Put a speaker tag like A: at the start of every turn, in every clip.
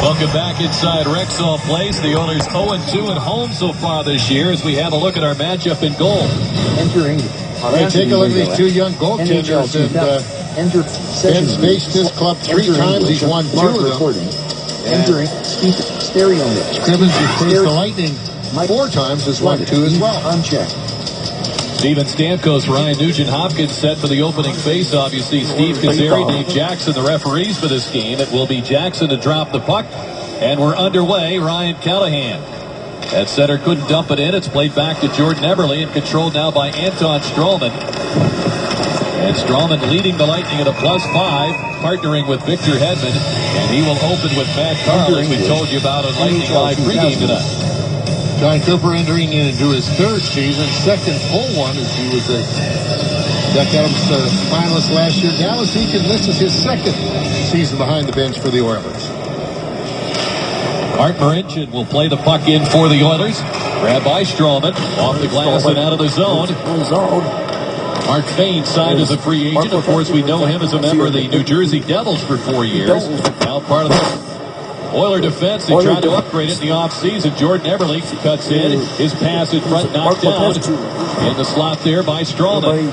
A: Welcome back inside Rexall Place. The Oilers 0-2 at home so far this year as we have a look at our matchup in goal.
B: Entering.
C: Take a look at these two young goaltenders. Ben's faced this club 3 times. He's won 2 of them.
B: Entering. Stereo mix.
C: Scribbins has faced the Lightning 4 times. Has won 2 as well.
B: Unchecked.
A: Steven Stamkos, Ryan Nugent-Hopkins set for the opening face-off. You see Steve Kazari, Dave Jackson, the referees for this game. It will be Jackson to drop the puck. And we're underway. Ryan Callahan. That center couldn't dump it in. It's played back to Jordan Eberle and controlled now by Anton Stralman. And Stralman leading the Lightning at a +5, partnering with Victor Hedman. And he will open with Matt Carl, as we told you about on Lightning Live pregame tonight.
C: John Cooper entering into his 3rd season, 2nd full one, as he was a Doug Adams finalist last year. Dallas Eakin, this is his 2nd season behind the bench for the Oilers.
A: Art Marincin will play the puck in for the Oilers. Grabbed by Stralman, off the glass and out of the zone. Mark Fane signed as a free agent. Of course, we know him as a member of the New Jersey Devils for 4 years. Now part of the Oiler defense. They tried to upgrade it in the offseason. Jordan Eberle cuts in. His pass in front knocked down. In the slot there by Stralman.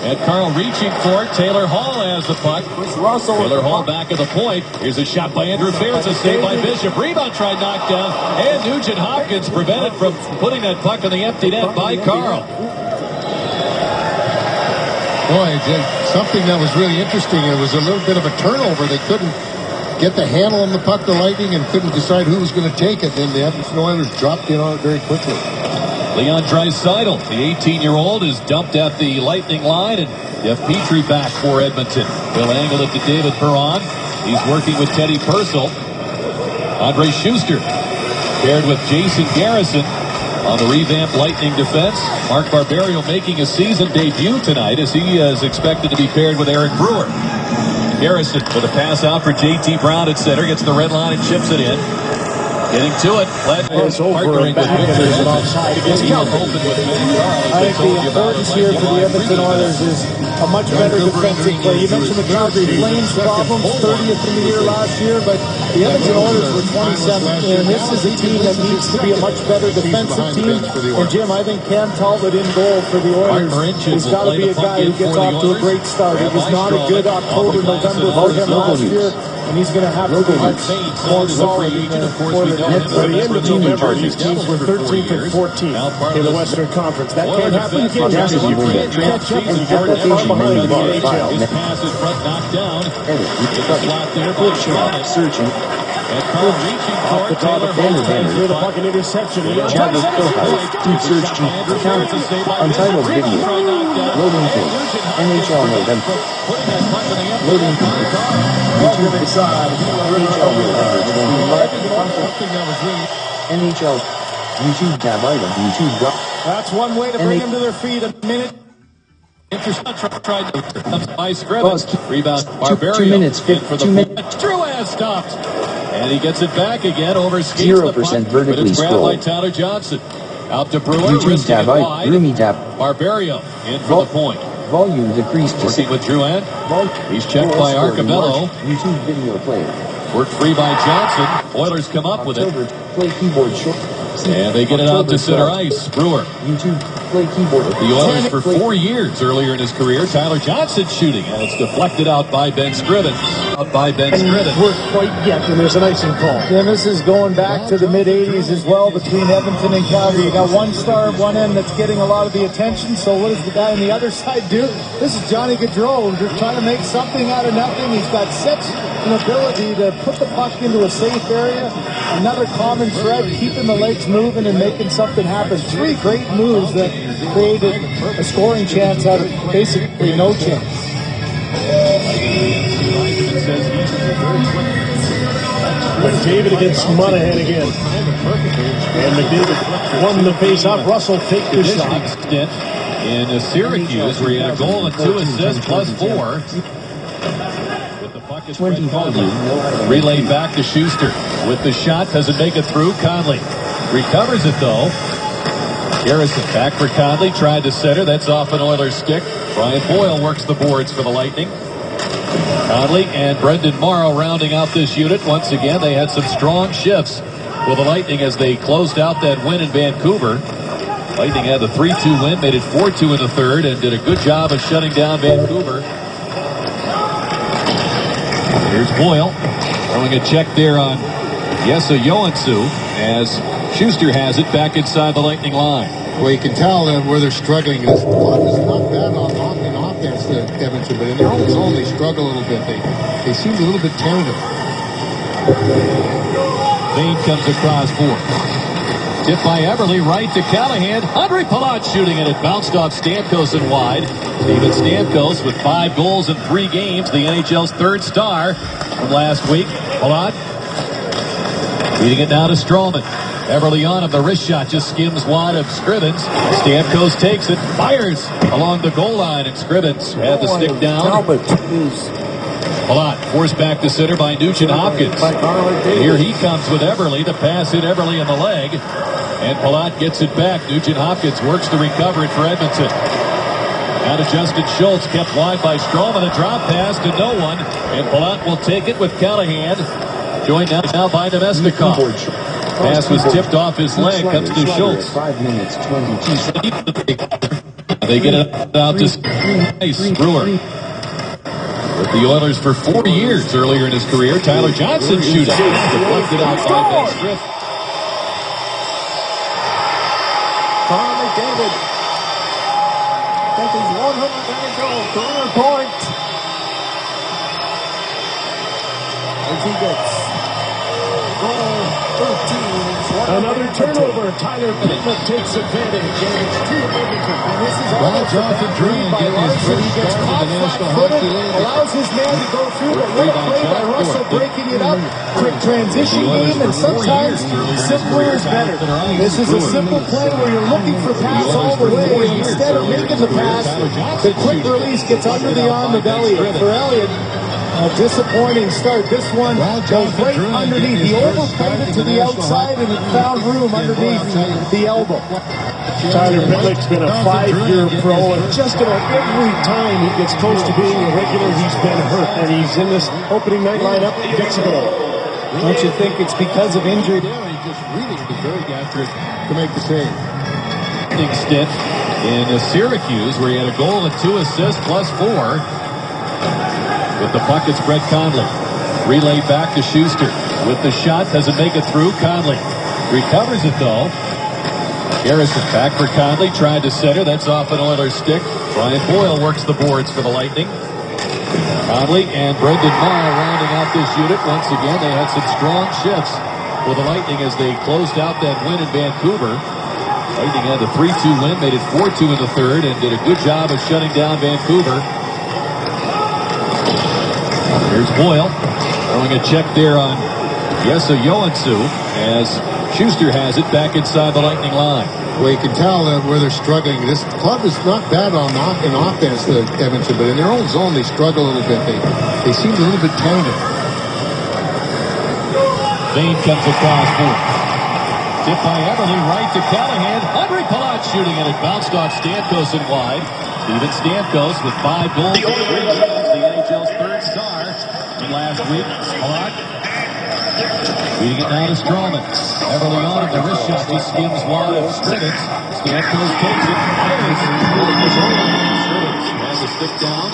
A: And Carl reaching for it. Taylor Hall has the puck. Taylor Hall back at the point. Here's a shot by Andrew Ferris. A save by Bishop. Rebound tried knocked down. And Nugent-Hopkins prevented from putting that puck in the empty net by Carl.
C: Boy, something that was really interesting. It was a little bit of a turnover. They couldn't get the handle on the puck, the Lightning, and couldn't decide who was going to take it. Then the Edmonton Oilers dropped in on it very quickly.
A: Leon Draisaitl, the 18-year-old, is dumped at the Lightning line, and Jeff Petrie back for Edmonton. He'll angle it to David Perron. He's working with Teddy Purcell. Andre Schuster paired with Jason Garrison on the revamped Lightning defense. Mark Barberio making a season debut tonight as he is expected to be paired with Eric Brewer. Garrison with a pass out for J.T. Brown at center. Gets the red line and chips it in. Getting to it. Partnering with Victor.
D: I think the importance here for the Edmonton Oilers is a much better defensive play. You mentioned the Calgary Flames problems, 30th in the year last year, but the Edmonton Oilers were 27th, and this is a team that needs to be a much better defensive team. And Jim, I think Cam Talbot in goal for the Oilers has got to be a guy who gets off to a great start. It was not a good October, November for him last year, and he's going to have to be much more solid in the quarter.
E: By the end of November, these teams were 13th and 14th in the Western Conference. That can't happen. You can't catch up and you get far behind in the NHL.
A: His pass in front knocked down. Slot there by Stralman.
B: Searching.
A: And Carl reaching for it. Taylor Hall
E: Through the puck and interception.
B: Chandler Stillhouse. Deep searching. Counter. Untitled video. Loading page. NHL November. Loading page. YouTube decide. NHL November. NHL. YouTube tab item. YouTube drop.
D: That's one way to bring them to their feet. A minute.
A: Tried to by Scribbins. Rebound Barberio.
B: 2 minutes.
A: For the
B: 2 minutes.
A: Drouin stopped. And he gets it back again over skates.
B: 0% vertically
A: scrolled. By
B: scrolled.
A: Tyler Johnson. Out to Brewer.
B: YouTube tab item. Roomy tab.
A: Barberio in for the point.
B: Volume decreased to
A: Working with Drouin. He's checked by Arcabello.
B: YouTube video player.
A: Worked free by Johnson. Oilers come up with it.
B: Play keyboard short.
A: And they get it out to center ice. Brewer.
B: YouTube play keyboard.
A: The Oilers for 4 years earlier in his career. Tyler Johnson shooting. And it's deflected out by Ben Scribbins.
D: Worked quite yet, and there's an icing call. And this is going back to the mid-'80s as well between Edmonton and Calgary. You got one star at one end that's getting a lot of the attention. So what does the guy on the other side do? This is Johnny Gaudreau. They're trying to make something out of nothing. He's got such an ability to put the puck into a safe area. Another common thread, keeping the legs moving and making something happen. 3 great moves that created a scoring chance out of basically no chance.
E: McDavid against Monahan again. And McDavid won the face-off. Russell take the shot.
A: In Syracuse, where he had a goal and 2 assists plus 4.
B: 20 volume.
A: Relayed back to Schuster. With the shot, doesn't make it through. Conley recovers it, though. Garrison back for Conley. Tried to center. That's off an Oilers stick. Brian Boyle works the boards for the Lightning. Conley and Brendan Morrow rounding out this unit. Once again, they had some strong shifts with the Lightning as they closed out that win in Vancouver. Lightning had the 3-2 win, made it 4-2 in the third, and did a good job of shutting down Vancouver. Here's Boyle throwing a check there on Jesse Joensuu as Schuster has it back inside the Lightning line.
C: Well, you can tell where they're struggling. This club is not bad in offense to Edmonton, but in their own zone they struggle a little bit. They seem a little bit tentative.
A: Vane comes across for. Tip by Everly, right to Callahan. Andre Palat shooting, and it bounced off Stamkos and wide. Steven Stamkos with 5 goals in 3 games, the NHL's third star from last week. Palat feeding it down to Stroman. Everly on him, the wrist shot just skims wide of Scrivens. Stamkos takes it, fires along the goal line, and Scrivens had the stick down. Palat forced back to center by Nugent Hopkins. And here he comes with Everly. The pass hit Everly in the leg. And Palat gets it back. Nugent Hopkins works to recover it for Edmonton. Out of Justin Schultz, kept wide by Stroman. A drop pass to no one. And Palat will take it with Callahan. Joined now by Nemestikov. Pass was tipped off his leg. Comes to Schultz.
B: 5 minutes, 22 seconds.
A: They get it out to Nice. Brewer. With the Oilers for 4 years earlier in his career. Tyler Johnson shooting. Deflected out by Ben Striff.
E: Conley David. That is 100 goal. Career point. As he gets goal 13. Another turnover. Tyler Pitlick takes advantage. And it's 2 Edmonton. And this is all
C: Jonathan Drouin
E: by
C: getting his
E: Larson.
C: first
E: He gets
C: start
E: caught
C: in the National
E: flat-footed,
C: Hockey League.
E: allows his man to go through, but what a play by Russell breaking it up. Quick transition game, and sometimes simpler is better. This is a simple play where you're looking for pass all the way, and instead of making the pass, the quick release gets under the arm of Elliott. For Elliott, a disappointing start. This one goes right underneath. He overplayed it to the outside, and it found room underneath the elbow. Tyler Pitlick's been a 5-year pro, and just about every time he gets close to being a regular, he's been hurt. And he's in this opening night lineup, he gets a goal.
D: Don't you think it's because of injury?
C: Yeah, he just really was very desperate to make the save.
A: Big stint in Syracuse where he had a goal and 2 assists plus 4. With the puck, it's Brett Conley. Relay back to Schuster. With the shot, doesn't make it through. Conley recovers it though. Garrison back for Conley. Tried to center. That's off an Oilers stick. Brian Boyle works the boards for the Lightning. Conley and Brendan Morrow rounding out this unit. Once again, they had some strong shifts with the Lightning as they closed out that win in Vancouver. Lightning had the 3-2 win, made it 4-2 in the third, and did a good job of shutting down Vancouver. Here's Boyle throwing a check there on Jesse Joensuu as Schuster has it back inside the Lightning line.
C: Well, you can tell where they're struggling. This club is not bad in offense to Edmonton, but in their own zone they struggle a little bit. They seem a little bit tentative.
A: Vane comes across for. Tip by Everly, right to Callahan. Andre Palat shooting, and it bounced off Stamkos and wide. Steven Stamkos with 5 goals. The NHL's third star from last week. Palat feeding it now to Stroman. Everly on him, the wrist shot just skims wide of Scrivens. Stamkos takes it. Scrivens has the stick down.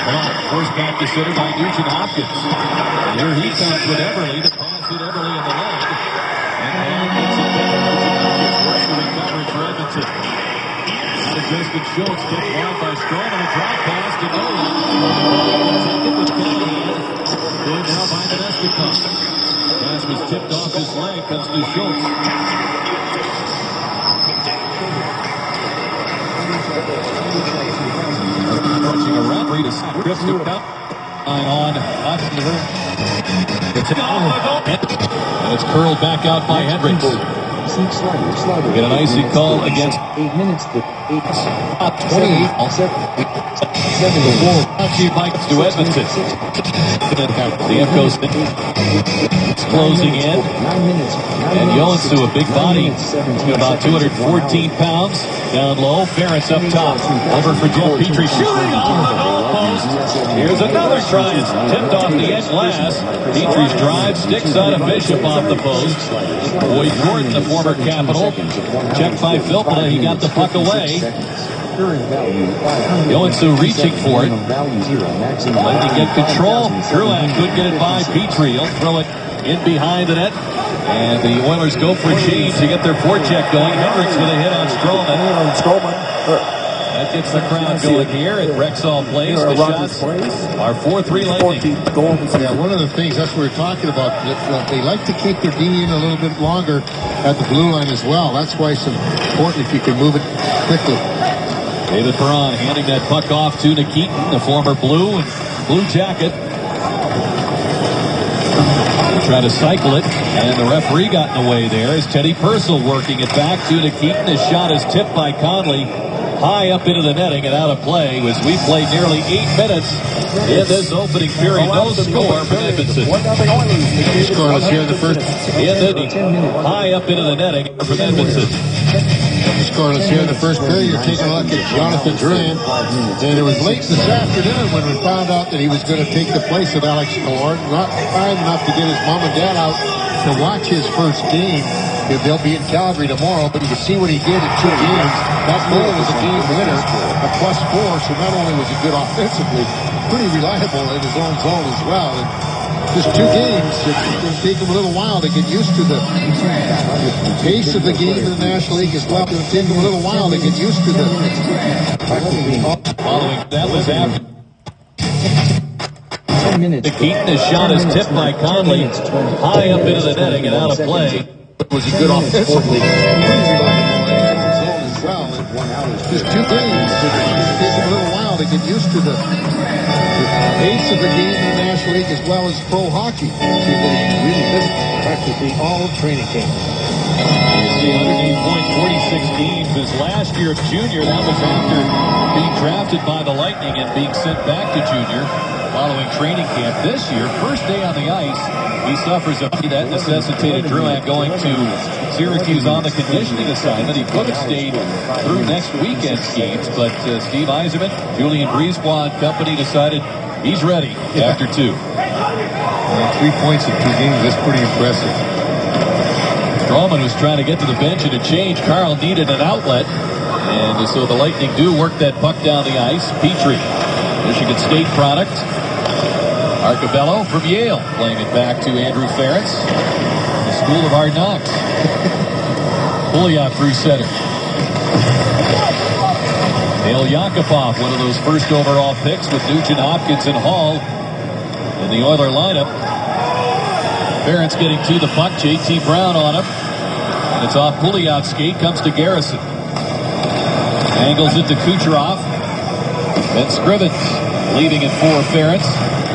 A: Palat forced back to center by Nugent Hopkins. Here he comes with Everly. The pass hit Everly in the leg. And Palat gets it back. Nugent Hopkins works the recovery for Edmonton. Out of Justin Schultz, tipped wide by Stroman. A drop pass to no one. Taken with Callahan. Going now by Nemestikov. Pass was tipped off his leg. Comes to Schultz. Watching a referee to Griff to cut on Hudson. And it's curled back out by Hendricks.
B: Slaughter.
A: Get an icing call against
B: 8 minutes to 8.
A: 28.
B: 7
A: Mike to Edmonton. The Efco's closing in.
B: 9 minutes.
A: And Joensuu, a big body, about 214 pounds. Down low, Ferris up top. Over for Jeff Petrie, shooting off the goal post. Here's another try. It's tipped off the edge glass. Petrie's drive sticks out of Bishop off the post. Boyd Gordon, the former Capital, checked by Filppula. He got the puck away. Joensuu reaching for it. Lightning get control. Drouin could get it by Petrie. He'll throw it in behind the net. And the Oilers go for a change to get their forecheck going. Hendricks with a hit on Stroman. That gets the crowd going here at Rexall Place. The shots are 4-3 Lightning.
C: Yeah, one of the things, that's what we're talking about, that they like to keep their D in a little bit longer at the blue line as well. That's why it's important if you can move it quickly.
A: David Perron handing that puck off to Nikitin, the former Blue Jacket. Try to cycle it, and the referee got in the way there as Teddy Purcell working it back to Nikitin. His shot is tipped by Conley high up into the netting and out of play as we played nearly 8 minutes in this opening period. No score for Edmonton.
C: Scoreless here in the first.
A: High up into the netting for Edmonton.
C: Scoreless here in the first period. You're taking a look at Jonathan Drouin. And it was late this afternoon when we found out that he was going to take the place of Alex Killorn. Not time enough to get his mom and dad out to watch his first game. They'll be in Calgary tomorrow, but you can see what he did in 2 games. That goal was a game winner, a +4, so not only was he good offensively, pretty reliable in his own zone as well. And just 2 games, it's going to take him a little while to get used to the pace of the game in the National League as well. It's going to take him a little while to get used to the...
A: Following that was after
B: 10 minutes.
A: Nikitin, his shot is tipped by Conley high up into the netting and out of play.
C: Was he good offensively? Pretty reliable in his zone as well. Just 2 games. It's going to take him a little while to get used to the pace of the game in the National League as well as pro hockey. See that he really missed practically all training camp.
A: You see 108 points, 46 games. His last year of junior, that was after being drafted by the Lightning and being sent back to junior following training camp. This year, first day on the ice, he suffers a knee that necessitated Drouin going to Syracuse on the conditioning assignment. He could have stayed through next weekend's games, but Steve Yzerman, Julien Brisebois and company decided he's ready after 2.
C: 3 points in 2 games, that's pretty impressive.
A: Stroman was trying to get to the bench and a change. Carl needed an outlet, and so the Lightning do work that puck down the ice. Petrie, Michigan State product. Arcabello from Yale playing it back to Andrew Ferentz, the School of Hard Knocks. Pouliot through center. Dale Yakupov, one of those first overall picks with Nugent Hopkins and Hall in the Oiler lineup. Ferentz getting to the puck. J.T. Brown on him. And it's off Pouliot's skate. Comes to Garrison. Angles it to Kucherov. Then Scrivens leaving it for Ferentz.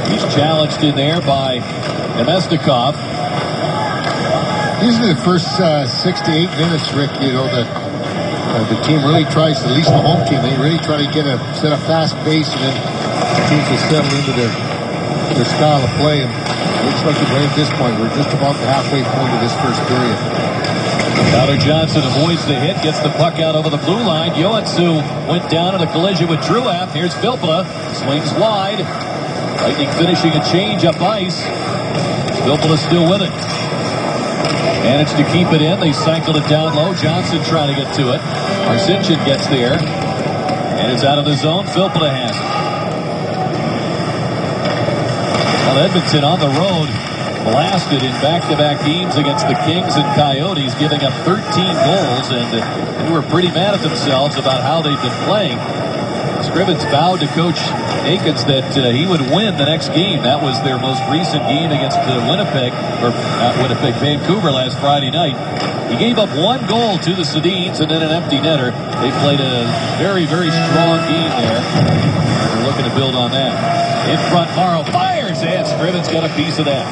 A: He's challenged in there by Nemestikov.
C: Usually the first 6 to 8 minutes, Rick, you know, the team really tries, at least the home team, they really try to set a fast pace, and then the teams will settle into their style of play. And it looks like right at this point, we're just about the halfway point of this first period.
A: Tyler Johnson avoids the hit, gets the puck out over the blue line. Joensuu went down in a collision with Drouin. Here's Filppula, swings wide. Lightning finishing a change up ice. Filppula still with it. Managed to keep it in. They cycled it down low. Johnson trying to get to it. Marcinchen gets there. And it's out of the zone. Filppula has it. Well, Edmonton on the road blasted in back-to-back games against the Kings and Coyotes, giving up 13 goals, and they were pretty mad at themselves about how they've been playing. Scrivens vowed to Coach Aikens that he would win the next game. That was their most recent game against Winnipeg, or not Winnipeg, Vancouver last Friday night. He gave up 1 goal to the Sedins and then an empty netter. They played a very, very strong game there. They're looking to build on that. In front, Morrow fires, and Scrivens got a piece of that.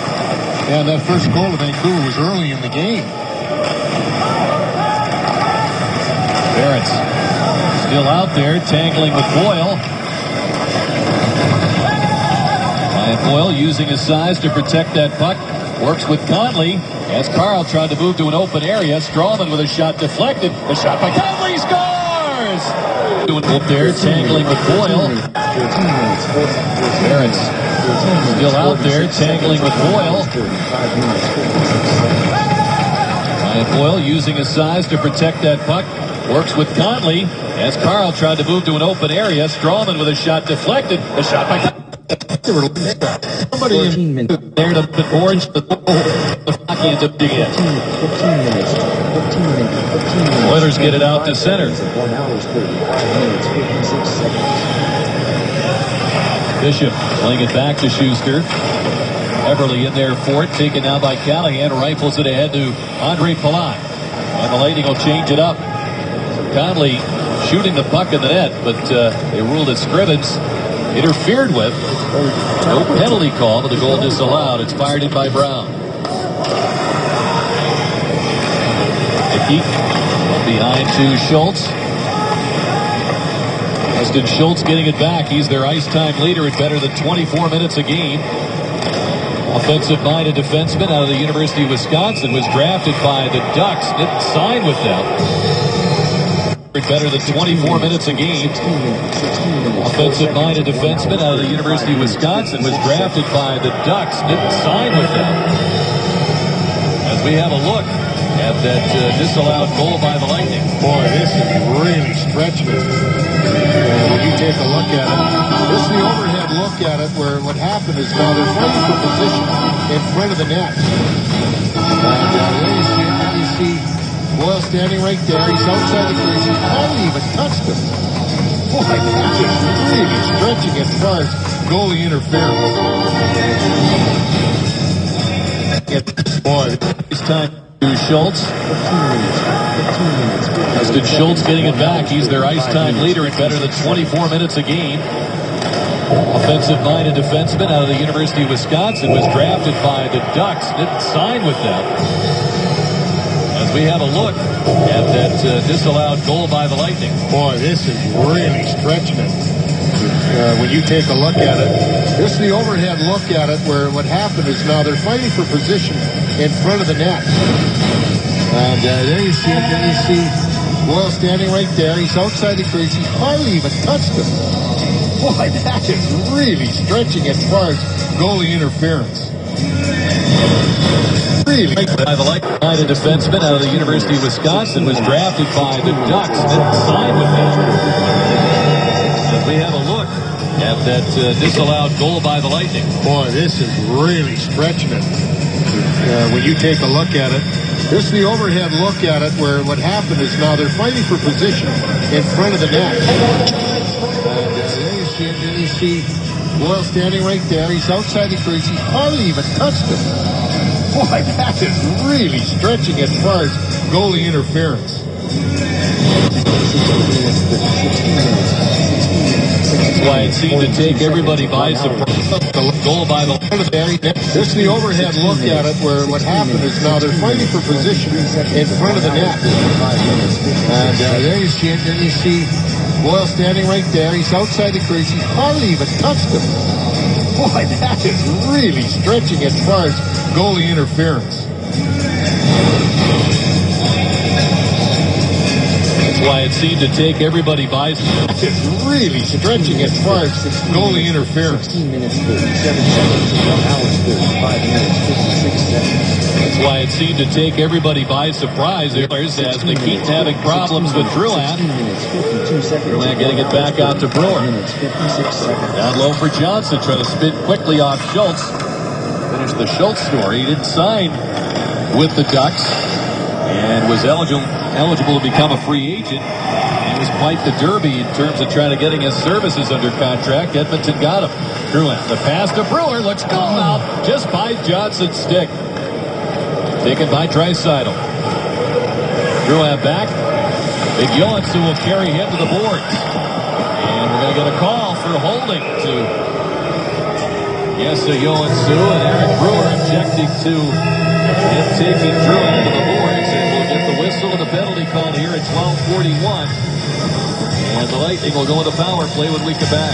C: Yeah, that first goal of Vancouver was early in the game.
A: Barrett's still out there, tangling with Boyle. And Boyle using his size to protect that puck. Works with Conley. As Carl tried to move to an open area. Strawman with a shot deflected. The shot by Conley scores! Doing up there, tangling with Boyle. Barrett's still out there, tangling with Boyle. And Boyle using his size to protect that puck. Works with Conley. As Carl tried to move to an open area. Strawman with a shot deflected. The shot by Conley. Somebody in there to the orange. The hockey ends up digging it.
B: 15 minutes. 15 minutes.
A: Oilers get it out to center.
B: 1 hour, 35 minutes, 56 seconds.
A: Bishop playing it back to Schuster. Everly in there for it. Taken now by Callahan. Rifles it ahead to Andre Palat. And the Lightning will change it up. Conley shooting the puck in the net, but they ruled it Scrivens. Interfered with. No penalty call, but the goal disallowed. It's fired in by Brown. Hickey behind to Schultz. Preston Schultz getting it back. He's their ice time leader at better than 24 minutes a game. Offensive-minded defenseman out of the University of Wisconsin, was drafted by the Ducks. Didn't sign with them. Better than 24 minutes a game. Offensive-minded defenseman out of the University of Wisconsin, was drafted by the Ducks. Didn't sign with them. As we have a look at that disallowed goal by the Lightning.
C: Boy, this is really stretching it. When you take a look at it, this is the overhead look at it, where what happened is now they're fighting for position in front of the net. And there you see Boyle standing right there. He's outside the crease. He hardly even touched him. Boy, that is really stretching as far as goalie interference.
A: Boy, it's time to Schultz.
B: 15 minutes.
A: Preston Schultz getting it back. He's their ice time leader at better than 24 minutes a game. Offensive-minded defenseman out of the University of Wisconsin, was drafted by the Ducks. Didn't sign with them. As we have a look at that disallowed goal by the Lightning.
C: Boy, this is really stretching it. When you take a look at it, this is the overhead look at it, where what happened is now they're fighting for position in front of the net. And there you see it. There you see Boyle standing right there. He's outside the crease. He hardly even touched him. Boy, that is really stretching as far as goalie interference. Really.
A: By the Lightning defenseman out of the University of Wisconsin, was drafted by the Ducks. Didn't sign with them. As we have a look at that disallowed goal by the Lightning.
C: Boy, this is really stretching it. When you take a look at it, this is the overhead look at it, where what happened is now they're fighting for position in front of the net. And there you see Boyle standing right there. He's outside the crease. He hardly even touched him. Boy, that is really stretching as far as goalie interference.
A: That's why it seemed to take everybody by surprise. Goal by the
C: This is the overhead look at it, where what happened is now they're fighting for position in front of the net. And there you see it. There you see Boyle standing right there. He's outside the crease. He hardly even touched him. Boy, that is really stretching as far as goalie interference.
A: That's why it seemed to take everybody by surprise.
C: It's really stretching as far as goalie interference.
B: 16 minutes, 37 seconds. 1 hour, 35 minutes, 56 seconds.
A: That's why it seemed to take everybody by surprise. As they keep having problems with Drouin.
B: 16 minutes, 52 seconds.
A: Drouin getting it back out to Brewer.
B: Minutes, 56 seconds.
A: Down low for Johnson, trying to spin quickly off Schultz. Finish the Schultz story. He didn't sign with the Ducks and was eligible to become a free agent. It was quite the derby in terms of trying to getting his services under contract. Edmonton got him. Drouin, the pass to Brewer, looks goal out just by Johnson's stick. Taken by Draisaitl. Drouin back. Big Johansson will carry him to the boards. And we're going to get a call for holding to Johansson, and Eric Brewer objecting to him taking Drouin to the boards. whistle and the penalty called here at 12:41. And the Lightning will go into power play when we come back.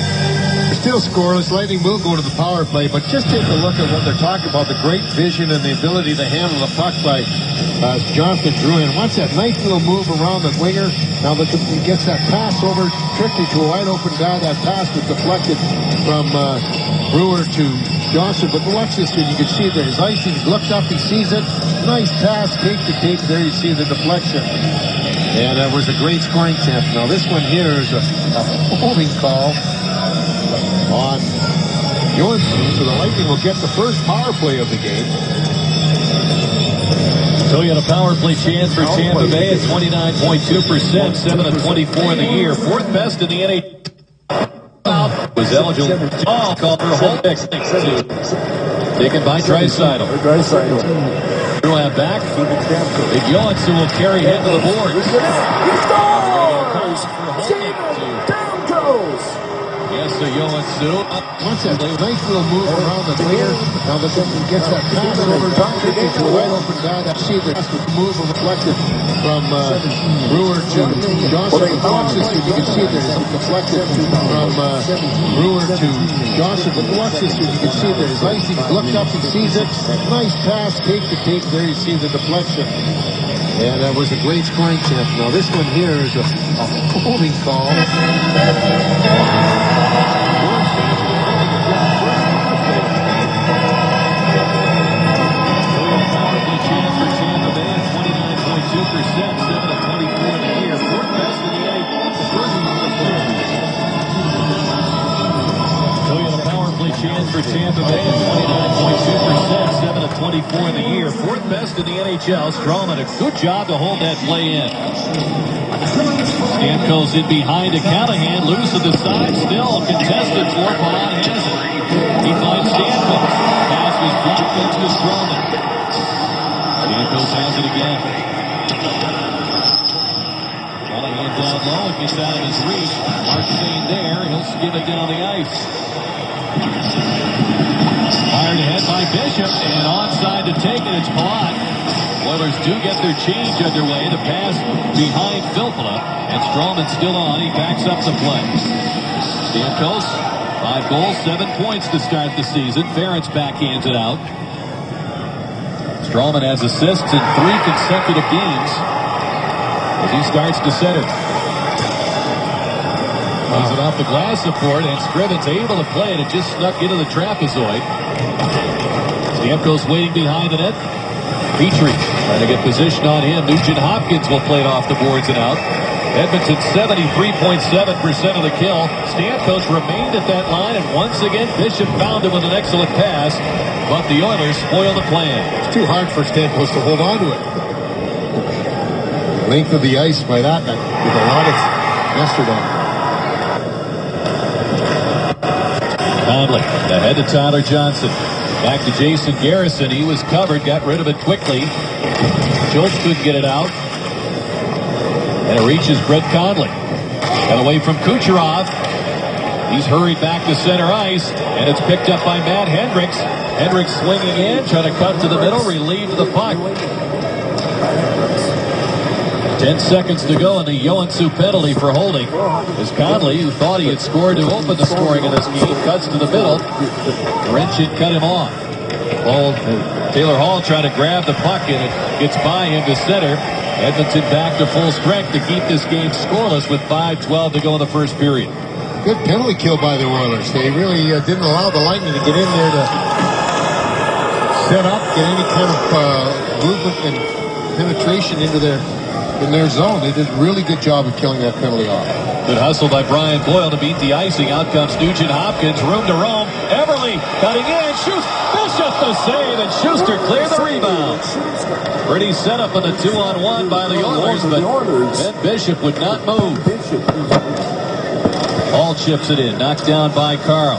C: Still scoreless. Lightning will go to the power play, but just take a look at what they're talking about, the great vision and the ability to handle the puck by Jonathan Drouin. Watch that nice little move around the winger. Now that he gets that pass over tricky to a wide open guy. That pass was deflected from Brewer to Johnson, but watch this here. You can see that his icing. He looks up, he sees it. Nice pass, take the tape. There you see the deflection. And that was a great scoring chance. Now this one here is a holding call on Johnson, so the Lightning will get the first power play of the game.
A: So you got a power play chance for Tampa Bay at 29.2%, 7 of 24 in the year, fourth best in the NHL. Was eligible. Oh, called for a hold. Taken by Draisaitl. Throw that back. Big Johansson will carry him to the boards.
E: He scores! Down goes!
A: Yes, so Johansson.
C: Watch that nice little move around the winger. Now that he gets that pass over tricky to a wide open guy. That see the move reflected from Brewer to Johnson. Watch this, you can see there it's deflected from Brewer to Johnson. But watch this, you can see there his icing. He looks up, he sees it. Nice pass, take the tape. There you see the deflection. And that was a great scoring chance. Now this one here is a holding call.
A: Chance for Tampa Bay at 29.2%, 7 of 24 in the year, fourth best in the NHL. Strawman, a good job to hold that play in. Stamkos in behind to Callahan, loose to the side, still contested for Palat has it. He finds Stamkos. Pass was blocked into Strawman. Stamkos has it again. Callahan down low, it gets out of his reach. Mark Fane there, he'll skim it down the ice. Fired ahead by Bishop, and onside to take it, it's Palat. Oilers do get their change underway. The pass behind Filppula, and Strawman's still on. He backs up the play. Stamkos, 5 goals, 7 points to start the season. Ferentz backhands it out. Strawman has assists in 3 consecutive games as he starts to center. Plays it off the glass support, and Scriven's able to play it. It just snuck into the trapezoid. Stamkos waiting behind the net. Petrie trying to get position on him. Nugent Hopkins will play it off the boards and out. Edmonton 73.7% of the kill. Stamkos remained at that line, and once again Bishop found him with an excellent pass, but the Oilers spoil the plan.
C: It's too hard for Stamkos to hold on to it. Length of the ice by that with a lot of yesterday.
A: Conley ahead to Tyler Johnson. Back to Jason Garrison. He was covered, got rid of it quickly. Schultz couldn't get it out. And it reaches Brett Conley. Got away from Kucherov. He's hurried back to center ice, and it's picked up by Matt Hendricks. Hendricks swinging in, trying to cut to the middle, relieved the puck. 10 seconds to go in the Johansson penalty for holding. As Conley, who thought he had scored to open the scoring of this game, cuts to the middle. Renchen cut him off. Taylor Hall trying to grab the puck, and it gets by him to center. Edmonton back to full strength to keep this game scoreless with 5:12 to go in the first period.
C: Good penalty kill by the Oilers. They really didn't allow the Lightning to get in there to set up, get any kind of movement and penetration into their zone. They did a really good job of killing that penalty off.
A: Good hustle by Brian Boyle to beat the icing. Out comes Nugent Hopkins, room to roam. Everly cutting in, shoots. Bishop the save, and Schuster cleared the rebound. Pretty setup on the 2-on-1 by the Oilers, but Ben Bishop would not move. Hall chips it in, knocked down by Carl.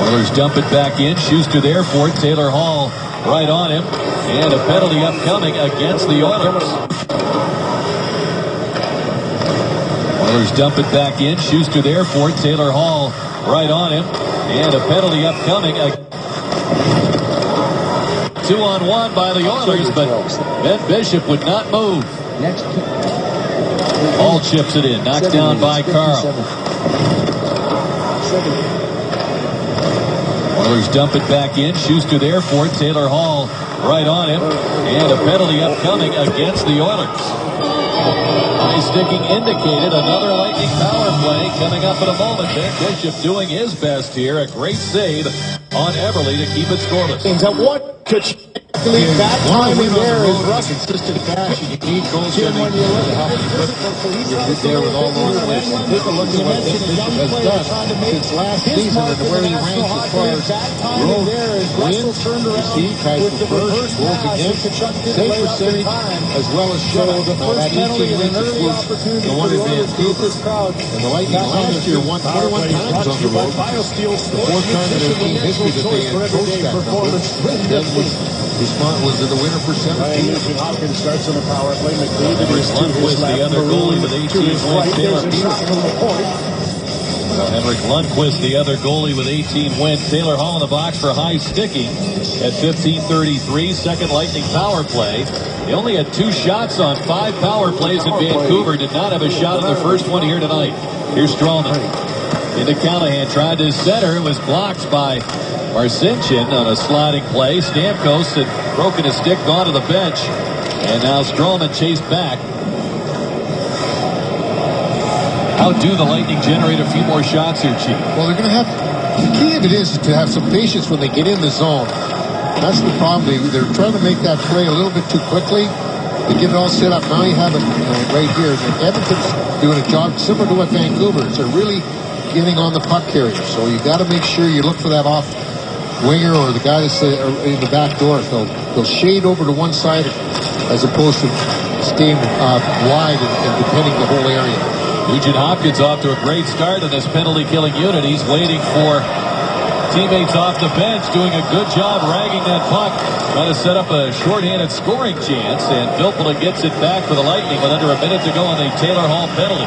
A: Oilers dump it back in. Schuster there for it. Taylor Hall right on him. And a penalty upcoming against the Oilers. Oilers dump it back in. Schuster there for it. Taylor Hall right on him. And a penalty upcoming. 2-on-1 by the Oilers, but Ben Bishop would not move.
B: Next.
A: All chips it in. Knocked down by Carl. Oilers dump it back in. Schuster there for it. Taylor Hall right on him. And a penalty upcoming against the Oilers. High sticking indicated. Another Lightning power play coming up in a moment. Ben Bishop doing his best here. A great save on Everly to keep it scoreless.
E: That timing there is rough.
C: Consistent fashion. You need goals to help you get there with all those plays. Take a look at what Bishop has done since last season and where he ranks as far as road wins. You see, ties for first, goals against, save percentage, as well as shutouts. Now that 18 wins includes the one in Vancouver. And the Lightning last year won 21 times on the road. The fourth time in their team history that they had coached that number. Smart was in the winner for 17.
E: Hopkins starts on the power play.
A: Henrik Lundqvist, the other goalie with 18 wins. Taylor Henrik Lundqvist, the other goalie with 18 wins. Taylor Hall in the box for high sticking at 15:33. Second Lightning power play. They only had 2 shots on 5 power plays in Vancouver. Did not have a shot on the first one here tonight. Here's Strawman. Into Callahan. Tried to center. It was blocked by Marcinkin on a sliding play. Stamkos had broken his stick, gone to the bench. And now Strawman chased back. How do the Lightning generate a few more shots here, Chief?
C: Well, they're going to have, the key of it is to have some patience when they get in the zone. That's the problem. They're trying to make that play a little bit too quickly. They get it all set up. Now you have it right here. And Edmonton's doing a job similar to what Vancouver is. They're really getting on the puck carrier. So you got to make sure you look for that off winger or the guy that's in the back door. They'll shade over to one side as opposed to staying wide and defending the whole area.
A: Nugent Hopkins off to a great start in this penalty-killing unit. He's waiting for teammates off the bench, doing a good job ragging that puck, trying to set up a shorthanded scoring chance, and Filppula gets it back for the Lightning with under a minute to go on the Taylor Hall penalty.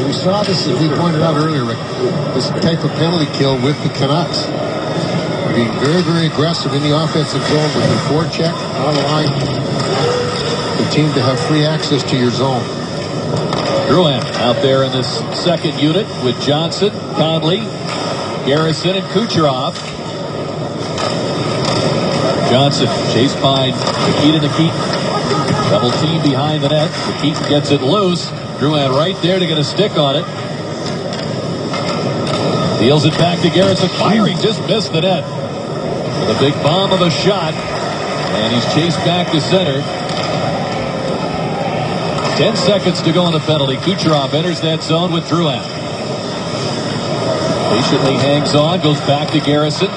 C: We saw this, as we pointed out earlier, Rick, this type of penalty kill with the Canucks. Being very, very aggressive in the offensive zone with your forecheck on the line. The team to have free access to your zone.
A: Drouin out there in this second unit with Johnson, Conley, Garrison, and Kucherov. Johnson chased by Nikita. Double team behind the net. Nikita gets it loose. Drouin right there to get a stick on it. Deals it back to Garrison. Firing, just missed the net. With a big bomb of a shot. And he's chased back to center. 10 seconds to go on the penalty. Kucherov enters that zone with Drouin. Patiently hangs on, goes back to Garrison.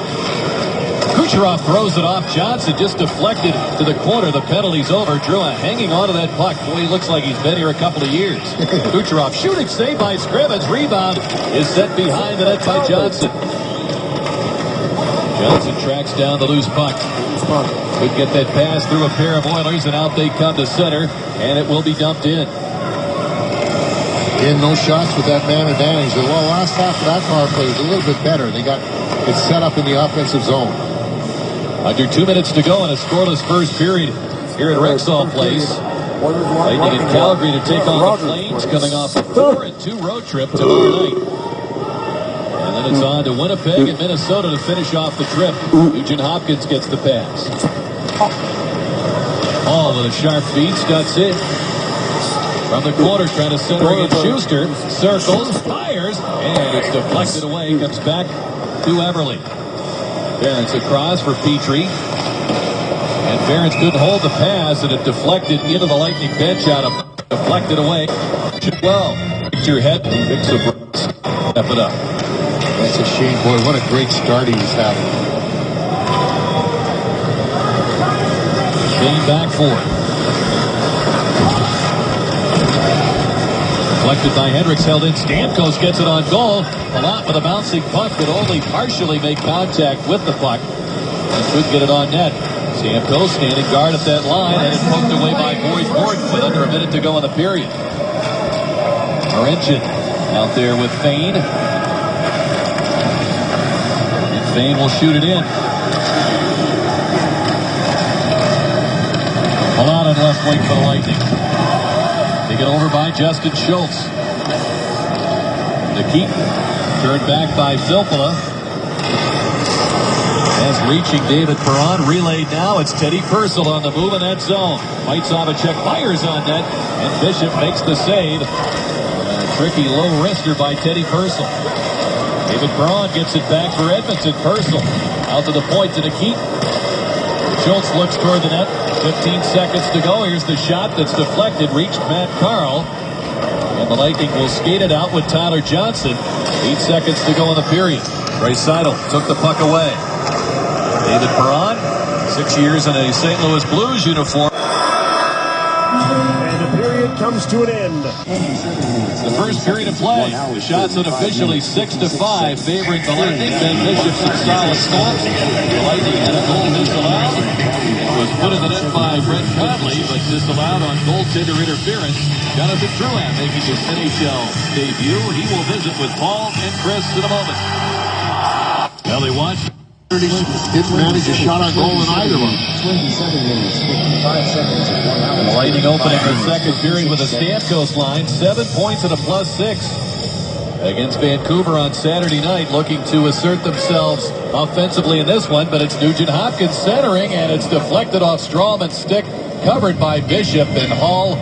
A: Kucherov throws it off. Johnson just deflected to the corner. The penalty's over. Drouin hanging on to that puck. Boy, he looks like he's been here a couple of years. Kucherov shooting, save by Scrimmage. Rebound is set behind the net by Johnson. Johnson tracks down the loose puck. Could get that pass through a pair of Oilers, and out they come to center, and it will be dumped in.
C: Again, no shots with that man advantage. The last half of that power play was a little bit better. They got it set up in the offensive zone.
A: Under 2 minutes to go in a scoreless first period here at Rexall Place. Lightning in Calgary to take on the Flames, coming off a 4-2 road trip tomorrow night. And then it's on to Winnipeg and Minnesota to finish off the trip. Nugent Hopkins gets the pass. Hall with a sharp feed, studs it. From the corner, trying to center against Schuster. Circles, fires, and it's deflected away. Comes back to Everly. Barons across for Petrie. And Barons couldn't hold the pass, and it deflected into the Lightning bench out of deflected away. Well, pick your head, fix a step it up.
C: That's a shame, boy. What a great start he's having.
A: Game back for it. Deflected by Hendricks, held in. Stamkos gets it on goal. A lot with a bouncing puck, but only partially make contact with the puck. And could get it on net. Stamkos standing guard at that line, and it's poked away by Boyd Gordon with under a minute to go in the period. Marcinkin out there with Fane. In Fane will shoot it in. Alon on left wing for the Lightning. Taken over by Justin Schultz. Nikit turned back by Filppula. As reaching David Perron, relayed now. It's Teddy Purcell on the move in that zone. Fights off a check, fires on net, and Bishop makes the save. A tricky low wrister by Teddy Purcell. David Perron gets it back for Edmonton. Purcell out to the point to Nikit. Schultz looks toward the net. 15 seconds to go. Here's the shot that's deflected. Reached Matt Carl. And the Lightning will skate it out with Tyler Johnson. 8 seconds to go in the period. Draisaitl took the puck away. David Perron, 6 years in a St. Louis Blues uniform.
E: And the period comes to an end.
A: The first period of play. The shots unofficially 6-5, favoring the Lightning. Then Bishop some solid stop. The Lightning had a goal disallowed. It was put in the net by Brett Conley, but disallowed on goaltender interference. Jonathan Drouin making his NHL debut. He will visit with Paul and Chris in a moment. Well, they watched.
C: Didn't manage a shot on goal in either one.
B: 27 minutes, 55 seconds.
A: The Lightning opening the second period with a Stamkos line. 7 points and a +6 against Vancouver on Saturday night, looking to assert themselves offensively in this one, but it's Nugent Hopkins centering, and it's deflected off Strawman's stick, covered by Bishop and Hall.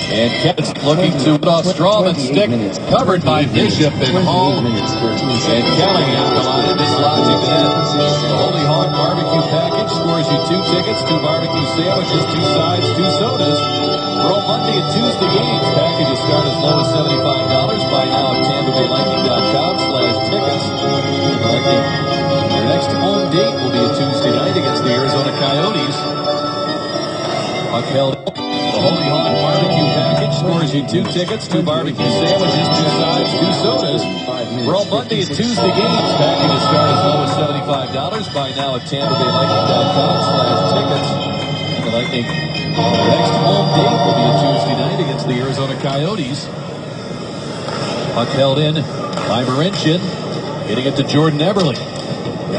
A: And Kevin looking to put off Strawman's stick, covered by Bishop and Hall. And Callahan, the line dislodging the net. The Holy Hog Barbecue Package scores you 2 tickets, 2 barbecue sandwiches, 2 sides, 2 sodas. For all Monday and Tuesday games, packages start as low as $75. Buy now at TampaBayLightning.com/tickets. Your next home date will be a Tuesday night against the Arizona Coyotes. Puck held. The Holy Hog Barbecue Package scores you 2 tickets, 2 barbecue sandwiches, 2 sides, 2 sodas. For all Monday and Tuesday games, packages start as low as $75. Buy now at TampaBayLightning.com/tickets. The Lightning, their next home date will be a Tuesday night against the Arizona Coyotes. Puck held in by Marincin, getting it to Jordan Eberle.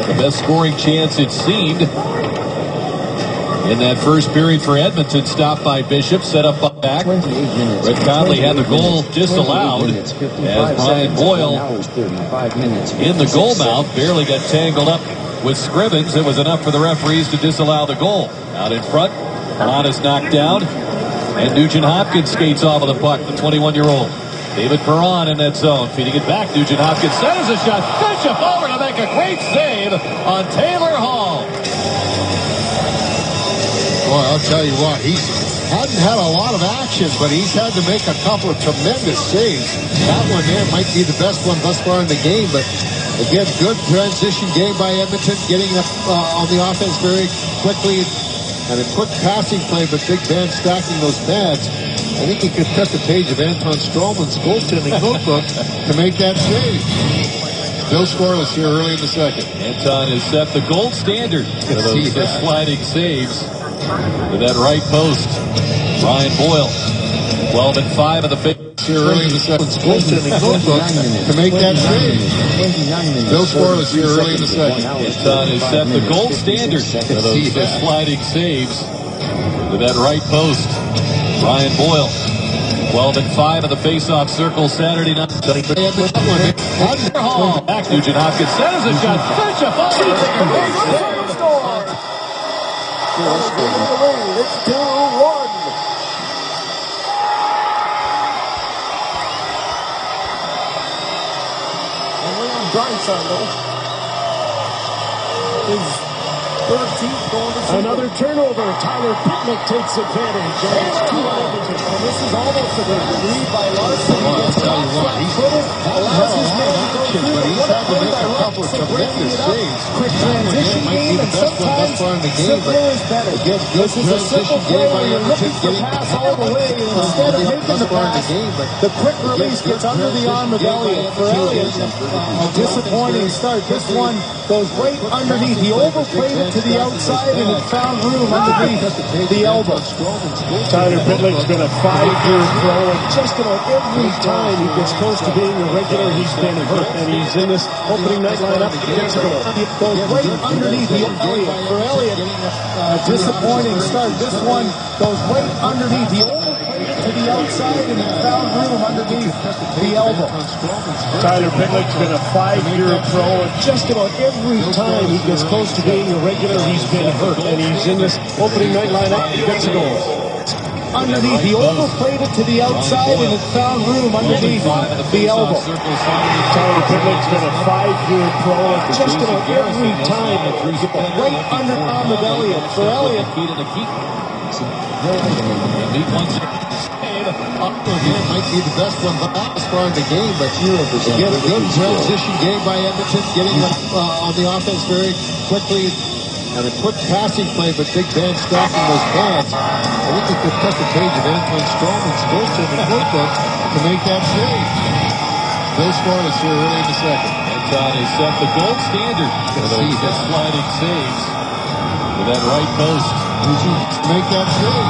A: The best scoring chance it seemed in that first period for Edmonton, stopped by Bishop, set up back. Brett Conley had the goal disallowed as Brian Boyle in the goal mouth barely got tangled up with Scrivens. It was enough for the referees to disallow the goal. Out in front, Alon is knocked down, and Nugent Hopkins skates off of the puck, the 21-year-old. David Perron in that zone, feeding it back. Nugent Hopkins centers a shot. Bishop over to make a great save on Taylor Hall.
C: Boy, I'll tell you what, he hadn't had a lot of action, but he's had to make a couple of tremendous saves. That one there might be the best one thus far in the game, but again, good transition game by Edmonton, getting up on the offense very quickly, and a quick passing play, but Big Ben stacking those pads. I think he could cut the page of Anton Stroman's goaltending notebook to make that save. Still scoreless here early in the second.
A: Anton has set the gold standard for those sliding saves. To that right post, Brian Boyle, 12-5 of the fifth.
C: Here early in the second, goaltending notebook to make that save. Still scoreless here early in the second.
A: Anton has set the gold standard for those sliding saves. To that right post, Brian Boyle, 12-5 of the face-off circle Saturday night. Back, Nugent Hopkins centers a shot. Bishop off the
E: It's 2-1. And Leon Draisaitl is 13th going to another turnover. Tyler Pitlick takes advantage. And it's 2 Edmonton. And this is almost a lead by Larson.
C: I'll tell you what, he's allows his man to go through, but he's had to make a couple of tremendous saves.
E: Quick transition game, and sometimes simpler is better. This is a simple play where you're looking to pass all the way, and instead of making the pass, the quick release gets under the arm of Elliott. For Elliott, a disappointing start. This one goes right underneath. He overplayed it to the outside, and it found room underneath the elbow. Tyler Pitlick's been a 5-year pro, and just about every time he gets close to being a regular, he's been hurt. And
B: and he's in this opening night lineup. Gets a goal.
D: Goes right underneath the Elliott. For Elliott, disappointing start. This one goes right underneath. He overplayed it to the outside and found room underneath the elbow.
B: Tyler Pitlick's been a 5-year pro, and just about every time he gets close to being a regular, he's been hurt. And he's in this opening night lineup. He gets a goal.
D: Underneath, he overplayed it to the outside and it found room underneath the elbow.
B: Tyler Pitlick's been a 5-year pro, and just about every time
D: right under arm of Elliott. For Elliott,
C: might be the best one as far in the game, but again, a good transition game by Edmonton, getting on the offense very quickly. And a quick passing play, but Big Ben stacking those pads. I think he could cut the page of Antoine Stroman's goaltending notebook to make that save. Bill scoreless here early in the second.
A: Anton has set the gold standard for those sliding saves with that right post.
C: Make that save.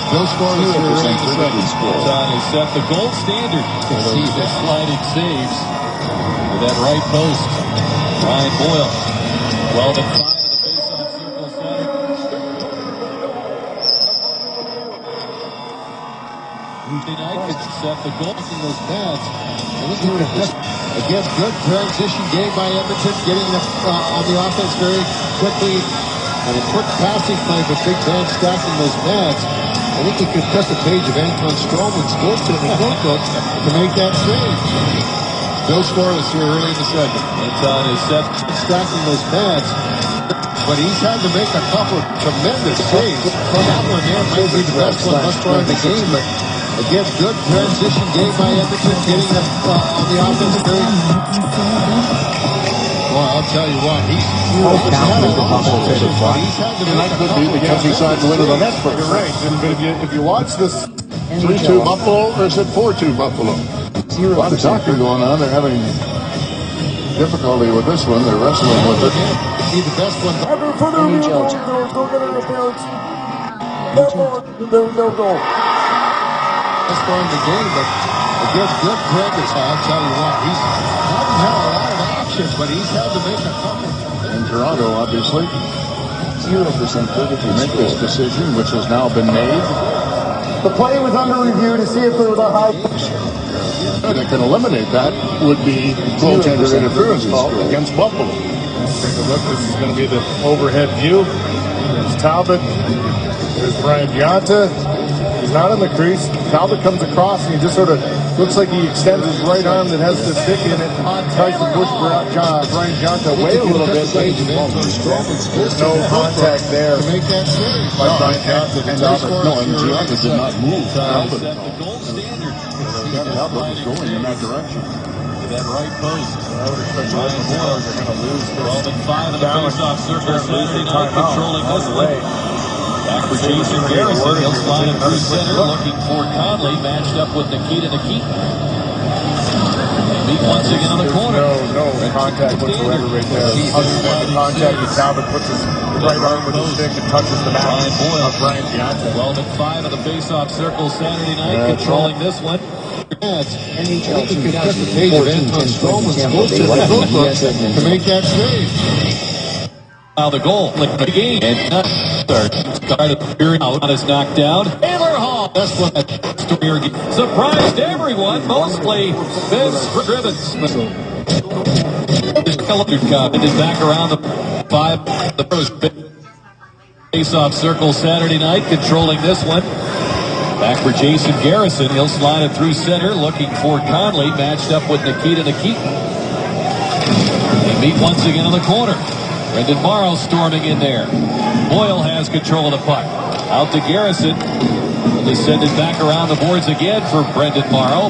C: Bill scoreless here early in the second.
A: Anton has set the gold standard for those sliding saves with that right post. Ryan Boyle, 12-5. Set the goal in those pads.
C: Again, good transition game by Edmonton, getting on the offense very quickly. And a quick passing play, but Big Ben stacking those pads. I think he could cut the page of Antoine Stroman's goaltending notebook to make that save. Bill scoreless here early in the second.
A: Anton is set
C: stacking those pads. But he's had to make a couple of tremendous saves. That one there might be the best one thus far in the game, but again, good transition game by Edmonton, getting on the offense very. Well, I'll tell you what, he's had
E: Tonight could be because he signed the win of the net first.
B: You're right. But if you watch this
E: 3-2 Buffalo, or is it 4-2 Buffalo? A lot of soccer going on. They're having difficulty with this one. They're wrestling with it.
C: Be the best one.
D: NHL. No goal.
C: That's far in the game, but again, good progress. I'll tell you what, he's hasn't had a lot of action, but he's had to make a couple.
E: In Toronto, obviously. 0% to make this decision, which has now been made.
D: The play was under review to see if there was a high.
E: That can eliminate that would be goaltender interference call against Buffalo.
B: Take a look. This is going to be the overhead view. There's Talbot. There's Brian Giunta. He's not in the crease. Talbot comes across and he just sort of looks like he extends his right arm that has the stick in it. Tries to push Brian Giunta away a little bit. There's no contact there.
C: To make that save.
E: By Brian Giunta and Talbot. No, and Giunta did not move. Talbot was going in that direction.
A: That right post.
B: I would expect Ryan Boyle are going to lose.
A: 12-5 in the face-off circle Saturday night, controlling this one. Back for Jason Garrison. He'll slide it through center, looking for Conley, matched up with Nikita. Meet once again on the corner.
B: No contact whatsoever right there. Other than the contact with Talbot puts his right arm with his stick and touches the back
A: Ryan Boyle.
B: of Brian Giunta.
A: 12-5 in the face-off circle Saturday night, controlling this one.
C: NHL could cut the page of Antoine Stroman's goaltending notebook to make that save.
A: Now the goal, like the game, and started appearing out is knocked down. Taylor Hall, that's what surprised everyone, mostly Vince Cribbins. Cup is back around the 5, the first face-off circle Saturday night, controlling this one. Back for Jason Garrison. He'll slide it through center, looking for Conley, matched up with Nikita. They meet once again in the corner. Brendan Morrow storming in there. Boyle has control of the puck. Out to Garrison. He'll send it back around the boards again for Brendan Morrow.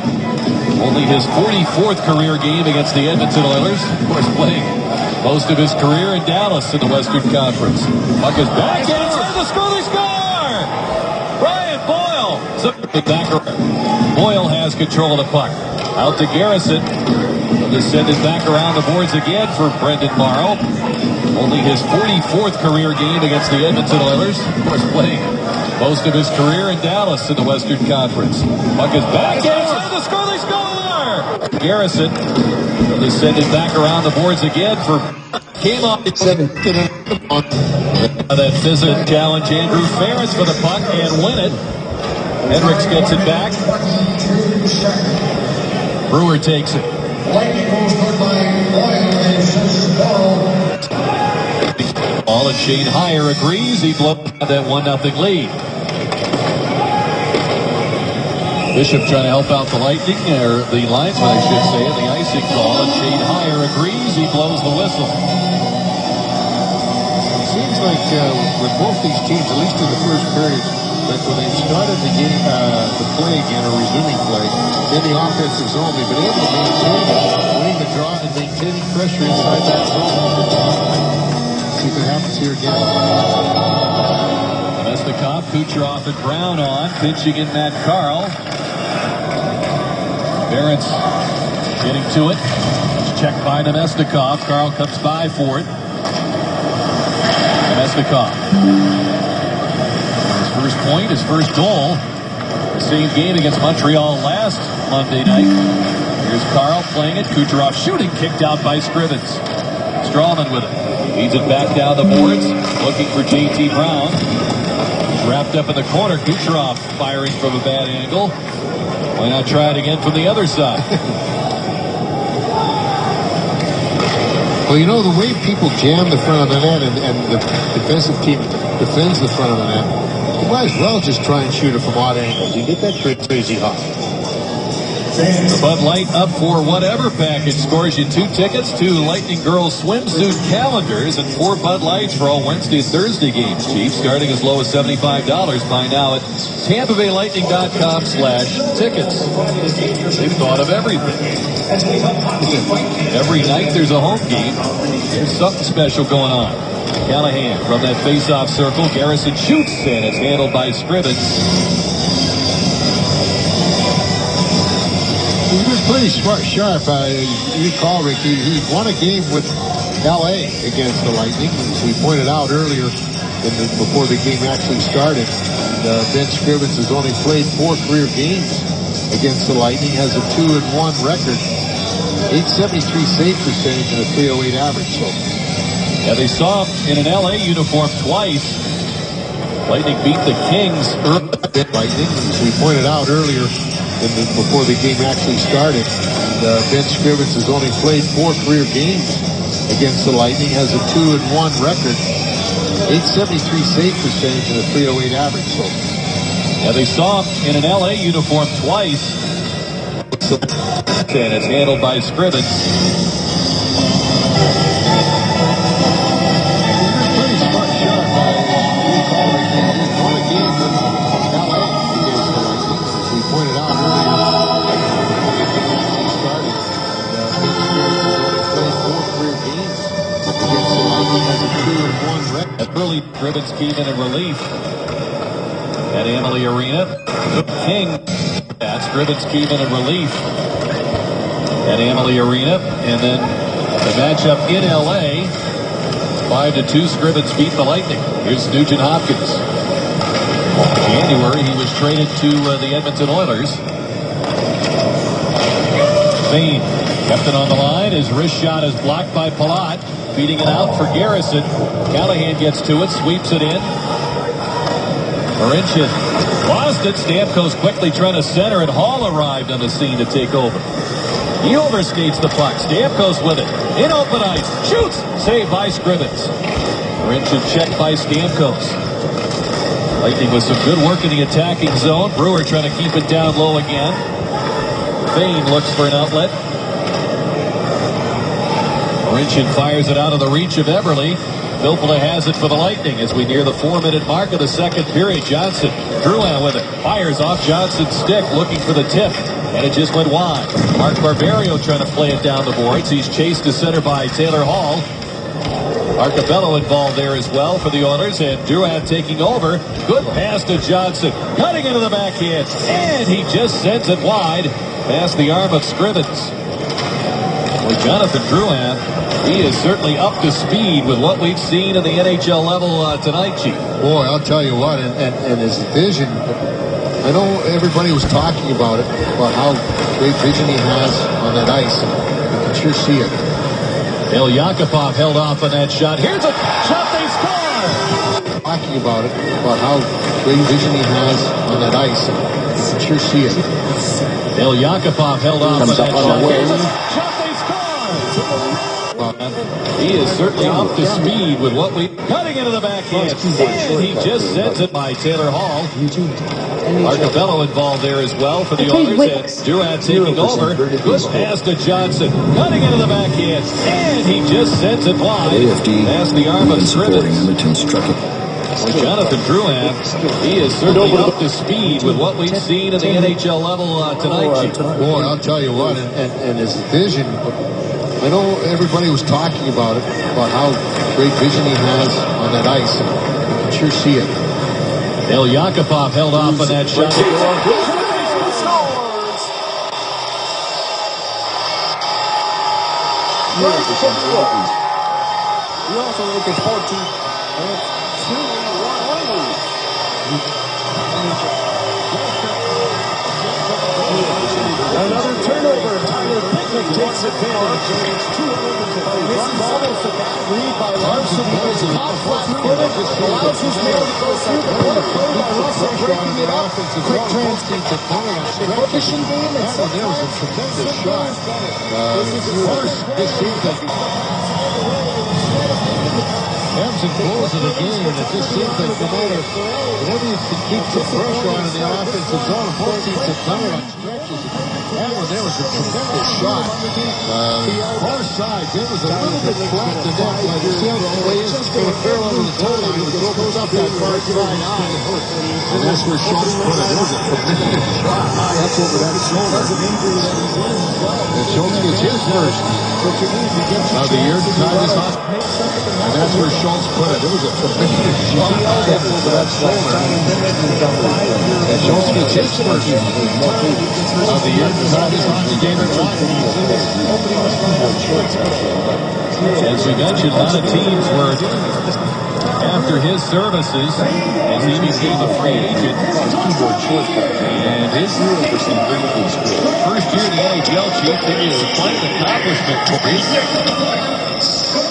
A: Only his 44th career game against the Edmonton Oilers. Of course, playing most of his career in Dallas in the Western Conference. Puck is back inside the score. They score! Brian Boyle. Back around. Boyle has control of the puck. Out to Garrison. He'll send it back around the boards again for Brendan Morrow. Only his 44th career game against the Edmonton Oilers. Of course, playing most of his career in Dallas in the Western Conference. Puck is back inside the score. They score! Garrison. They'll send it back around the boards again for came off that physical challenge. Andrew Ferris for the puck and win it. Hendricks gets it back. Brewer takes it. Ball and Shane Heyer agrees. He blows that 1-0 lead. Bishop trying to help out the Lightning, or the linesman, I should say, in the icing call, and Shane Heyer agrees. He blows the whistle.
C: It seems like with both these teams, at least in the first period, that when they started the game, the play again, or resuming play, in the offensive zone, they've been able to maintain it, winning the draw and maintaining pressure inside that zone. See if it happens here again.
A: Mesnikov, Kucherov, and Brown on. Pitching in Matt Carl. Barrett's getting to it. It's checked by Mesnikov. Carl comes by for it. Mesnikov. His first point, his first goal. The same game against Montreal last Monday night. Here's Carl playing it. Kucherov shooting, kicked out by Scrivens. Strawman with it. Feeds it back down the boards. Looking for J.T. Brown. Wrapped up in the corner. Kucherov firing from a bad angle. Why not try it again from the other side?
C: Well, you know, the way people jam the front of the net and the defensive team defends the front of the net, you might as well just try and shoot it from odd angles. You get that crazy hot.
A: The Bud Light Up for Whatever package scores you 2 tickets, 2 Lightning Girls swimsuit calendars, and 4 Bud Lights for all Wednesday and Thursday games. Cheap, starting as low as $75. Buy now at TampaBayLightning.com/tickets. They've thought of everything. Every night there's a home game. There's something special going on. Callahan from that face-off circle. Garrison shoots, and it's handled by Scrivens.
C: He was pretty sharp. You recall, Rick, he won a game with L.A. against the Lightning. As we pointed out earlier, before the game actually started, Ben Scrivens has only played 4 career games against the Lightning, has a 2-1 record, 873 save percentage, and a 308 average. So,
A: yeah, they saw him in an L.A. uniform twice. Lightning beat the Kings.
C: Lightning, as we pointed out earlier, before the game actually started, Ben Scrivens has only played 4 career games against the Lightning, has a 2-1 record, 873 save percentage, and a 308 average. So,
A: yeah, they saw him in an L.A. uniform twice. And it's handled by Scrivens. Early Scrivens came in relief at Amalie Arena. King at Scrivens came in relief at Amalie Arena, and then the matchup in LA, 5-2. Scrivens beat the Lightning. Here's Nugent Hopkins. In January, he was traded to the Edmonton Oilers. Fane kept it on the line. His wrist shot is blocked by Palat. Feeding it out for Garrison. Callahan gets to it, sweeps it in. Marincin lost it. Stamkos quickly trying to center, and Hall arrived on the scene to take over. He overskates the puck. Stamkos with it. In open ice. Shoots. Saved by Scrivens. Marincin checked by Stamkos. Lightning with some good work in the attacking zone. Brewer trying to keep it down low again. Fane looks for an outlet. Marincin fires it out of the reach of Eberle. Filppula has it for the Lightning as we near the 4-minute mark of the second period. Johnson, Drouin with it. Fires off Johnson's stick, looking for the tip. And it just went wide. Mark Barberio trying to play it down the boards. He's chased to center by Taylor Hall. Arcabello involved there as well for the Oilers. And Drouin taking over. Good pass to Johnson. Cutting into the backhand. And he just sends it wide past the arm of Scrivens. Well, Jonathan Drouin, he is certainly up to speed with what we've seen in the NHL level tonight, Chief.
C: Boy, I'll tell you what, and his vision, I know everybody was talking about it, about how great vision he has on that ice. You can sure see it.
A: Bill Yakupov held off on that shot. Here's a shot, they score!
C: Talking about it, about how great vision he has on that ice. You can sure see it.
A: Bill Yakupov held off on that shot. Here's a shot, they score! He is certainly up to speed with what we... Cutting into the backhand. And he just sends it by Taylor Hall. Marcabello involved there as well for the Oilers. And Durant taking over. Good pass to Johnson. Cutting into the backhand. And he just sends it wide. Past the arm of Scrivens. Jonathan Drouin, he is certainly up to speed with what we've seen at the NHL level tonight.
C: Boy, I'll tell you what, and his vision, I know everybody was talking about it, about how great vision he has on that ice. You can sure see it.
A: Bill Yakupov held off on that shot.
E: We also looking forward to another turnover. Tyler Pickett takes advantage. This is almost a bad read by Larson. He was caught flat-footed. Allows his man to go through the corner play by Russell, breaking it up. Quick transition. Fishing game.
C: There was a tremendous shot. This seems like ebbs and flows of the game, and it just seems like no matter whenever you can keep the pressure on in the offensive zone, both teams have done it on stretches. That one there was a tremendous shot. Far side, it was a little bit flat to net, but you see how the way is it's going to parallel to the goal line. It opens up that far side eye. And that's where Schultz put it. It was a tremendous shot. That's over that shoulder. And Schultz gets his first. Now the year to tie this off. And that's where Schultz put it. It was a tremendous shot over that shoulder. And Schultz gets his first of the year to tie this hockey game at one.
A: As we mentioned, a lot of teams were after his services as he became a free agent. And his first year in the NHL, Chief, it is quite an accomplishment for him.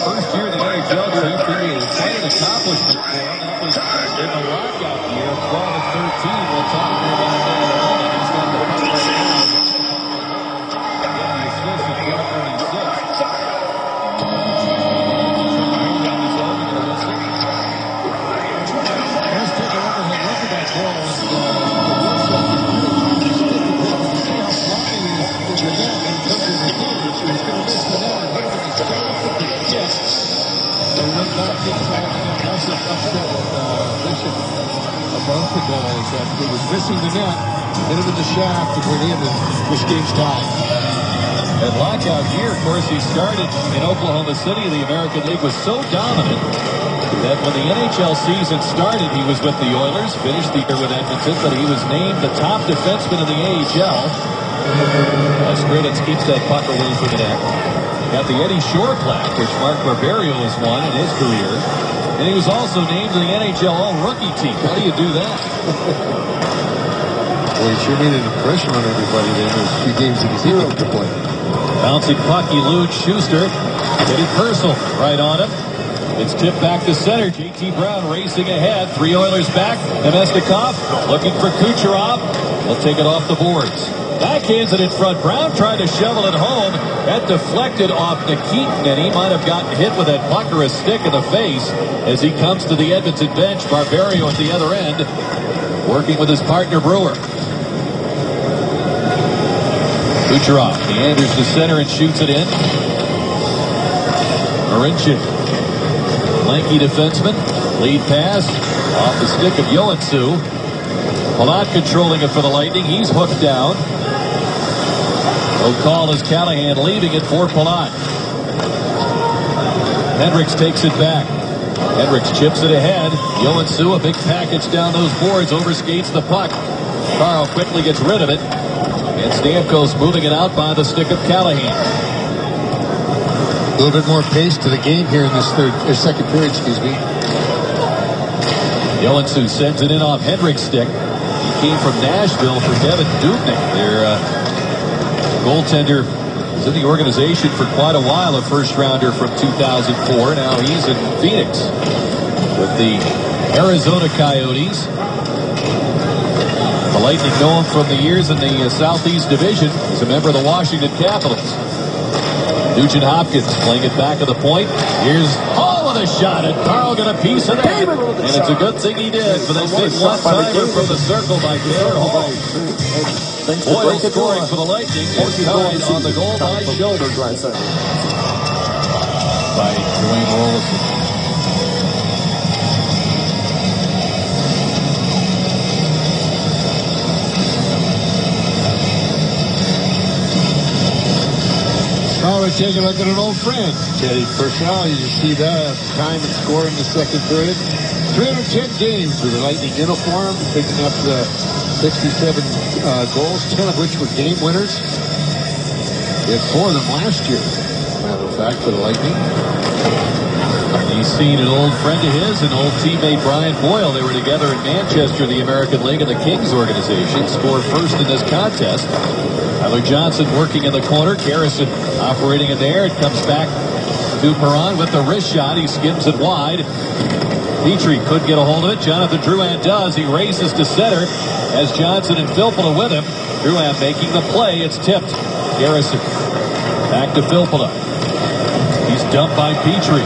A: First year in the NHL, Chief, it is quite an accomplishment for him. That was in the lockout year, 12 and 13. We'll talk more about that in a moment. He's got the puck right now. Getting assists at 436.
C: He was missing the net, hit him in the shaft, and went in, and this game's tied.
A: That lockout year, of course, he started in Oklahoma City. The American League was so dominant that when the NHL season started, he was with the Oilers, finished the year with Edmonton, but he was named the top defenseman in the AHL. As Scrivens keeps that puck away from the net. Got the Eddie Shore plaque, which Mark Barberio has won in his career. And he was also named to the NHL All-Rookie team. How do you do that?
C: Well, he sure made an impression on everybody then. Those few games that he's able to play.
A: Bouncing puck, eludes Schuster. Getting Purcell right on him. It's tipped back to center. J.T. Brown racing ahead. 3 Oilers back. Nemestikov looking for Kucherov. He'll take it off the boards. Backhands it in front. Brown tried to shovel it home. That deflected off Nikitin, and he might have gotten hit with that puck or a stick in the face as he comes to the Edmonton bench. Barberio at the other end, working with his partner Brewer. Kucherov meanders to center and shoots it in. Marincin, lanky defenseman, lead pass off the stick of Joensuu. Palat controlling it for the Lightning. He's hooked down. No call as Callahan leaving it for Palat. Hendricks takes it back. Hendricks chips it ahead. Joensuu, a big package down those boards, overskates the puck. Carl quickly gets rid of it. And Stamkos moving it out by the stick of Callahan.
C: A little bit more pace to the game here in this second period, excuse me.
A: Joensuu sends it in off Hendricks' stick. He came from Nashville for Devin Dubnyk. Their goaltender was in the organization for quite a while, a first-rounder from 2004. Now he's in Phoenix with the Arizona Coyotes. The Lightning know him from the years in the Southeast Division. He's a member of the Washington Capitals. Nugent Hopkins playing it back at the point. Here's Hall with a shot, and Carl got a piece of that. And it's a good thing he did for this big one-timer from the circle by Taylor Hall. Boyle scoring for the Lightning and tied on the goal by shoulder by Dwayne Rolison.
C: Now we take a look at an old friend, Teddy Purcell. You see that time and score in the second period. 310 games with the Lightning uniform, picking up the 67 goals, 10 of which were game winners. He had 4 of them last year, matter of fact, for the Lightning.
A: He's seen an old friend of his, an old teammate, Brian Boyle. They were together in Manchester, the American League, and the Kings organization. Scored first in this contest. Tyler Johnson working in the corner. Garrison operating in there. It comes back to Perron with the wrist shot. He skims it wide. Petrie could get a hold of it. Jonathan Drouin does. He races to center as Johnson and Filppula with him. Drouin making the play. It's tipped. Garrison back to Filppula. He's dumped by Petrie.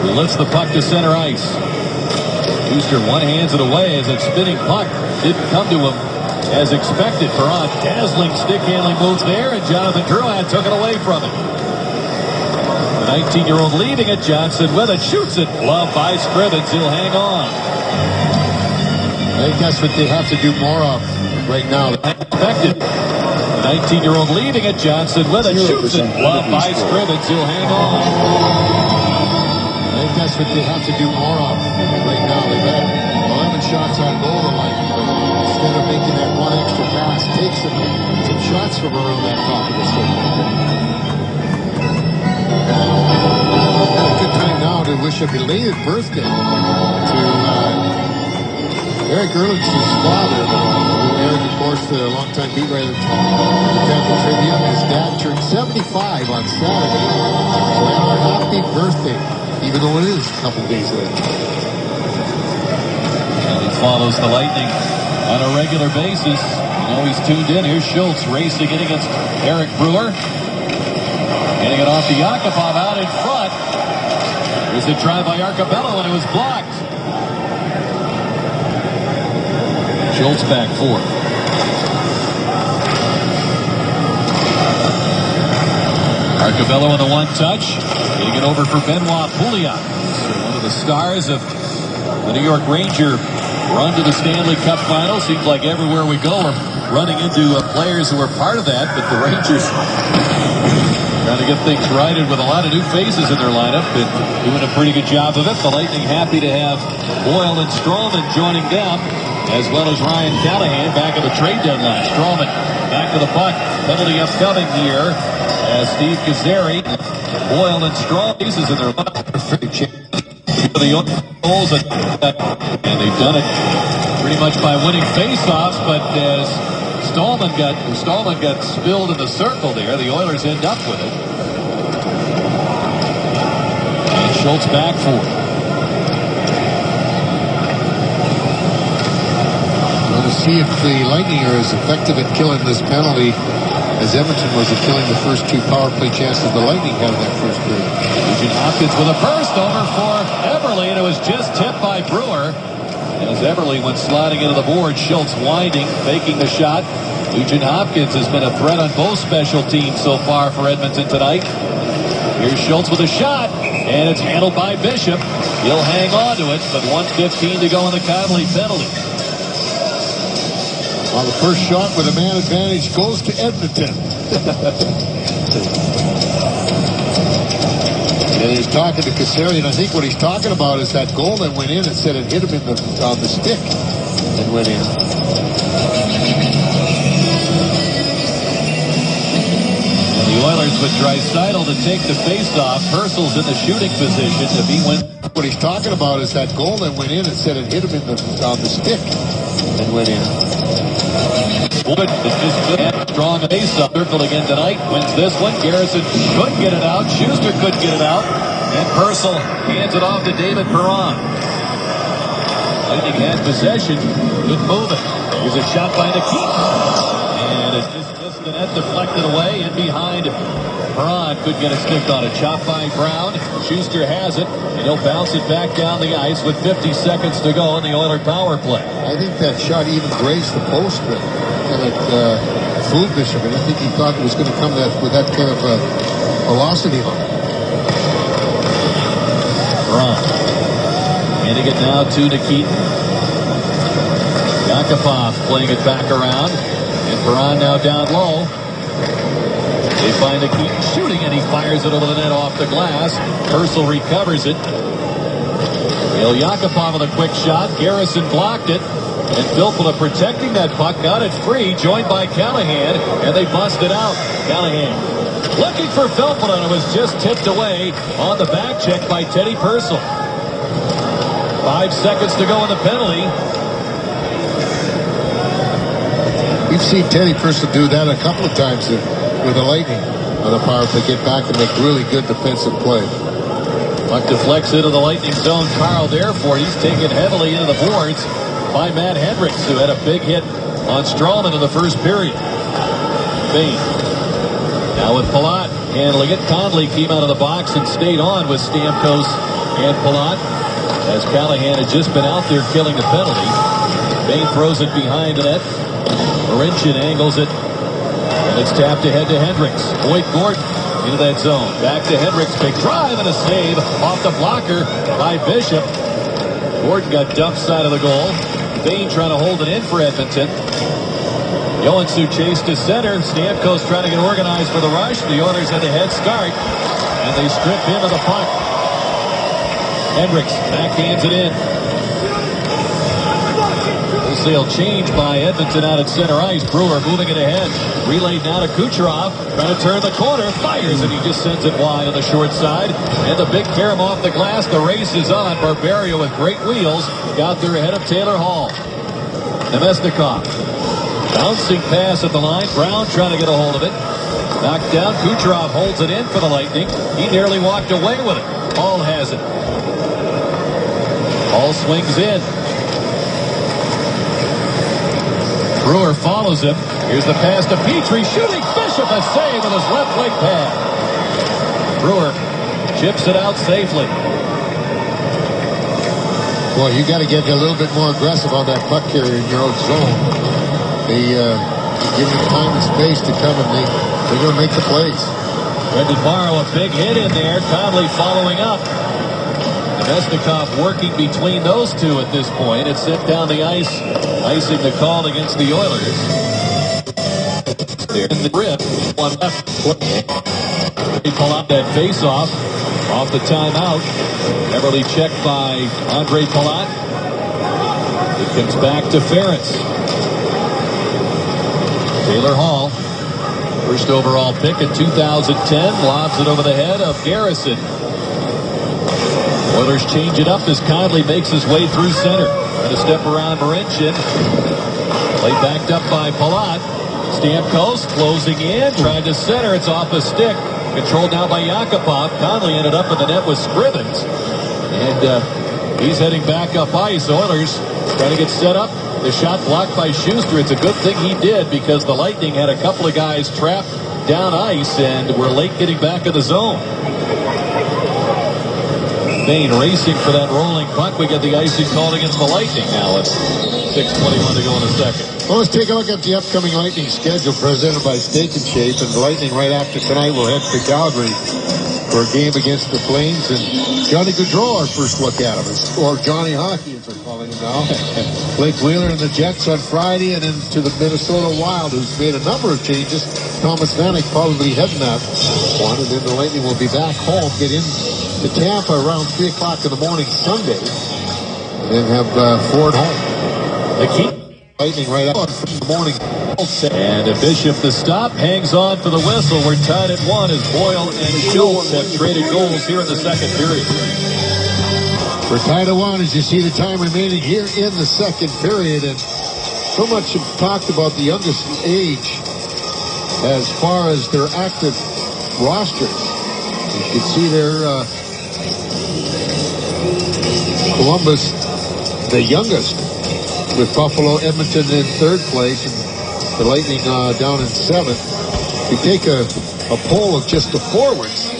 A: He lifts the puck to center ice. Schuster one-hands it away as that spinning puck didn't come to him as expected. Perron dazzling stick handling moves there, and Jonathan Drouin took it away from him. The 19-year-old leading it. Johnson with it, shoots it. Glove by Scrivens. He'll hang on.
C: I think that's what they have to do more of right now.
A: Expected. The 19-year-old leading it. Johnson with it, shoots it. Glove by Scrivens. He'll hang on.
C: I think that's what they have to do more of right now. They've had 11 shots on goal tonight, but instead of making that one extra pass, take some shots from around that top of the circle. A good time now to wish a belated birthday to Eric Ehrlich's father. Eric, of course, the longtime beat writer of the Tampa Tribune. His dad turned 75 on Saturday. So happy birthday, even though it is a couple days later.
A: And he follows the Lightning on a regular basis. You know he's tuned in. Here's Schultz racing in against Eric Brewer. Getting it off to Yakupov out in front. There's a try by Arcabello, and it was blocked. Schultz back four. Arcabello on the one touch. Getting it over for Benoit Pouliot. One of the stars of the New York Ranger run to the Stanley Cup final. Seems like everywhere we go we're running into players who are part of that, but the Rangers trying to get things righted with a lot of new faces in their lineup and doing a pretty good job of it. The Lightning happy to have Boyle and Strowman joining them, as well as Ryan Callahan back at the trade deadline. Strowman back to the puck. Penalty upcoming here as Steve Kazari, Boyle and Strowman pieces in their lineup. For the goals, and they've done it pretty much by winning faceoffs, but as Stallman got spilled in the circle there, the Oilers end up with it. And Schultz back for it.
C: Well, to see if the Lightning are as effective at killing this penalty as Edmonton was at killing the first two power play chances the Lightning had in that first period.
A: Nugent Hopkins with a burst over for Eberle, and it was just tipped by Brewer. And as Eberle went sliding into the board, Schultz winding, faking the shot. Nugent Hopkins has been a threat on both special teams so far for Edmonton tonight. Here's Schultz with a shot, and it's handled by Bishop. He'll hang on to it, but 1:15 to go in the Conley penalty.
C: Well, the first shot with a man advantage goes to Edmonton. And he's talking to Kazari, and I think what he's talking about is that goal that went in. It said it hit him on the stick and went in.
A: And the Oilers with Draisaitl to take the face-off. Purcell's in the shooting position if he wins.
C: What he's talking about is that goal that went in. It said it hit him on the stick and went in.
A: Wood is just good at strong base up. Circle again tonight. Wins this one. Garrison couldn't get it out. Schuster couldn't get it out. And Purcell hands it off to David Perron. Lightning had possession. Good movement. Here's a shot by Nikita. And it just missed the net, deflected away and behind. Perron could get a stick on it. Chopped by Brown. Schuster has it. And he'll bounce it back down the ice with 50 seconds to go in the Oilers power play.
C: I think that shot even grazed the post and it fooled Bishop. And I think he thought it was going to come with that kind of velocity on it.
A: Perron. Handing it now to Nikita. Yakupov playing it back around. And Perron now down low. They find Nikita shooting, and he fires it over the net off the glass. Purcell recovers it. Yakupov with a quick shot. Garrison blocked it. And Filppula protecting that puck. Got it free, joined by Callahan. And they bust it out. Callahan looking for Filppula, and it was just tipped away on the back check by Teddy Purcell. 5 seconds to go in the penalty.
C: We've seen Teddy Purcell do that a couple of times with the Lightning on the power play, get back and make really good defensive play.
A: Puck deflects into the Lightning zone. Carl Derford, he's taken heavily into the boards by Matt Hendricks, who had a big hit on Strawman in the first period. Bain now with Palat handling it. Conley came out of the box and stayed on with Stamkos and Palat, as Callahan had just been out there killing the penalty. Bain throws it behind the net. Marincin angles it, and it's tapped ahead to Hendricks. Boyd Gordon into that zone. Back to Hendricks. Big drive and a save off the blocker by Bishop. Gordon got dumped side of the goal. Bain trying to hold it in for Edmonton. Joensuu chased to center. Stamkos trying to get organized for the rush. The Oilers had the head start, and they strip him of the puck. Hendricks backhands it in. Wholesale change by Edmonton out at center ice. Brewer moving it ahead. Relayed now to Kucherov. Trying to turn the corner. Fires, and he just sends it wide on the short side. And the big carom off the glass. The race is on. Barberio with great wheels got there ahead of Taylor Hall. Nemesnikov. Bouncing pass at the line. Brown trying to get a hold of it. Knocked down. Kucherov holds it in for the Lightning. He nearly walked away with it. Hall has it. Hall swings in. Brewer follows him. Here's the pass to Petrie. Shooting. Bishop a save with his left leg pad. Brewer chips it out safely.
C: Well, you got to get a little bit more aggressive on that puck carrier in your own zone. They give them time and space to come, and they're going to make the plays.
A: Brendan Morrow, a big hit in there. Conley following up. Nemesnikov working between those two at this point. It's sent down the ice, icing the call against the Oilers. There in the grip. One left. They pull out that face-off off the timeout. Everly checked by Andre Palat. It comes back to Ferentz. Taylor Hall, first overall pick in 2010, lobs it over the head of Garrison. Oilers change it up as Conley makes his way through center. And a step around Marincin. Play backed up by Palat. Stamkos closing in, trying to center. It's off a stick. Controlled now by Yakupov. Conley ended up in the net with Scrivens. And he's heading back up ice. Oilers trying to get set up. The shot blocked by Schuster. It's a good thing he did, because the Lightning had a couple of guys trapped down ice and were late getting back in the zone. Bain racing for that rolling puck. We get the icing called against the Lightning now at 6:21 to go in the second.
C: Well, let's take a look at the upcoming Lightning schedule presented by Steak and Shake. And the Lightning right after tonight will head to Calgary for a game against the Flames. And Johnny Gaudreau, our first look at him, or Johnny Hockey as they're calling him now. Blake Wheeler and the Jets on Friday, and then to the Minnesota Wild, who's made a number of changes. Thomas Vanek probably heading that one, and then the Lightning will be back home, get in to Tampa around 3 o'clock in the morning Sunday, and then have Ford home.
A: The key.
C: Lightning right up from the morning.
A: And Bishop, the stop, hangs on for the whistle. We're tied at 1 as Boyle and Schultz have traded goals here in the second period.
C: We're tied at 1 as you see the time remaining here in the second period. And so much talked about the youngest age as far as their active rosters. You can see there, Columbus, the youngest, with Buffalo, Edmonton in third place, and the Lightning down in seventh. If you take a poll of just the forwards,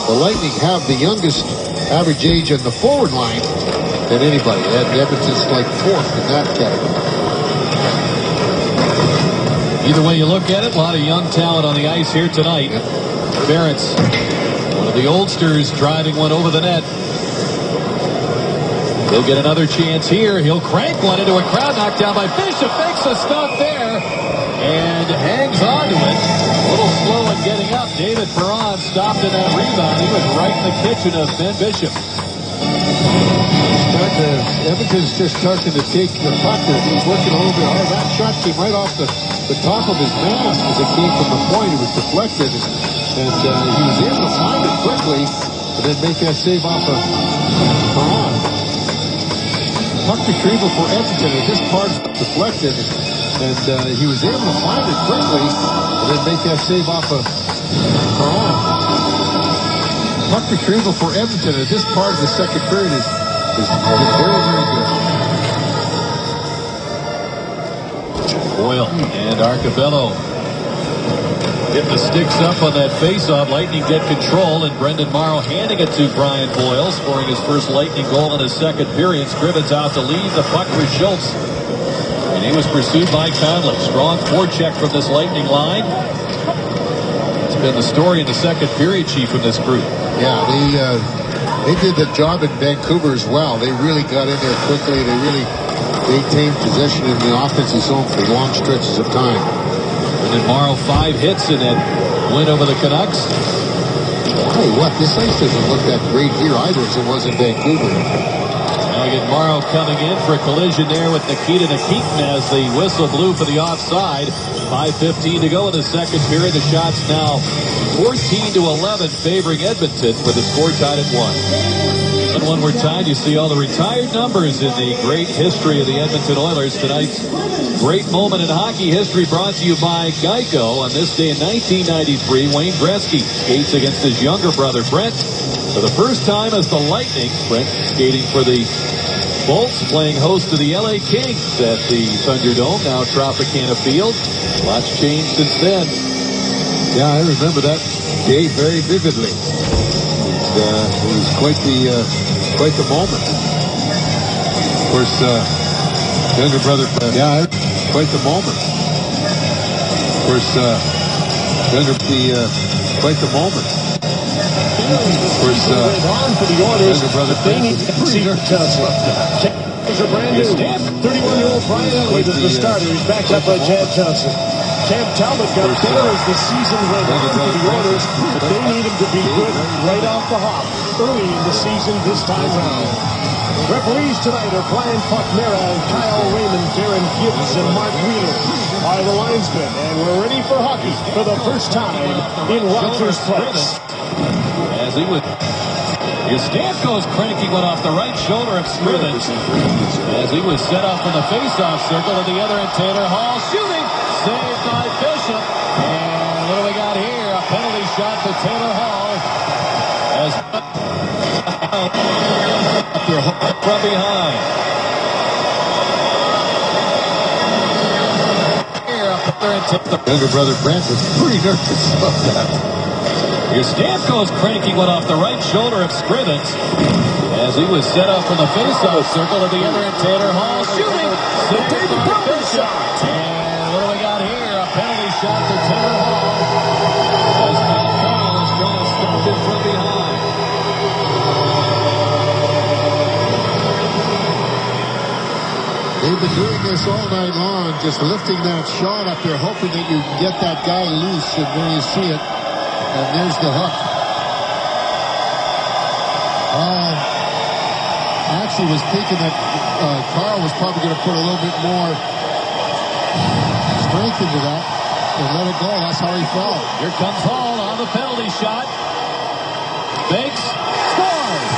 C: the Lightning have the youngest average age in the forward line than anybody. And Edmonton's like fourth in that category.
A: Either way you look at it, a lot of young talent on the ice here tonight. Barrett's one of the oldsters driving one over the net. He'll get another chance here. He'll crank one into a crowd, knocked down by Bishop. Makes a stop there and hangs on to it. A little slow in getting up. David Perron stopped in that rebound. He was right in the kitchen of Ben Bishop.
C: Edmonton's just starting to take the puck. He's working a little bit hard. That shot came right off the top of his mask as it came from the point. It was deflected, and he was able to find it quickly and then make that save off of Perron. Puck retrieval for Edmonton as this part's deflected, and he was able to find it quickly and then make that save off of Perron. Puck retrieval for Edmonton as this part of the second period is very, very good.
A: Boyle and Arcabello get the sticks up on that faceoff. Lightning get control, and Brendan Morrow handing it to Brian Boyle, scoring his first Lightning goal in his second period. Scrivens out to lead the puck for Schultz, and he was pursued by Conley. Strong forecheck from this Lightning line. It's been the story in the second period, Chief, from this group.
C: Yeah, they did the job in Vancouver as well. They really got in there quickly. They really maintained possession in the offensive zone for long stretches of time.
A: And then Morrow 5 hits in that win over the Canucks.
C: Hey, what? This ice doesn't look that great here either as it was in Vancouver.
A: Now we get Morrow coming in for a collision there with Nikita Nikitin as the whistle blew for the offside. 5:15 to go in the second period. The shot's now 14-11 favoring Edmonton with the score tied at 1. And when we're tied, you see all the retired numbers in the great history of the Edmonton Oilers. Tonight's great moment in hockey history brought to you by Geico. On this day in 1993, Wayne Gretzky skates against his younger brother, Brent, for the first time as the Lightning. Brent skating for the Bolts, playing host to the LA Kings at the Thunderdome, now Tropicana Field. Lots changed since then.
C: Yeah, I remember that day very vividly. It was quite the moment. Of course, younger brother. Quite the moment. Of course, quite the moment. Of course,
E: on for the Oilers.
C: younger brother.
E: They need to see Johnson. It's a brand new 31-year-old Brian Elliott is the starter. He's backed up by Chad Johnson. Cam Talbot got better as the season went on for the Oilers, but they need him to be good right off the hop early in the season this time round. Referees tonight are Brian Pochmera and Kyle Raymond, Darren Gibbs, and Mark Wheeler are the linesmen, and we're ready for hockey for the first time in Rogers Place.
A: As he would, Stamkos cranking one off the right shoulder of Scrivens. As he was set up in the face-off circle, and the other end, Taylor Hall shooting, saved by Bishop. And what do we got here? A penalty shot to Taylor Hall. As from behind. Here, up there and take the
C: Younger brother Brent was pretty nervous about that.
A: Here's Stamkos cranking one off the right shoulder of Scrivens. As he was set up in the face-off circle at the other end, Taylor Hall shooting. Saved by Bishop. And what do we got here? A penalty shot to Taylor Hall. As Matt Carroll is trying to stop it from behind.
C: They've been doing this all night long, just lifting that shot up there, hoping that you can get that guy loose, and there you see it. And there's the hook. Actually was thinking that Carl was probably going to put a little bit more strength into that and let it go. That's how he fell.
A: Here comes Hall on the penalty shot. Banks scores.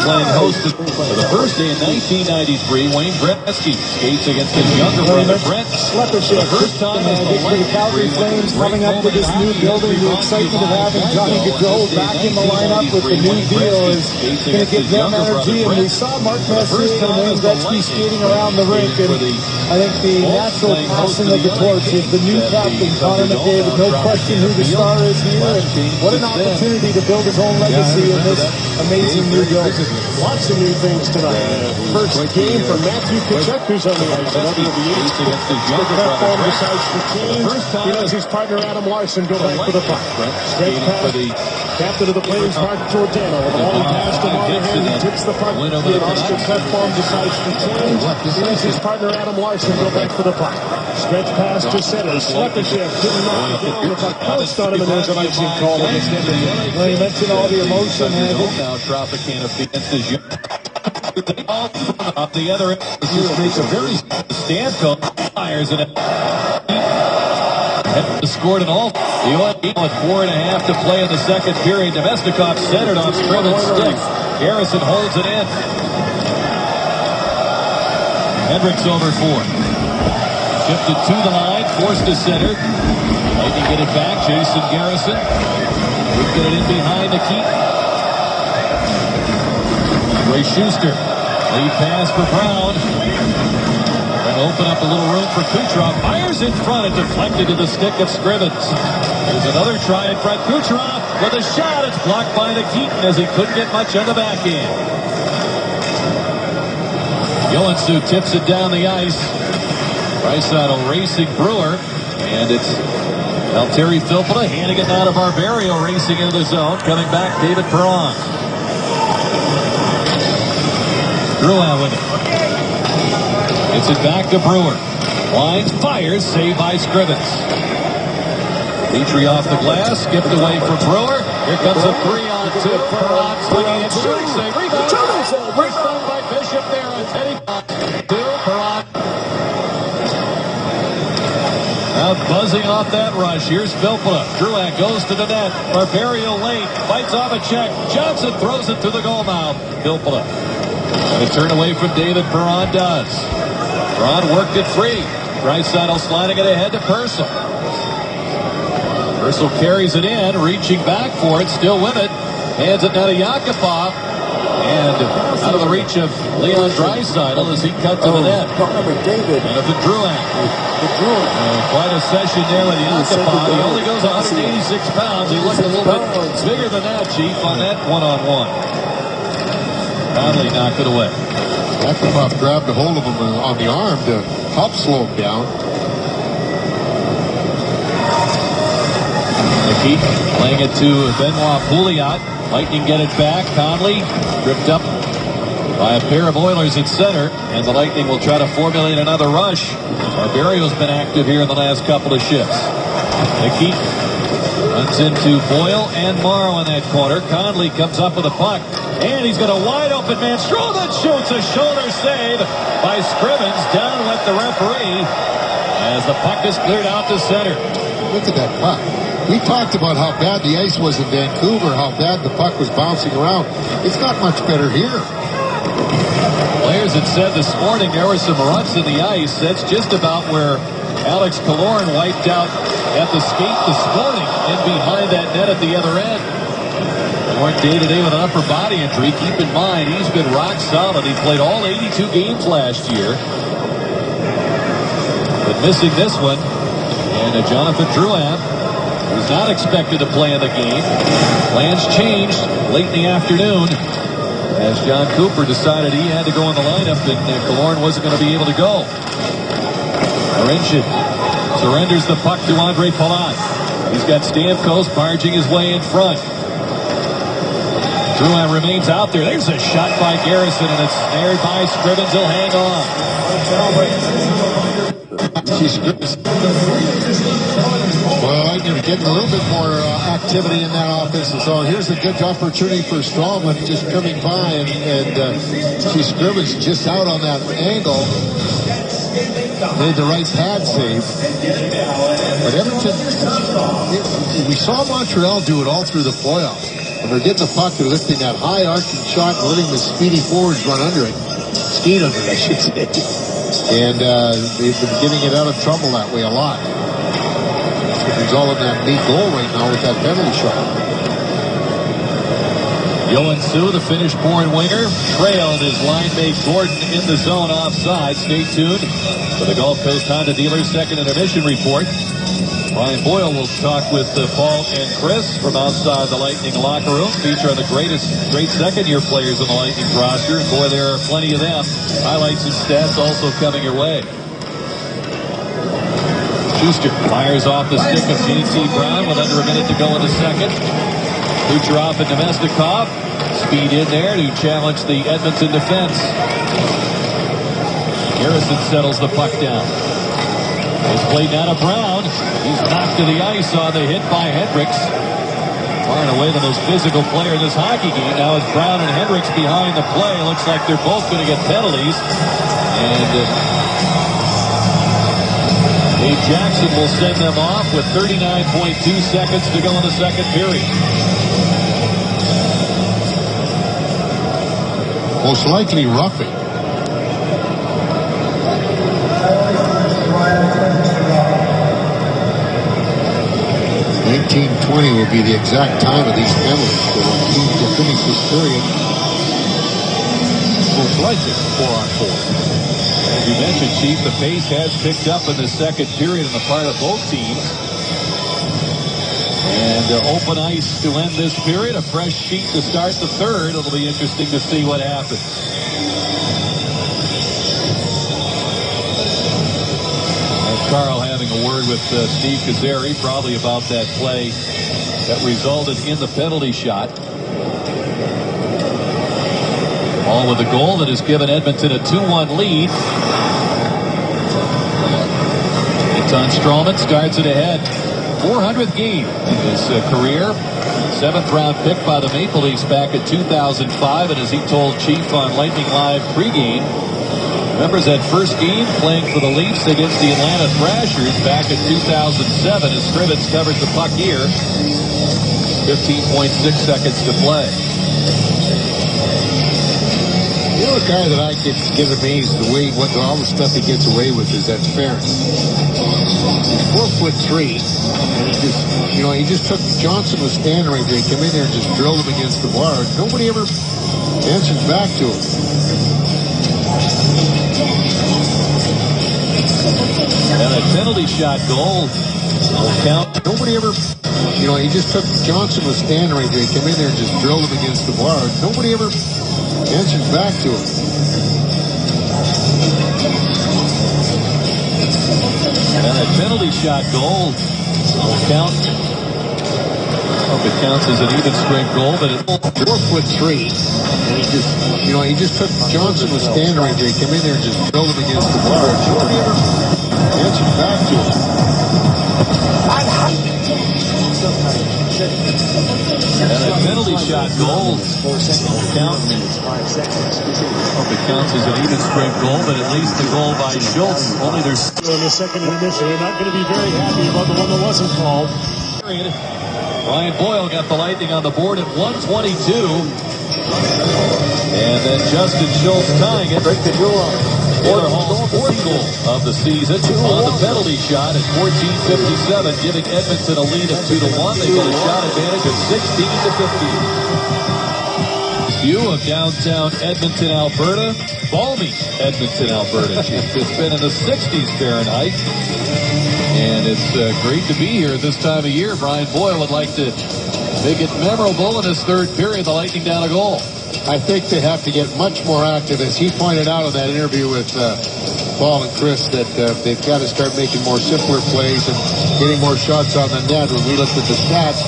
A: Playing host for the first day in 1993, Wayne Gretzky skates against his younger brother Brent.
D: Schleppership.
A: The first time as the
D: For the Calgary Flames coming up with this new building, the excitement of having Johnny Gaudreau back in the lineup with the new deal is going to give them energy. And we saw Mark Messier and Wayne Gretzky skating around the rink. And I think the natural passing of the torch is the new captain, Connor McDavid. No question who the star is here. And what an opportunity to build his own legacy in this amazing new building.
E: Lots of new things tonight. First game for Matthew Tkachuk, who's on the ice. Another of the eight. Platform decides to change. He lets his partner Adam Larson go back for the puck. Stretch pass. Captain of the Flames, Mark Giordano. With a long pass to Monahan. He tips the puck. Oscar Platform decides to change. He lets his partner Adam Larson go back for the puck. Stretch pass to center. Schleppership couldn't knock it down. The puck bounced on him, and there's an icing call against Edmonton.
D: Well, you mentioned all the emotion.
A: Now Tropicana against his up the other end. This just makes a very Stamkos fires in it. Scored an all. The Oilers with 4.5 to play in the second period. Nemestikov centered off Scriven's stick. Garrison holds it in. Hendricks over 4. Shifted to the line, forced to center. Lightning get it back. Jason Garrison would get it in behind the keep. Ray Schuster. Lead pass for Brown. And open up a little room for Kucherov. Fires in front and deflected to the stick of Scrivens. There's another try in front. Kucherov with a shot. It's blocked by the Keaton as he couldn't get much on the backhand. Joensuu tips it down the ice. Draisaitl racing Brewer. And it's Valtteri Filppula handing it out of Barberio, racing into the zone. Coming back, David Perron. Drouin with it. Gets it back to Brewer. Lines, fires, saved by Scrivens. Petrie off the glass, skipped away from Brewer. Here comes a 3-on-2. Perron swinging and shooting save. Rebound. Rebound by Bishop there. And Teddy to Perron. Now buzzing off that rush. Here's Filppula. Drouin goes to the net. Barberio late. Fights off a check. Johnson throws it to the goal mouth. Filppula. And a turn away from David Perron does. Perron worked it free. Draisaitl sliding it ahead to Purcell. Purcell carries it in, reaching back for it, still with it. Hands it now to Yakupov. And out of the reach of Leon Draisaitl as he cut to the net.
E: David.
A: And the Drouin. Quite a session there with Yakupov. He only goes 186 pounds. He looked a little bit bigger than that, Chief, on that one-on-one. Conley knocked it away.
C: Yakupov grabbed a hold of him on the arm to help slow him down.
A: McKee playing it to Benoit Pouliot. Lightning get it back. Conley tripped up by a pair of Oilers at center, and the Lightning will try to formulate another rush. Barberio's been active here in the last couple of shifts. McKee runs into Boyle and Morrow in that corner. Conley comes up with a puck. And he's got a wide open man. Stroman shoots a shoulder save by Scrivens. Down went the referee as the puck is cleared out to center.
C: Look at that puck. We talked about how bad the ice was in Vancouver, how bad the puck was bouncing around. It's not much better here.
A: Players had said this morning there were some ruts in the ice. That's just about where Alex Killorn wiped out at the skate this morning and behind that net at the other end. Weren't day-to-day with an upper body injury. Keep in mind, he's been rock solid. He played all 82 games last year. But missing this one. And Jonathan Drouin was not expected to play in the game. Plans changed late in the afternoon as John Cooper decided he had to go in the lineup and Killorn wasn't going to be able to go. Marincin surrenders the puck to Andre Palat. He's got Stamkos barging his way in front. Drouin remains out there. There's a shot by Garrison, and it's snared by Scrivens. He'll hang on.
C: Well, I'm going to get a little bit more activity in that offensive zone. Here's a good opportunity for Strawman just coming by, and Scrivens just out on that angle. Made the right pad save. But Edmonton, we saw Montreal do it all through the playoffs. When they're getting the puck, they're lifting that high arcing shot and letting the speedy forwards run under it. Skate under it, I should say. And they've been getting it out of trouble that way a lot. It's resulting in that neat goal right now with that penalty shot.
A: Yoan Su, the Finnish-born winger, trailed his line mate Gordon in the zone offside. Stay tuned for the Gulf Coast Honda Dealers second intermission report. Brian Boyle will talk with Paul and Chris from outside the Lightning locker room. Feature on the great second-year players on the Lightning roster. And boy, there are plenty of them. Highlights and stats also coming your way. Schuster fires off the stick of J.T. Brown with under a minute to go in the second. Kucherov and Nemestikov. Speed in there to challenge the Edmonton defense. Garrison settles the puck down. It's played down to Brown. He's knocked to the ice on the hit by Hendricks. Far and away the most physical player in this hockey game. Now it's Brown and Hendricks behind the play. Looks like they're both going to get penalties. And Dave Jackson will send them off with 39.2 seconds to go in the second period.
C: Most likely roughing. 19:20 will be the exact time of these penalties. So when teams will finish this period, most likely 4-on-4.
A: As you mentioned, Chief, the pace has picked up in the second period on the part of both teams. And open ice to end this period. A fresh sheet to start the third. It'll be interesting to see what happens. Carl having a word with Steve Kazari, probably about that play that resulted in the penalty shot. All with a goal that has given Edmonton a 2-1 lead. Anton Stroman starts it ahead. 400th game in his career. 7th round pick by the Maple Leafs back in 2005. And as he told Chief on Lightning Live pregame, remembers that first game playing for the Leafs against the Atlanta Thrashers back in 2007 as Scrivens covers the puck here. 15.6 seconds to play.
C: You know, a guy that I get amazed the way all the stuff he gets away with is that Ferris. He's 4'3", and he just took Johnson was standing right there. He came in there and just drilled him against the bar. Nobody ever answers back to him.
A: And a penalty shot goal will count.
C: Nobody ever, he just took Johnson was standing right there. He came in there and just drilled him against the bar. Nobody ever answers back to him.
A: And a penalty shot goal will count. I hope it counts as an even strength goal, but it's
C: 4'3", and he just took Johnson was standing right there. He came in there and just drilled him against the bar. Nobody ever answered back to him.
A: And a penalty shot goal will count. I hope it counts as an even strength goal, but at least the goal by Schultz. Only there's
E: in the second intermission. They're not going to be very happy about the one that wasn't called.
A: Brian Boyle got the Lightning on the board at 1:22. And then Justin Schultz tying it. Taylor Hall's fourth goal of the season on the penalty shot at 14:57, giving Edmonton a lead of 2-1. They get a shot advantage of 16-15. View of downtown Edmonton, Alberta. Balmy Edmonton, Alberta. It's been in the 60s Fahrenheit. And it's great to be here at this time of year. Brian Boyle would like to make it memorable in his third period. The Lightning down a goal.
C: I think they have to get much more active, as he pointed out in that interview with Paul and Chris, that they've got to start making more simpler plays and getting more shots on the net. When we looked at the stats,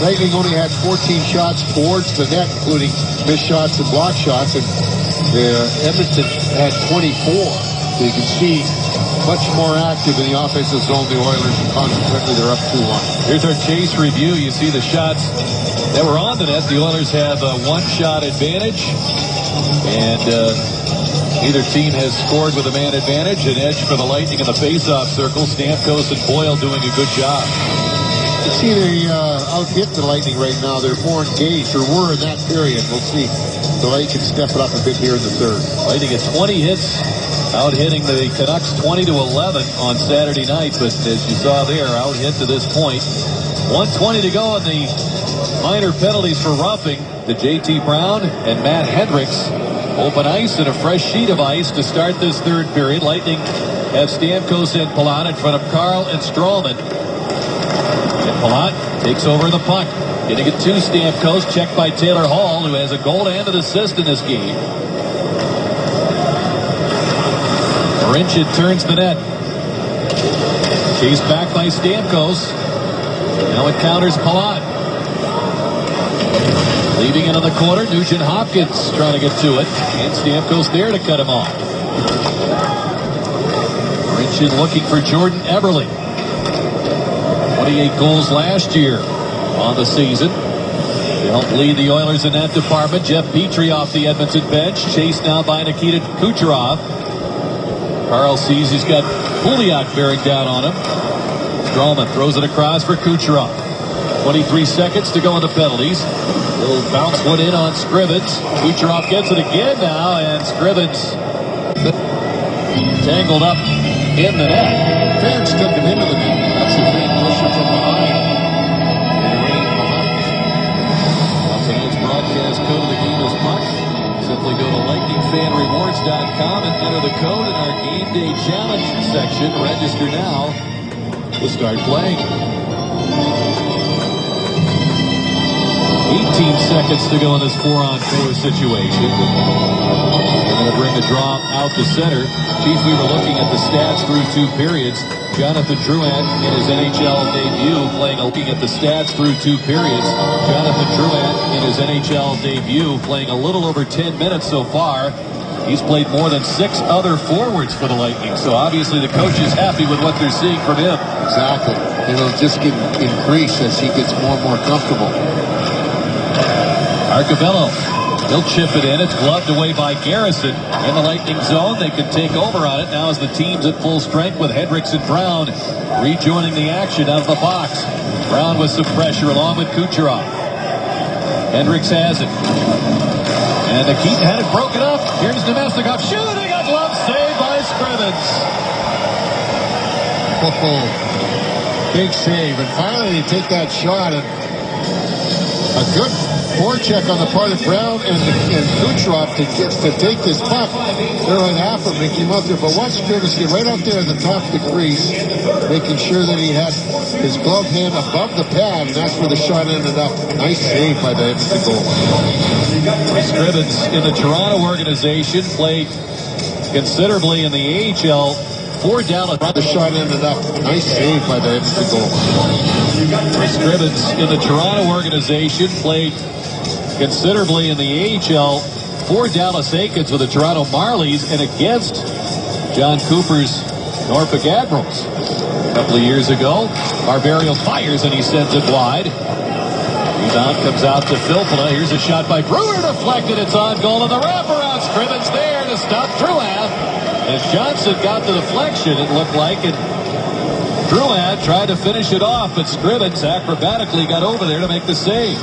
C: Lightning only had 14 shots towards the net, including missed shots and block shots, and Edmonton had 24. So you can see much more active in the offensive zone, the Oilers, and consequently they're up 2-1.
A: Here's our chase review. You see the shots that were on the net. The Oilers have a one-shot advantage, and either team has scored with a man advantage. An edge for the Lightning in the face-off circle. Stamkos and Boyle doing a good job.
C: You see they out-hit the Lightning right now. They're more engaged, or were in that period. We'll see. The Lightning can step it up a bit here in the third.
A: Lightning at 20 hits, out-hitting the Canucks 20-11 on Saturday night. But as you saw there, out-hit to this point. 1:20 to go in the minor penalties for roughing. The J.T. Brown and Matt Hendricks. Open ice and a fresh sheet of ice to start this third period. Lightning have Stamkos and Palat in front of Carl and Stralman. And Palat takes over the puck. Getting it to Stamkos, checked by Taylor Hall, who has a goal and an assist in this game. Marincin turns the net. Chased back by Stamkos. Now it counters Palat. Leaving it on the corner, Nugent Hopkins trying to get to it. And Stamkos there to cut him off. Marincin looking for Jordan Eberle. 28 goals last year on the season. To help lead the Oilers in that department, Jeff Petrie off the Edmonton bench. Chased now by Nikita Kucherov. Carl sees he's got Pouliot bearing down on him. Stralman throws it across for Kucherov. 23 seconds to go in the penalties. Little bounce one in on Scrivens. Kucherov gets it again now, and Scrivens tangled up in the net.
C: Fans took him into the net. That's the fan pushing from behind.
A: Tonight's broadcast code of the game is puck. Simply go to LightningFanRewards.com and enter the code in our Game Day Challenge section. Register now to start playing. 18 seconds to go in this 4-on-4 situation. They're going to bring the draw out to center. Chief, we were looking at the stats through 2 periods. Jonathan Drouin in his NHL debut looking at the stats through 2 periods. Jonathan Drouin in his NHL debut playing a little over 10 minutes so far. He's played more than 6 other forwards for the Lightning. So obviously the coach is happy with what they're seeing from him.
C: Exactly. It'll just increase as he gets more and more comfortable.
A: Arcabello, he'll chip it in. It's gloved away by Garrison. In the Lightning zone, they can take over on it. Now as the team's at full strength with Hendricks and Brown rejoining the action out of the box. Brown with some pressure along with Kucherov. Hendricks has it. And Keaton had it broken up. Here's Nemestikov shooting. A glove save by Scrivens.
C: Oh, big save. And finally they take that shot. And a good forecheck on the part of Brown and Kucherov to take this puck. They're on half of him, came out there. But watch Scrivens get right out there at the top of the crease, making sure that he had his glove hand above the pad, and that's where the shot ended up. Nice save by the Edmonton goal.
A: Scrivens in the Toronto organization played considerably in the AHL for Dallas.
C: The shot ended up. Nice save by the Edmonton goal.
A: Scrivens in the Toronto organization played considerably in the AHL for Dallas Eakins with the Toronto Marlies and against John Cooper's Norfolk Admirals. A couple of years ago, Barberio fires and he sends it wide. Rebound comes out to Filppula. Here's a shot by Brewer, deflected. It's on goal, and the wraparound. Scrivens there to stop Drouin. As Johnson got the deflection, it looked like, and Drouin tried to finish it off, but Scrivens acrobatically got over there to make the save.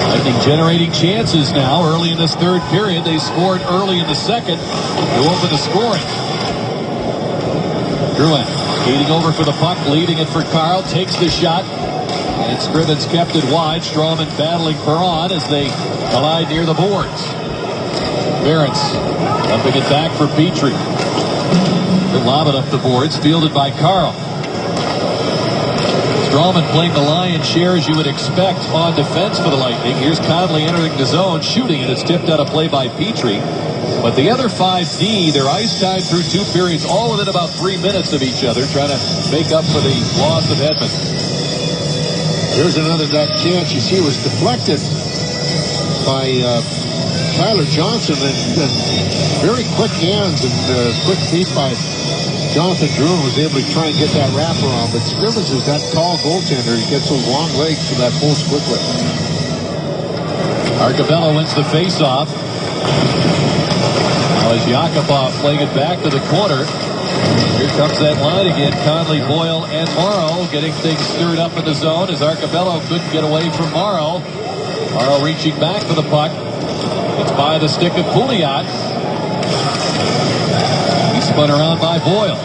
A: Lightning generating chances now early in this third period. They scored early in the second to open the scoring. Drouin skating over for the puck, leading it for Carl, takes the shot, and Scrivens kept it wide. Stralman battling Perron as they collide near the boards. Barents dumping it back for Petrie. He'll lob it up the boards, fielded by Carl. Stralman playing the lion's share as you would expect on defense for the Lightning. Here's Conley entering the zone, shooting, and it's tipped out of play by Petrie. But the other 5D, they're ice time through 2 periods, all within about 3 minutes of each other, trying to make up for the loss of Edmonton.
C: Here's another chance. You see it was deflected by Tyler Johnson, and very quick hands and quick feet by Jonathan Drouin was able to try and get that wraparound. But Scrivens is that tall goaltender. He gets those long legs to that post quickly.
A: Arcabello wins the faceoff. Now as Yakupov playing it back to the corner. Here comes that line again. Conley, Boyle, and Morrow getting things stirred up in the zone as Arcabello couldn't get away from Morrow. Morrow reaching back for the puck. It's by the stick of Pouliot. He's spun around by Boyle.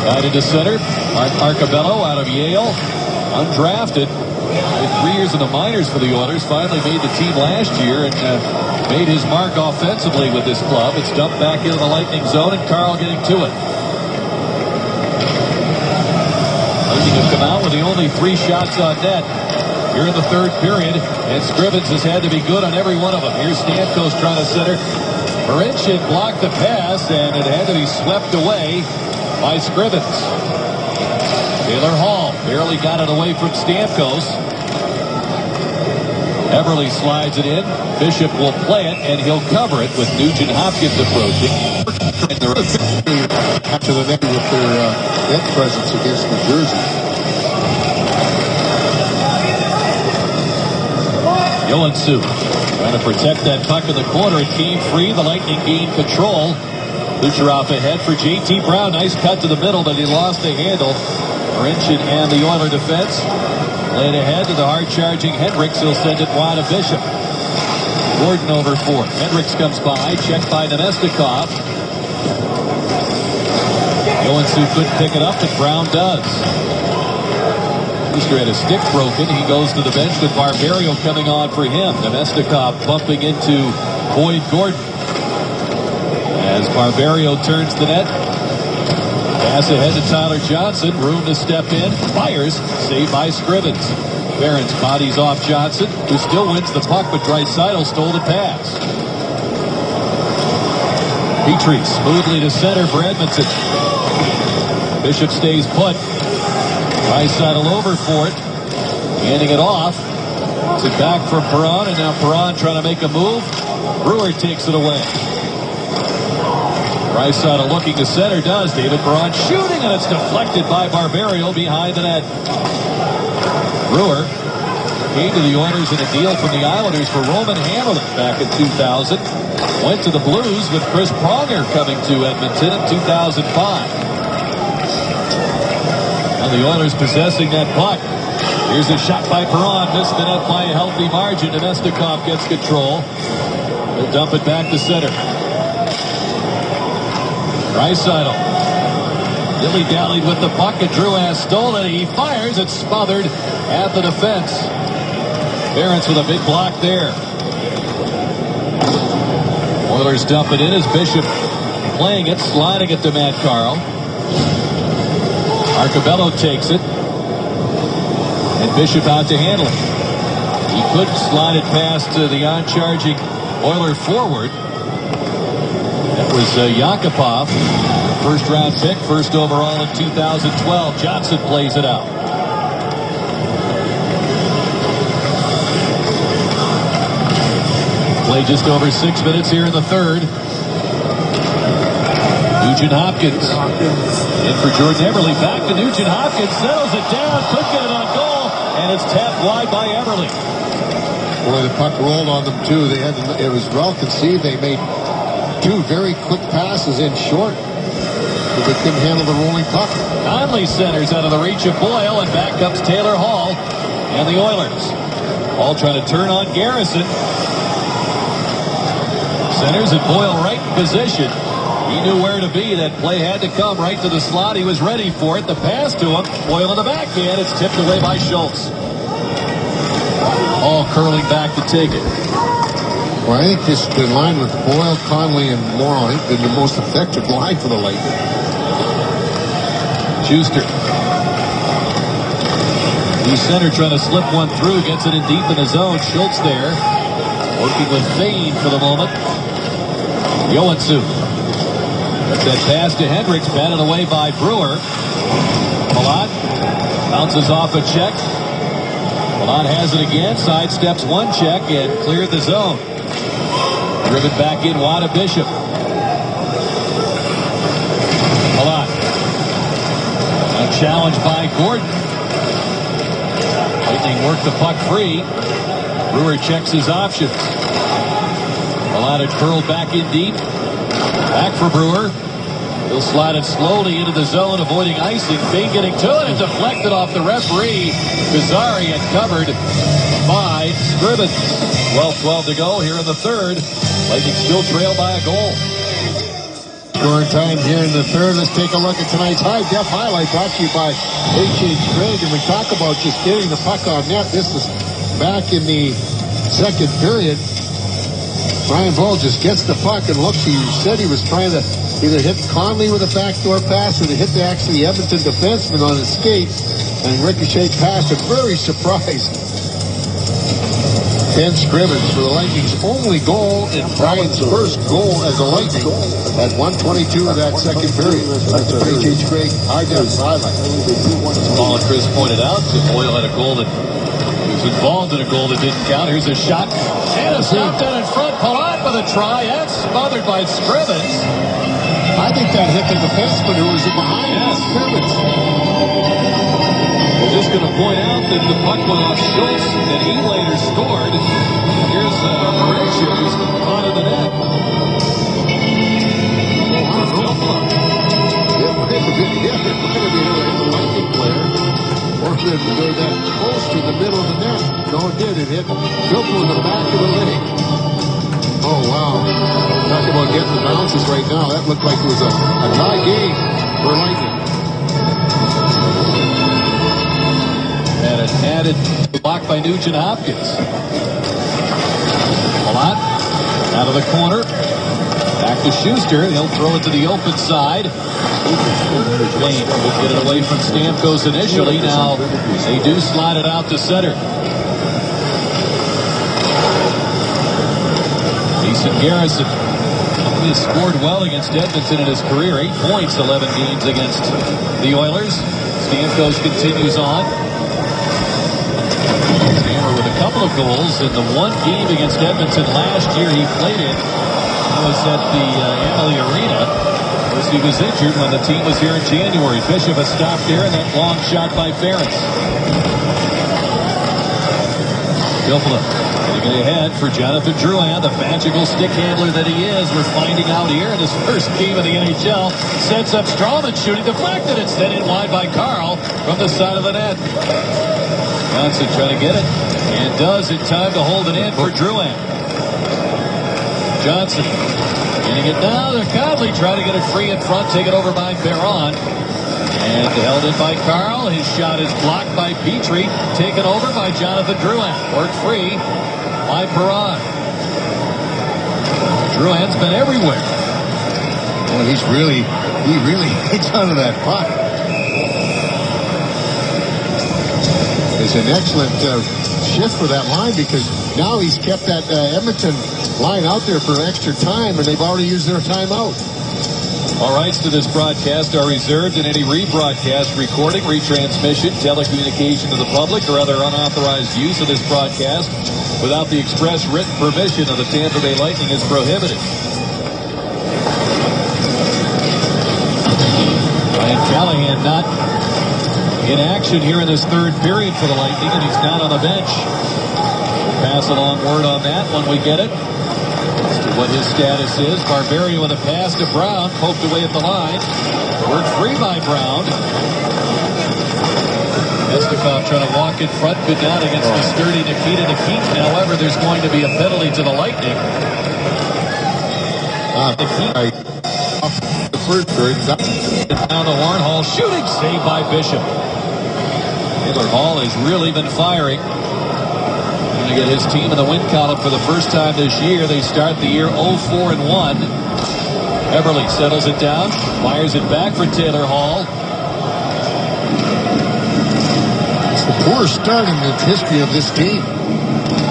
A: Guided to center. Arcabello out of Yale. Undrafted. With 3 years in the minors for the Oilers. Finally made the team last year and made his mark offensively with this club. It's dumped back into the Lightning zone and Carl getting to it. Lightning have come out with the only 3 shots on net here in the third period, and Scrivens has had to be good on every one of them. Here's Stamkos trying to center. Marincin blocked the pass, and it had to be swept away by Scrivens. Taylor Hall barely got it away from Stamkos. Everly slides it in. Bishop will play it, and he'll cover it with Nugent Hopkins approaching.
C: And they're after the net with their net presence against New Jersey.
A: Joensuu trying to protect that puck in the corner. It came free. The Lightning gained control. Kucherov ahead for J.T. Brown. Nice cut to the middle, but he lost the handle. Marincin and the Oiler defense laid ahead to the hard-charging Hendricks. He'll send it wide of Bishop. Gordon over for it. Hendricks comes by, checked by Nemestikov. Joensuu couldn't pick it up, but Brown does. Booster had a stick broken. He goes to the bench with Barberio coming on for him. Nemestikov bumping into Boyd Gordon. As Barberio turns the net. Pass ahead to Tyler Johnson. Room to step in. Fires. Saved by Scrivens. Barons bodies off Johnson, who still wins the puck, but Draisaitl stole the pass. Petrie smoothly to center for Edmonton. Bishop stays put. Draisaitl over for it. Handing it off. It's it back from Perron, and now Perron trying to make a move. Brewer takes it away. Draisaitl looking to center, does. David Perron shooting, and it's deflected by Barberio behind the net. Brewer came to the Oilers in a deal from the Islanders for Roman Hammerlin back in 2000. Went to the Blues with Chris Pronger coming to Edmonton in 2005. And the Oilers possessing that puck. Here's a shot by Perron. Missed the net by a healthy margin. Nemestikov gets control. They'll dump it back to center. Draisaitl dilly-dallied with the puck, and Drew has stolen it. He fires. It's smothered at the defense. Barons with a big block there. Oilers dump it in as Bishop playing it, sliding it to Matt Carl. Arcabello takes it. And Bishop out to handle it. He couldn't slide it past the on-charging Oiler forward. That was Yakupov, first-round pick, first overall in 2012. Johnson plays it out. Play just over 6 minutes here in the third. Nugent Hopkins in for Jordan Eberle. Back to Nugent Hopkins. Settles it down. Could get it on goal. And it's tapped wide by Eberle.
C: Boy, the puck rolled on them, too. It was well conceived. They made 2 very quick passes in short, but they couldn't handle the rolling puck.
A: Conley centers out of the reach of Boyle, and back comes Taylor Hall and the Oilers. Hall trying to turn on Garrison. Centers and Boyle right in position. He knew where to be. That play had to come right to the slot. He was ready for it. The pass to him. Boyle in the backhand. It's tipped away by Schultz. Hall curling back to take it.
C: Well, I think the line with Boyle, Conley, and Morrow, I think, been the most effective line for the Lightning.
A: Schuster. The center trying to slip one through. Gets it in deep in the zone. Schultz there. Working with Fane for the moment. Joensuu. That's that pass to Hendricks. Batted away by Brewer. Palat bounces off a check. Palat has it again. Sidesteps one check and cleared the zone. Driven back in wide of Bishop. Palat. Now challenged by Gordon. Lightning worked the puck free. Brewer checks his options. Palat had curled back in deep. Back for Brewer. He'll slide it slowly into the zone, avoiding icing. Fane getting to it and deflected off the referee. Kazari and covered by Scribbins. 12-12 to go here in the third. Lightning still trail by a goal.
C: Scoring time here in the third. Let's take a look at tonight's high-def highlight brought to you by H.H. Craig. And we talk about just getting the puck on net. This was back in the second period. Brian Bull just gets the puck and looks. He said he was trying to either hit Conley with a backdoor pass or to hit the actually Edmonton defenseman on his skate and ricochet pass. I'm very surprised. 10 Scribbins for the Lightning's only goal and Brian's first goal as a Lightning at 1:22 of that second period. That's a H.H. Craig high-def highlight.
A: Colin Chris pointed out that Boyle had a goal that was involved in a goal that didn't count. Here's a shot. And a stop down in front. Palat with a try. That's smothered by Scribbins.
C: I think that hit the defenseman who was behind Scribbins.
A: We're just going to point out that the puck went off Schultz and he later scored. Here's Mauricio who's caught in the net.
C: The Lightning player. Or did that post in the middle of the net? No, it did. It hit Gilpin in the back of the leg. Oh, wow. Talk about getting the bounces right now. That looked like it was a tie game for Lightning.
A: And an added block by Nugent Hopkins. Palat out of the corner. Back to Schuster. He'll throw it to the open side. Fane will get it away from Stamkos initially. Now they do slide it out to center. Decent Garrison. He has scored well against Edmonton in his career. 8 points, 11 games against the Oilers. Stamkos continues on. Hammer with a couple of goals in the one game against Edmonton last year he played in. Was at the Amalie Arena. As he was injured when the team was here in January. Bishop has stopped there, and that long shot by Ferentz. Gilpin getting it ahead for Jonathan Drouin, the magical stick handler that he is. We're finding out here in his first game of the NHL. Sets up Strawman shooting, deflected. It's sent in wide by Carl from the side of the net. Johnson trying to get it, and does in time to hold it in for Drouin. Johnson getting it down. Conley trying to get it free in front. Taken over by Perron. And held in by Carl. His shot is blocked by Petrie. Taken over by Jonathan Drouin. Worked free by Perron. Drouin's been everywhere.
C: Well, he really hits onto that puck. It's an excellent shift for that line because now he's kept that Edmonton line out there for extra time, and they've already used their timeout.
A: All rights to this broadcast are reserved, and any rebroadcast, recording, retransmission, telecommunication to the public, or other unauthorized use of this broadcast without the express written permission of the Tampa Bay Lightning is prohibited. Ryan Callahan not in action here in this third period for the Lightning, and he's down on the bench. We'll pass along word on that when we get it. What his status is. Barberio with a pass to Brown, poked away at the line. Worked free by Brown. Mestikov trying to walk in front, could not against the sturdy Nikita Nikitin. However, there's going to be a penalty to the Lightning.
C: The first period
A: down the horn. Hall shooting, saved by Bishop. Taylor Hall has really been firing. To get his team in the win column for the first time this year. They start the year 0-4-1. Everly settles it down, fires it back for Taylor Hall.
C: It's the poorest start in the history of this team.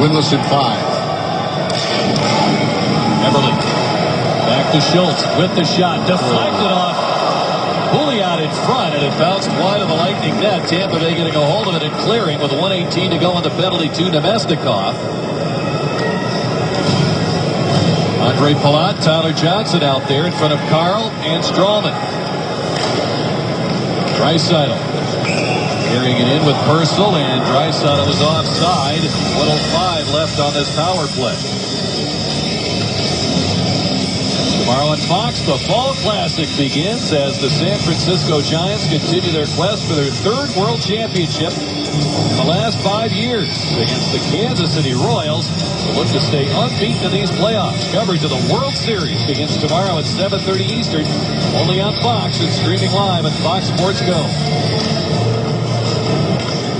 C: Winless in 5.
A: Everly back to Schultz with the shot, deflected off. Bully out in front, and it bounced wide of the Lightning net. Tampa Bay getting a hold of it and clearing with 1:18 to go on the penalty to Nemestikov. Andre Palat, Tyler Johnson out there in front of Carl and Strawman. Draisaitl carrying it in with Purcell, and Draisaitl was offside. 1:05 left on this power play. Tomorrow on Fox, the Fall Classic begins as the San Francisco Giants continue their quest for their third World Championship in the last 5 years against the Kansas City Royals to look to stay unbeaten in these playoffs. Coverage of the World Series begins tomorrow at 7:30 Eastern, only on Fox and streaming live at Fox Sports Go.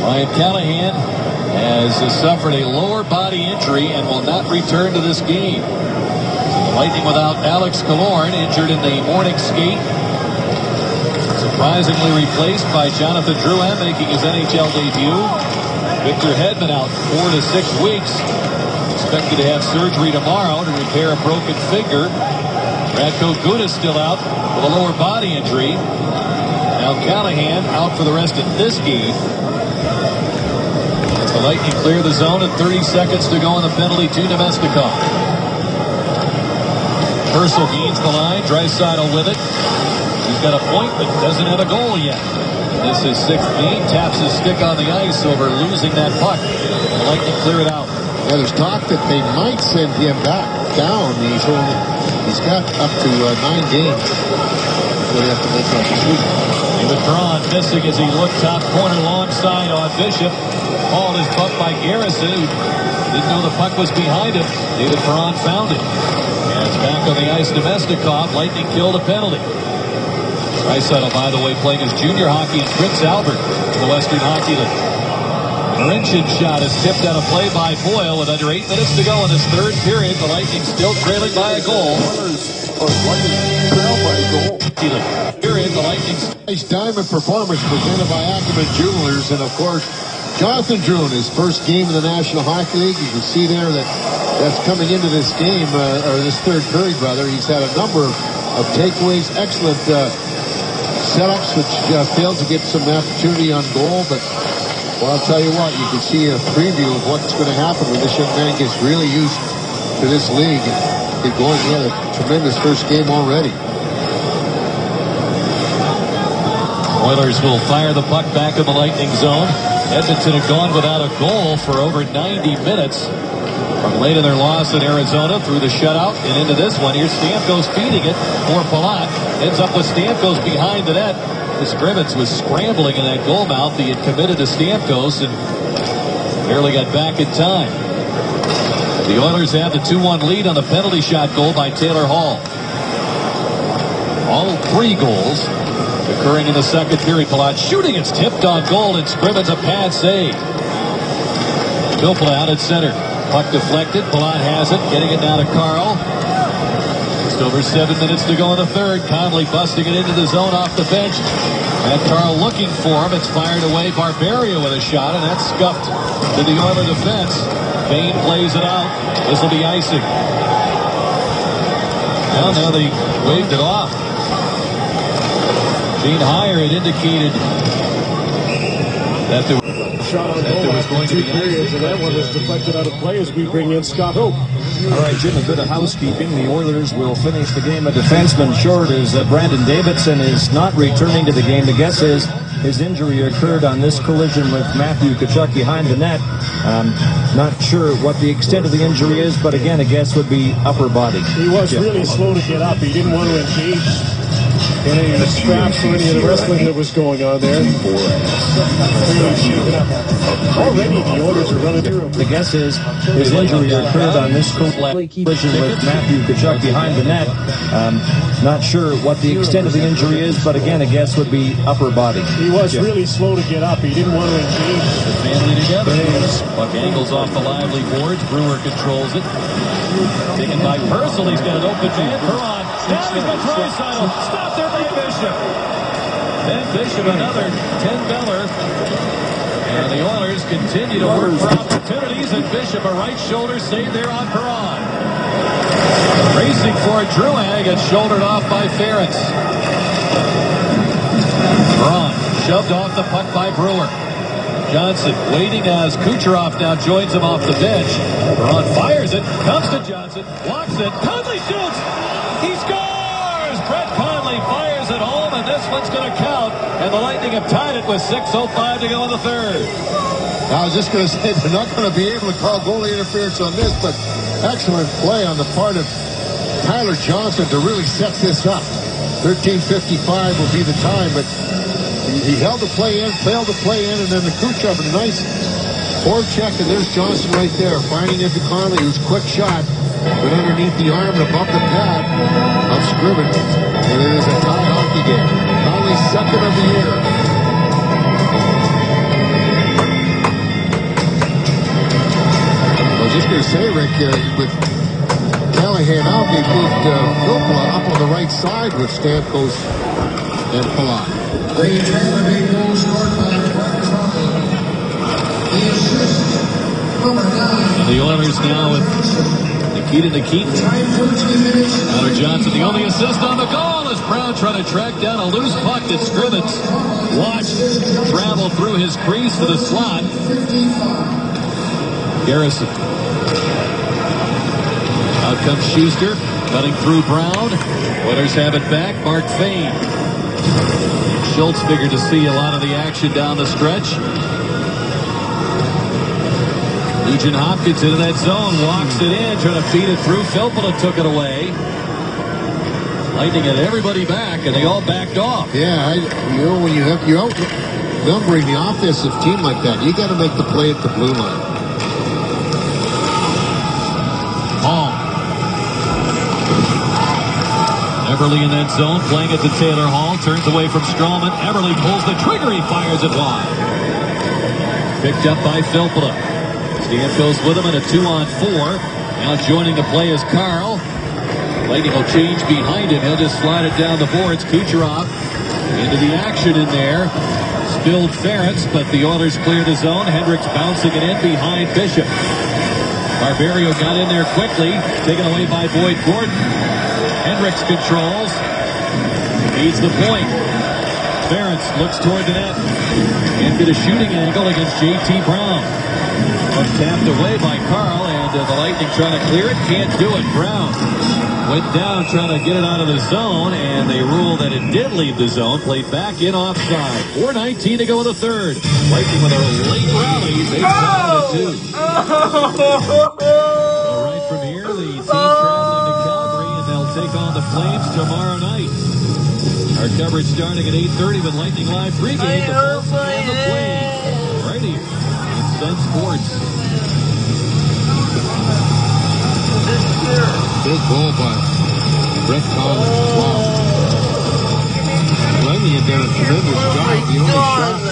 A: Ryan Callahan has suffered a lower body injury and will not return to this game. The Lightning without Alex Killorn, injured in the morning skate. Surprisingly replaced by Jonathan Drouin, making his NHL debut. Victor Hedman out 4 to 6 weeks. Expected to have surgery tomorrow to repair a broken finger. Radko Gudas still out with a lower body injury. Now Callahan out for the rest of this game. As the Lightning clear the zone and 30 seconds to go on the penalty to Nemestikov. Purcell gains the line. Draisaitl with it. He's got a point but doesn't have a goal yet. This is 6th game. Taps his stick on the ice over losing that puck. The Lightning clear it out.
C: Yeah, there's talk that they might send him back down. He's got up to 9 games before they have to make that decision.
A: David Perron missing as he looked top corner long side on Bishop. Hauled his puck by Garrison, who didn't know the puck was behind him. David Perron found it. And it's back on the ice. Nemestikov. Lightning killed a penalty. Draisaitl, by the way, playing his junior hockey in Prince Albert in the Western Hockey League. Marinchin's shot is tipped out of play by Boyle with under 8 minutes to go in this third period. The Lightning still trailing by a goal. The Lightning.
C: Nice diamond performance presented by Ackerman Jewelers, and of course, Jonathan Drouin, his first game in the National Hockey League. You can see there that's coming into this game, or this third period, rather. He's had a number of takeaways, excellent setups, which failed to get some opportunity on goal, but well, I'll tell you what, you can see a preview of what's going to happen when this young man gets really used to this league and get going. He had a tremendous first game already.
A: Oilers will fire the puck back in the Lightning zone. Edmonton had gone without a goal for over 90 minutes. From late in their loss in Arizona through the shutout and into this one. Here's Stamkos feeding it for Palat. Ends up with Stamkos behind the net. Scrimmage was scrambling in that goal mouth. He had committed to Stamkos and barely got back in time. The Oilers have the 2-1 lead on the penalty shot goal by Taylor Hall. All 3 goals occurring in the second period. Palat shooting. It's tipped on goal and Scrimmage a pad save. Bill Palat at center. Puck deflected. Palat has it. Getting it now to Carl. Just over 7 minutes to go in the third. Conley busting it into the zone off the bench. And Carl looking for him. It's fired away. Barberio with a shot, and that's scuffed to the Oiler defense. Bain plays it out. This will be icing. Well, now they waved it off. Gene Heyer had indicated that there was going to be
E: periods, and that one is deflected out of play as we bring in Scott Hope.
D: All right, Jim, a bit of housekeeping. The Oilers will finish the game. A defenseman short is Brandon Davidson is not returning to the game. The guess is his injury occurred on this collision with Matthew Tkachuk behind the net. Not sure what the extent of the injury is, but again, a guess would be upper body.
E: He was really slow to get up. He didn't want to engage in any of the scraps or any of the wrestling that was going on there. Already the Oilers are running through him.
D: The guess is his injury occurred on this collision with Matthew Tkachuk behind the net. Not sure what the extent of the injury is, but again, a guess would be upper body.
E: He was really slow to get up. He didn't want to engage.
A: the family together. Puck angles off the lively boards. Brewer controls it. Taken by Purcell. He's got an open man. Perron. Down he's by Draisaitl. Stop there by Bishop. Then Bishop another 10-beller. And the Oilers continue to work for opportunities. And Bishop a right shoulder save there on Perron. Racing for it. Drouin gets shouldered off by Ferentz. Perron shoved off the puck by Brewer. Johnson waiting as Kucherov now joins him off the bench. Perron fires it. Comes to Johnson. Blocks it. Conley shoots. He scores! Brett Conley fires it home, and this one's going to count. And the Lightning have tied it with 6:05 to go in the third.
C: I was just going to say they're not going to be able to call goalie interference on this, but excellent play on the part of Tyler Johnson to really set this up. 13:55 will be the time, but he held the play in, failed to play in, and then the Kucherov, a nice forward check, and there's Johnson right there, finding into Conley, who's quick shot, but underneath the arm and above the pad of Scrivens, and it is a tie hockey game. Conley's second of the year. I was just going to say, Rick, with Callahan out, they moved Filppula up on the right side with Stamkos and Palat.
A: And the Oilers now with Nikita Nikitin. Tyler Johnson, the only assist on the goal as Brown trying to track down a loose puck that Scrivens watched travel through his crease to the slot. Garrison. Out comes Schuster, cutting through Brown. Oilers have it back. Mark Fane. Schultz figured to see a lot of the action down the stretch. Nugent Hopkins into that zone, walks it in, trying to feed it through. Filppula took it away. Lightning had everybody back, and they all backed off.
C: Yeah, when you're outnumbering the offensive team like that, you got to make the play at the blue line.
A: Hall. Eberle in that zone, playing it to Taylor Hall, turns away from Strawman. Eberle pulls the trigger, he fires it wide. Picked up by Filppula. Stamkos with him in a 2-on-4. Now joining the play is Carl. Lightning will change behind him. He'll just slide it down the boards. Kucherov into the action in there. Spilled Ferentz, but the Oilers clear the zone. Hendricks bouncing it in behind Bishop. Barberio got in there quickly. Taken away by Boyd Gordon. Hendricks controls. Needs the point. Ferentz looks toward the net. Can't get a shooting angle against J.T. Brown. But tapped away by Carl, and the Lightning trying to clear it. Can't do it. Brown went down trying to get it out of the zone, and they ruled that it did leave the zone. Played back in offside. 4:19 to go in the third. Lightning with a late rally. They tied it 2. All right, from here, the team traveling to Calgary, and they'll take on the Flames tomorrow night. Our coverage starting at 8:30 with Lightning Live pregame. The Flames and the Flames right here in Sun Sports.
C: Big goal by Brett Collins. Wow. Lenny had done a tremendous job. The only shot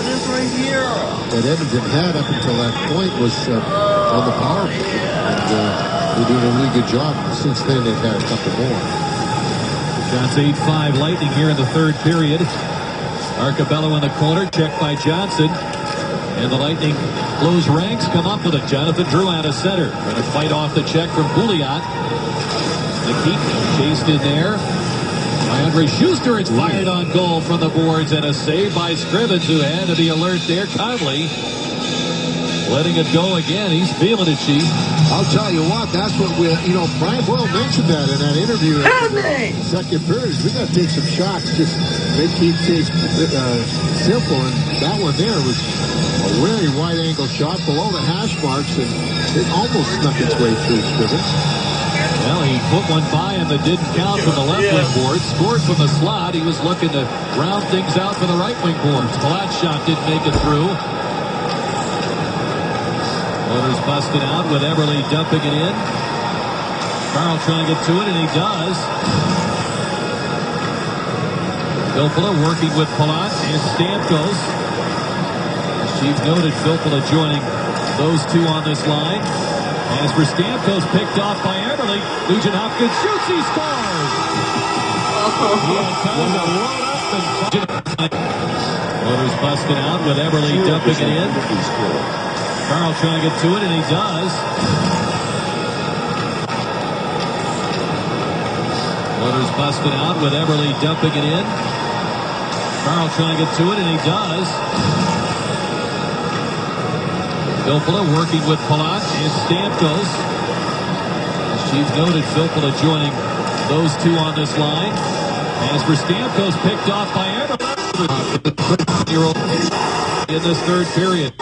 F: this right here
C: that Edmonton had up until that point was on the power play. And they're doing a really good job. Since then, they've had a couple more.
A: Shots 8-5 Lightning here in the third period. Arcabello in the corner, checked by Johnson. And the Lightning close ranks, come up with it. Jonathan Drouin at center. Trying to fight off the check from Pouliot. Nikitin chased in there. By Andre Schuster, it's fired on goal from the boards, and a save by Scrivens, who had to be alert there. Conley letting it go again. He's feeling it, Chief.
C: I'll tell you what, that's what Brian Boyle mentioned that in that interview. Second period, we got to take some shots, just make keep things simple, and that one there was a very wide angle shot below the hash marks, and it almost snuck its way through Scrivens.
A: Well, he put one by him that didn't count from the left wing board. Scored from the slot. He was looking to round things out for the right wing boards. Palat's shot didn't make it through. Oilers busted out with Eberle dumping it in. Carl trying to get to it, and he does. Filppula working with Palat and Stamkos. As Chief noted, Filppula joining those two on this line. As for Stamkos, picked off by Eberle. Nugent Hopkins shoots, he scores! He had time to run up and... Oilers busted out with Eberle dumping it in. Carl trying to get to it, and he does. Oilers busted out with Eberle dumping it in. Carl trying to get to it, and he does. Filppula working with Palat and Stamkos. As Chief noted, Filppula joining those two on this line. As for Stamkos, picked off by Eberle. In this third period.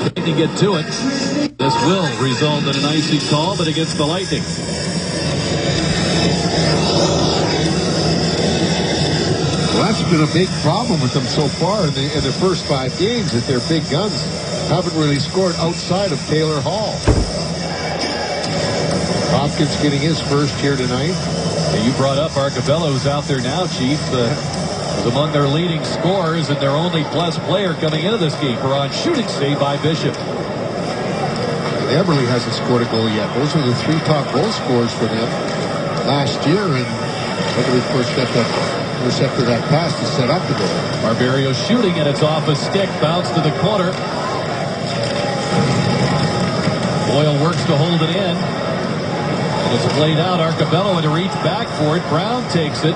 A: Lightning get to it. This will result in an icing call, but against the Lightning.
C: Well, that's been a big problem with them so far in the first 5 games, that their big guns haven't really scored outside of Taylor Hall. Hopkins getting his first here tonight.
A: You brought up Arcabello's out there now, Chief. Was among their leading scorers and their only plus player coming into this game for on shooting save by Bishop.
C: And Eberle hasn't scored a goal yet. Those are the 3 top goal scorers for them last year, and Eberle, of course, got that intercepted that pass to set up the goal.
A: Barberio shooting, and it's off a stick, bounce to the corner. Boyle works to hold it in. And it's played out. Arcabello had to reach back for it. Brown takes it.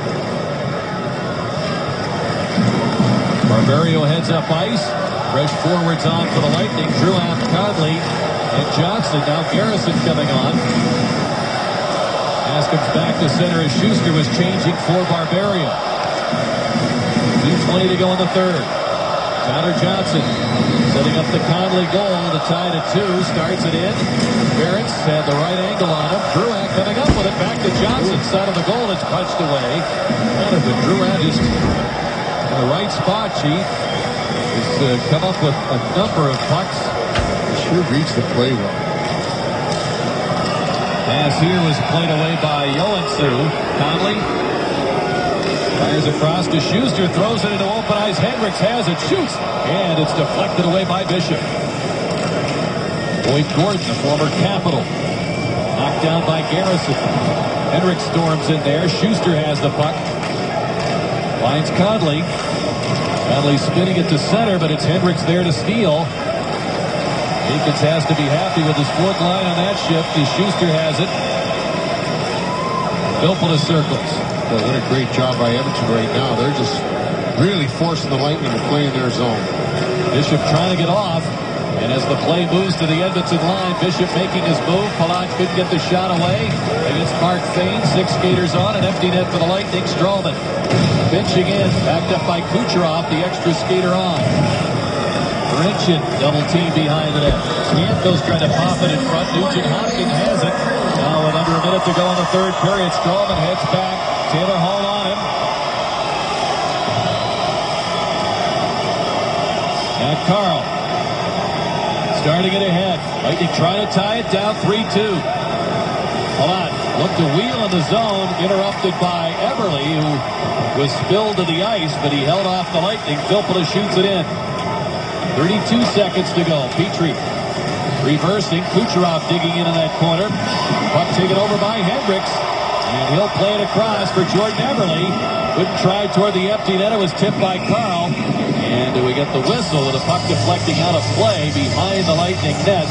A: Barberio heads up ice. Fresh forwards on for the Lightning. Drouin, Conley, and Johnson. Now Garrison coming on. Pass comes back to center as Schuster was changing for Barberio. 2:20 to go in the third. Tyler Johnson setting up the Conley goal to tie to 2. Starts it in. Barrett's had the right angle on him. Drouin coming up with it. Back to Johnson. Side of the goal. It's punched away. Drouin just in the right spot, Chief. He's come up with a number of pucks.
C: He sure reads the play well.
A: Pass here was played away by Joensuu. Conley fires across to Schuster, throws it into open ice. Hendricks has it, shoots, and it's deflected away by Bishop. Boyd Gordon, the former Capital, knocked down by Garrison. Hendricks storms in there. Schuster has the puck. Finds Conley. Conley spinning it to center, but it's Hendricks there to steal. Eakins has to be happy with his 4th line on that shift as Schuster has it. Built for the circles.
C: Well, what a great job by Edmonton right now. They're just really forcing the Lightning to play in their zone.
A: Bishop trying to get off. And as the play moves to the Edmonton line, Bishop making his move. Palat couldn't get the shot away. Against Mark Fane, 6 skaters on, an empty net for the Lightning. Stroman pinching in, backed up by Kucherov, the extra skater on. Grinchin, double team behind the net. Stamkos trying to pop it in front. Nugent Hopkins has it. Now with under a minute to go in the third period, Stroman heads back. Taylor Hall on him. Now Carl. Starting it ahead. Lightning trying to tie it down 3-2. Palat looked to wheel in the zone. Interrupted by Eberle, who was spilled to the ice, but he held off the Lightning. Filppula shoots it in. 32 seconds to go. Petrie reversing. Kucherov digging in that corner. Puck taken over by Hendricks. And he'll play it across for Jordan Eberle. Couldn't try toward the empty net. It was tipped by Carl. And we get the whistle with a puck deflecting out of play behind the Lightning net.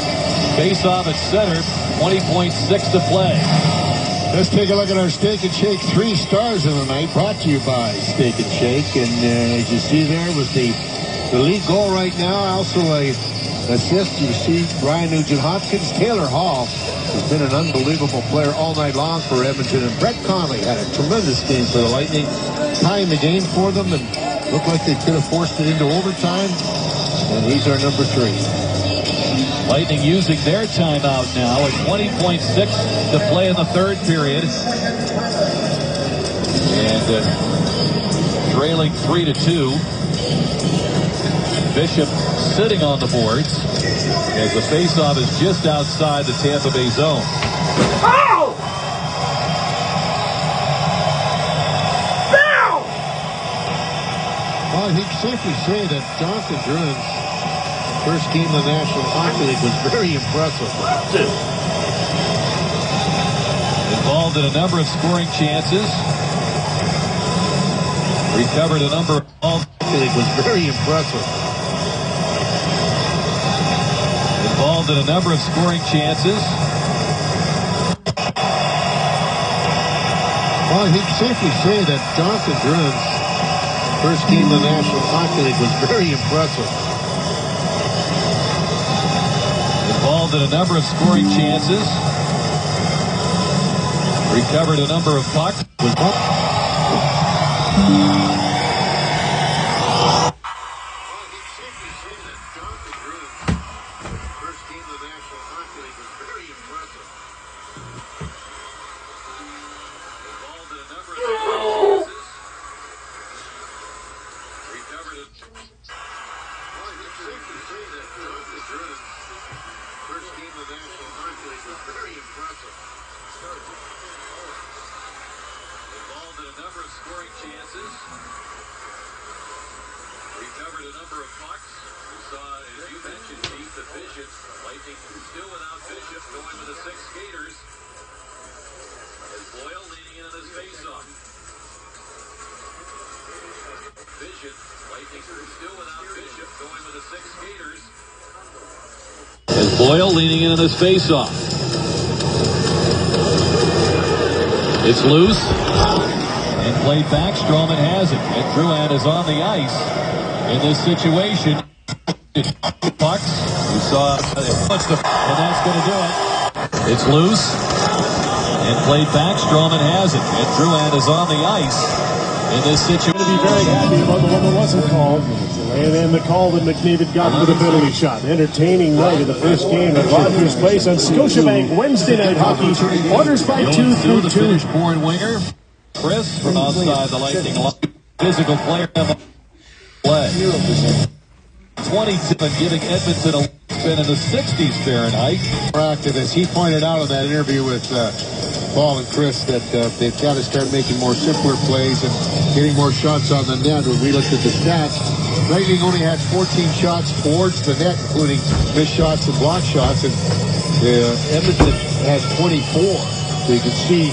A: Face off at center. 20.6 to play.
C: Let's take a look at our Steak and Shake 3 stars of the night, brought to you by Steak and Shake. And as you see there with the lead goal right now, also a assist. You see Ryan Nugent-Hopkins. Taylor Hall has been an unbelievable player all night long for Edmonton. And Brett Conley had a tremendous game for the Lightning, tying the game for them, and looked like they could have forced it into overtime. And he's our number 3.
A: Lightning using their timeout now at 20.6 to play in the third period. And trailing 3-2. Bishop sitting on the boards as the faceoff is just outside the Tampa Bay zone.
F: Ow! Ow!
C: Well, I think safely say that Jonathan Drouin's first game in the National Hockey League was very impressive.
A: Involved in a number of scoring chances. Recovered a number of balls.
C: It was very impressive.
A: Involved in a number of scoring chances.
C: Well, I think safely say that Jonathan Drouin's first game in the National Hockey League was very impressive.
A: Involved in a number of scoring chances. Recovered a number of pucks. numerous scoring chances. Recovered a number of pucks. We saw, as you mentioned, Keith, the Bishop. Lightning still without Bishop, going with the 6 skaters. As Boyle leaning into this faceoff. Bishop, Lightning still without Bishop, going with the 6 skaters. As Boyle leaning into this faceoff. It's loose. And played back. Stroman has it. And Drouin is on the ice. In this situation, pucks. You saw and that's going to do it. It's loose. And played back. Stroman has it. And Drouin is on the ice. In this situation,
E: to be very happy about the one that wasn't called. And then the call that McDavid got for the penalty shot. Entertaining night in the first game at Rogers Place on Scotiabank Wednesday Night Hockey. Oilers by 2-2.
A: The Finnish born winger, Chris, from outside the Lightning. Physical player. Play. 22 and giving Edmonton a spin in the 60s Fahrenheit.
C: Active, as he pointed out in that interview with Paul and Chris, that they've got to start making more simpler plays and getting more shots on the net. When we looked at the stats, Lightning only had 14 shots towards the net, including missed shots and block shots, and Edmonton had 24. So you can see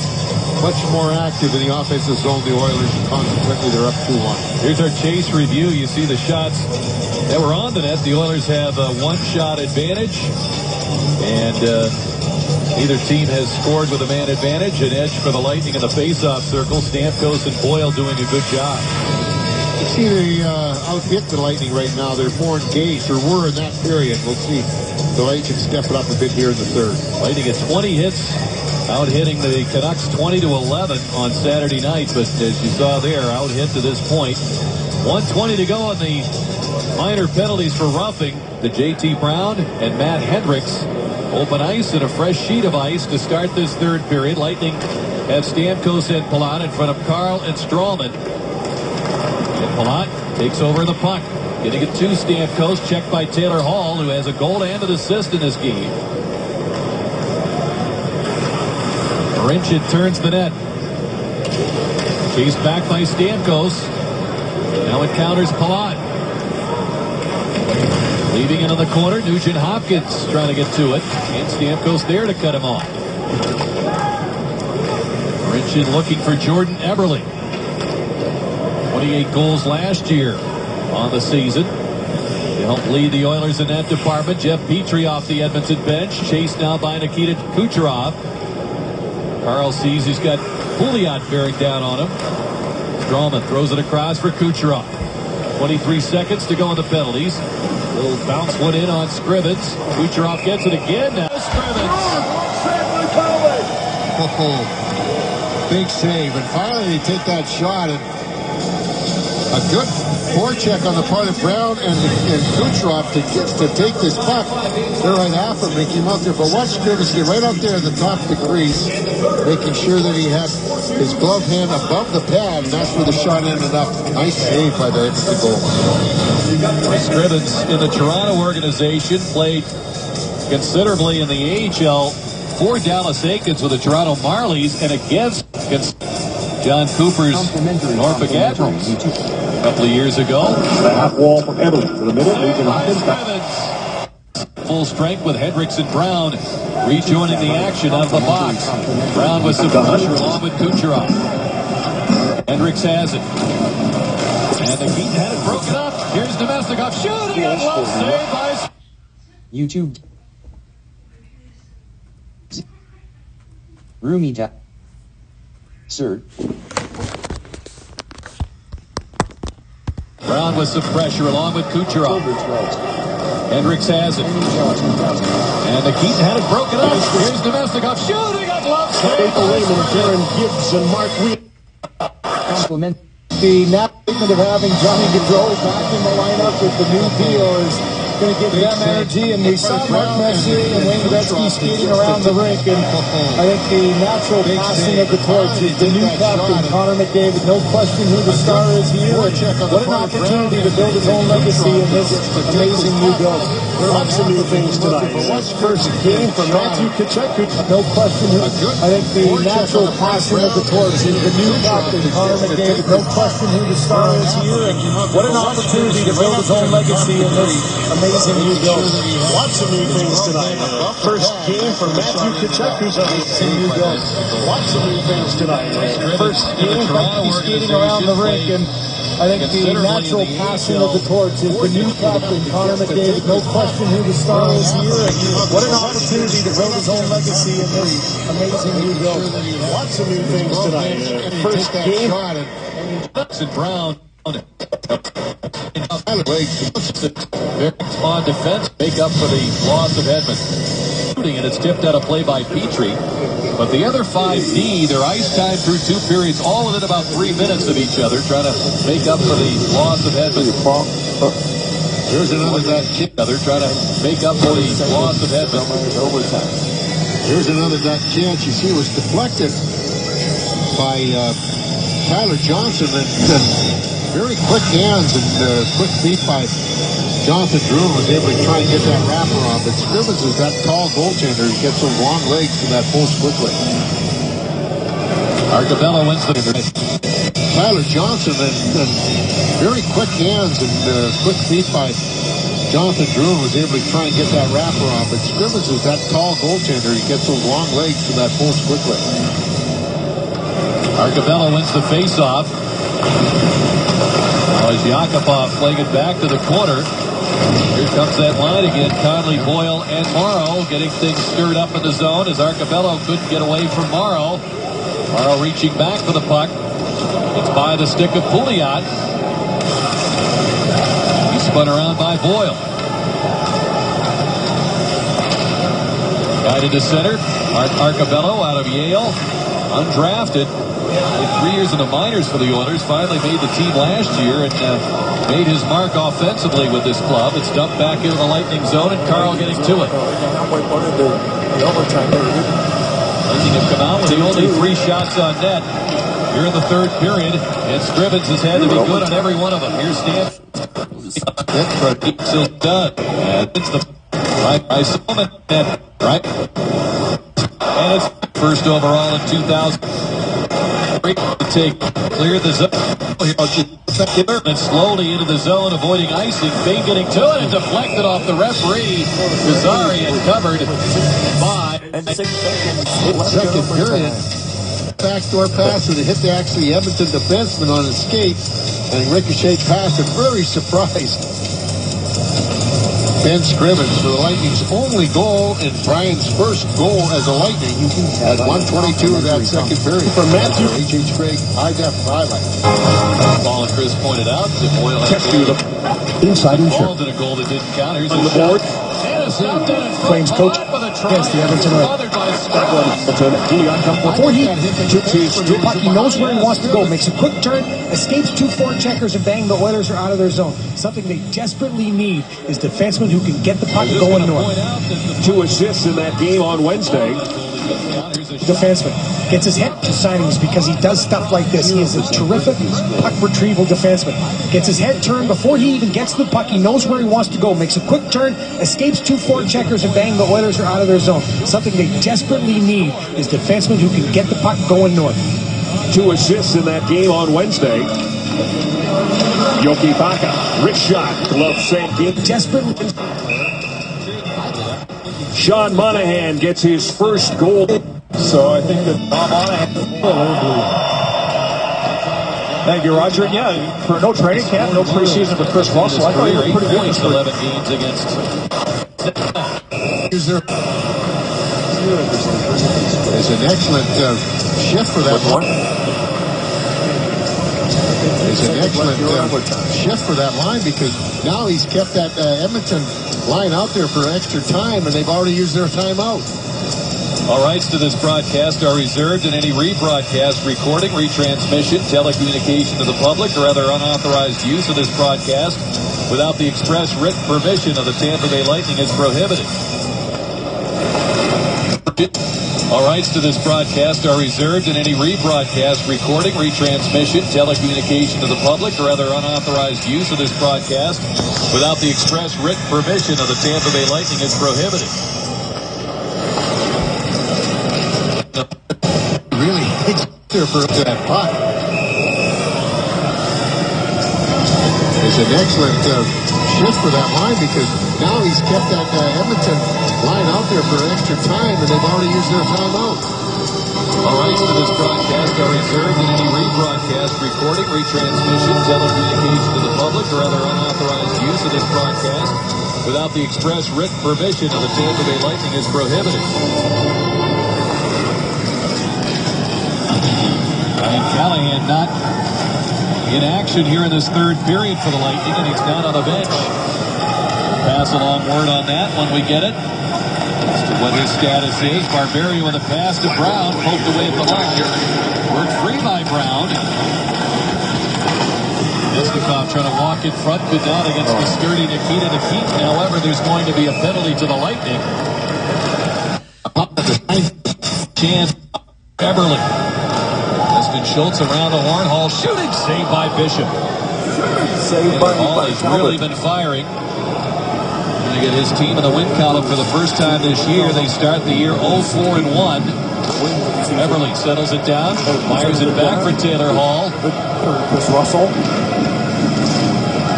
C: much more active in the offensive zone, the Oilers, and consequently they're up 2-1.
A: Here's our chase review. You see the shots that were on the net. The Oilers have a 1-shot advantage, and neither team has scored with a man advantage. An edge for the Lightning in the face-off circle. Stamkos and Boyle doing a good job.
C: You see they out-hit the Lightning right now. They're more engaged, or were in that period. We'll see if the Lightning can step it up a bit here in the third.
A: Lightning at 20 hits, out-hitting the Canucks 20-11 on Saturday night. But as you saw there, out-hit to this point. 1:20 to go on the minor penalties for roughing. The J.T. Brown and Matt Hendricks. Open ice and a fresh sheet of ice to start this third period. Lightning have Stamkos and Palat in front of Carl and Strawman. And Palat takes over the puck. Getting it to Stamkos. Checked by Taylor Hall, who has a goal and an assist in this game. Marincin turns the net. Chased back by Stamkos. Now encounters Palat. Leaving into the corner, Nugent Hopkins trying to get to it. And Stamkos there to cut him off. Marincin looking for Jordan Eberle. 28 goals last year on the season. To help lead the Oilers in that department, Jeff Petrie off the Edmonton bench. Chased now by Nikita Kucherov. Carl sees he's got Pouliot bearing down on him. Strawman throws it across for Kucherov. 23 seconds to go on the penalties. Little bounce one in on Scrivens. Kucherov gets it again. Now Scrivens.
C: Oh, big save. And finally they take that shot. And a good forecheck on the part of Brown and Kucherov to take this puck. They're right after him. They came out there. But watch Scrivens get right up there at the top of the crease, making sure that he had his glove hand above the pad, and that's where the shot ended up. Nice save by the Edmonton goal.
A: Scrivens in the Toronto organization played considerably in the AHL for Dallas Eakins with the Toronto Marlies and against John Cooper's Norfolk Admirals a couple of years ago.
E: The half wall from Eberle to the middle.
A: Full strength with Hendricks and Brown rejoining the action out of the box. Brown with some pressure along with Kucherov. Hendricks has it. And the Keaton had it broken up. Here's Domestikov shooting and glove saved by
G: YouTube. Roomy Sir.
A: Brown with some pressure along with Kucherov. Hendricks has it. And the Keaton had it broken up. Here's Domestikov shooting a glove save.
E: Darren Gibbs and Mark Wheeler.
G: Compliment.
D: The now statement of having Johnny Gaudreau back in the lineup with the new deal is going to give them energy, and we saw Mark Messier and Wayne Gretzky skating around the rink, and I think the natural passing of the torch is the new captain, Connor McDavid. No question who the star is here. What an opportunity to build his own legacy in this amazing new build.
E: Lots of new things tonight. First game from Matthew Tkachuk.
D: No question who, I think the natural passing of the torch is the new captain, Connor McDavid. No question who the star is here, and what an opportunity to build his own legacy in this amazing new build.
E: Lots of new things tonight. First game from Matthew Tkachuk, who's on the new build. Lots of new things tonight.
D: First game, he's skating around the rink, and I think the natural passing of the torch is the new captain, Connor McDavid. No question who the star is here, and what an opportunity to build his own legacy in this amazing new build.
E: Lots of new things tonight. First game.
A: And Brown on defense, make up for the loss of Edmonton. And it's tipped out of play by Petrie. But the other 5D, their ice time through 2 periods, all within about 3 minutes of each other, trying to make up for the loss of Edmonton.
C: Here's another that chance.
A: They're trying to make up for the loss of Edmonton.
C: Here's another that chance. You see, it was deflected by Tyler Johnson, and very quick hands and quick feet by Jonathan Drew was able to try and get that wrapper on. But Scrivens is that tall goaltender. He gets those long legs to that post quickly.
A: Arcabello wins the
C: Tyler Johnson, and very quick hands and quick feet by Jonathan Drew was able to try and get that wrapper on. But Scrivens is that tall goaltender. He gets those long legs to that post quickly.
A: Arcabello wins the faceoff. As Yakupov playing it back to the corner. Here comes that line again. Conley, Boyle, and Morrow getting things stirred up in the zone as Arcabello couldn't get away from Morrow. Morrow reaching back for the puck. It's by the stick of Pouliot. He's spun around by Boyle. Guided to center. Arcabello out of Yale. Undrafted. 3 years in the minors for the Oilers. Finally made the team last year and made his mark offensively with this club. It's dumped back into the Lightning zone, and Carl getting to it. Lightning have come out with the only 3 shots on net here in the third period, and Scrivens has had to be good on every one of them. Here's Stan. Still done. And it's the by Solomon. Right. And it's first overall in 2000. Take clear the zone and slowly into the zone, avoiding icing. Bain getting to it and deflected off the referee. Kazari and covered by.
C: And 6 seconds. Second period. Backdoor pass and it hit the actually Edmonton defenseman on his skate, and ricocheted past it. Very surprised. Ben Scrivens for the Lightning's only goal and Brian's first goal as a Lightning at 1:22 of that second period.
E: For Matthew
C: H.H. Craig, high-def highlight.
A: Ball and Chris pointed out that Boyle had
E: inside
A: ball to the goal that didn't count. Here's
E: on the board. Flames coach against the Edmonton before he shoots his puck, he knows where he wants to go, makes a quick turn, escapes 2 forecheckers, and bang, the Oilers are out of their zone. Something they desperately need is defensemen who can get the puck going north.
H: 2 assists in that game on Wednesday.
E: Defenseman gets his head to signings because he does stuff like this. He is a terrific puck retrieval defenseman. Gets his head turned before he even gets the puck. He knows where he wants to go, makes a quick turn, escapes 2 forecheckers, and bang, the Oilers are out of their zone. Something they desperately need is defensemen who can get the puck going north.
H: 2 assists in that game on Wednesday. Yoki Baka, wrist shot, glove save.
E: Desperately.
H: Sean Monahan gets his first goal.
D: So I think that Monahan. Thank you, Roger. Yeah, for no training camp, no preseason for Chris Russell. I thought he was pretty good.
A: 11 games against.
C: It's an excellent shift for that one. It's an excellent shift for that line because now he's kept that Edmonton line out there for extra time, and they've already used their timeout.
A: All rights to this broadcast are reserved, and any rebroadcast, recording, retransmission, telecommunication to the public, or other unauthorized use of this broadcast without the express written permission of the Tampa Bay Lightning is prohibited. All rights to this broadcast are reserved, and any rebroadcast, recording, retransmission, telecommunication to the public, or other unauthorized use of this broadcast without the express written permission of the Tampa Bay Lightning is prohibited.
C: Really hits there for that puck. It's an excellent shift for that line, because now he's kept that Edmonton line out there for extra time, and they've already used their timeout.
A: All rights to this broadcast are reserved, and any rebroadcast, recording, retransmission, telecommunication to the public, or other unauthorized use of this broadcast without the express written permission of the Tampa Bay Lightning is prohibited. Ryan Callahan not in action here in this third period for the Lightning, and he's down on the bench. Pass along word on that when we get it as to what his status is. Barberio with a pass to Brown, poked away at the line. Worked free by Brown. Nestikov trying to walk in front, could not against the sturdy Nikita Nikitin. However, there's going to be a penalty to the Lightning. Chance, Beverly. Schultz around the horn. Hall shooting, saved by Bishop. Hall has really been firing. Going to get his team in the win column for the first time this year. They start the year 0-4-1. Beverly settles it down. Fires it back for Taylor Hall.
B: Chris Russell.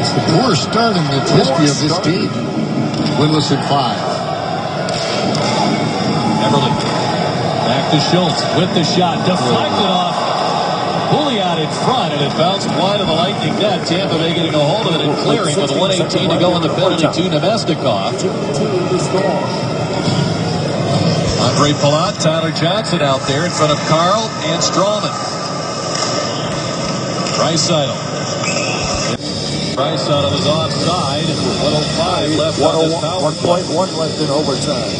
C: It's the poorest start in the history of this team. Winless in 5.
A: Beverly back to Schultz with the shot. Deflected off. Bully out in front, and it bounced wide of the Lightning net. Tampa Bay getting a hold of it and clearing with 1:18 to go in the penalty to Nemestikov. Andre Palat, Tyler Johnson out there in front of Carl and Strawman. Draisaitl is offside. 1:05 left on this power play.
B: 1.1 left in overtime.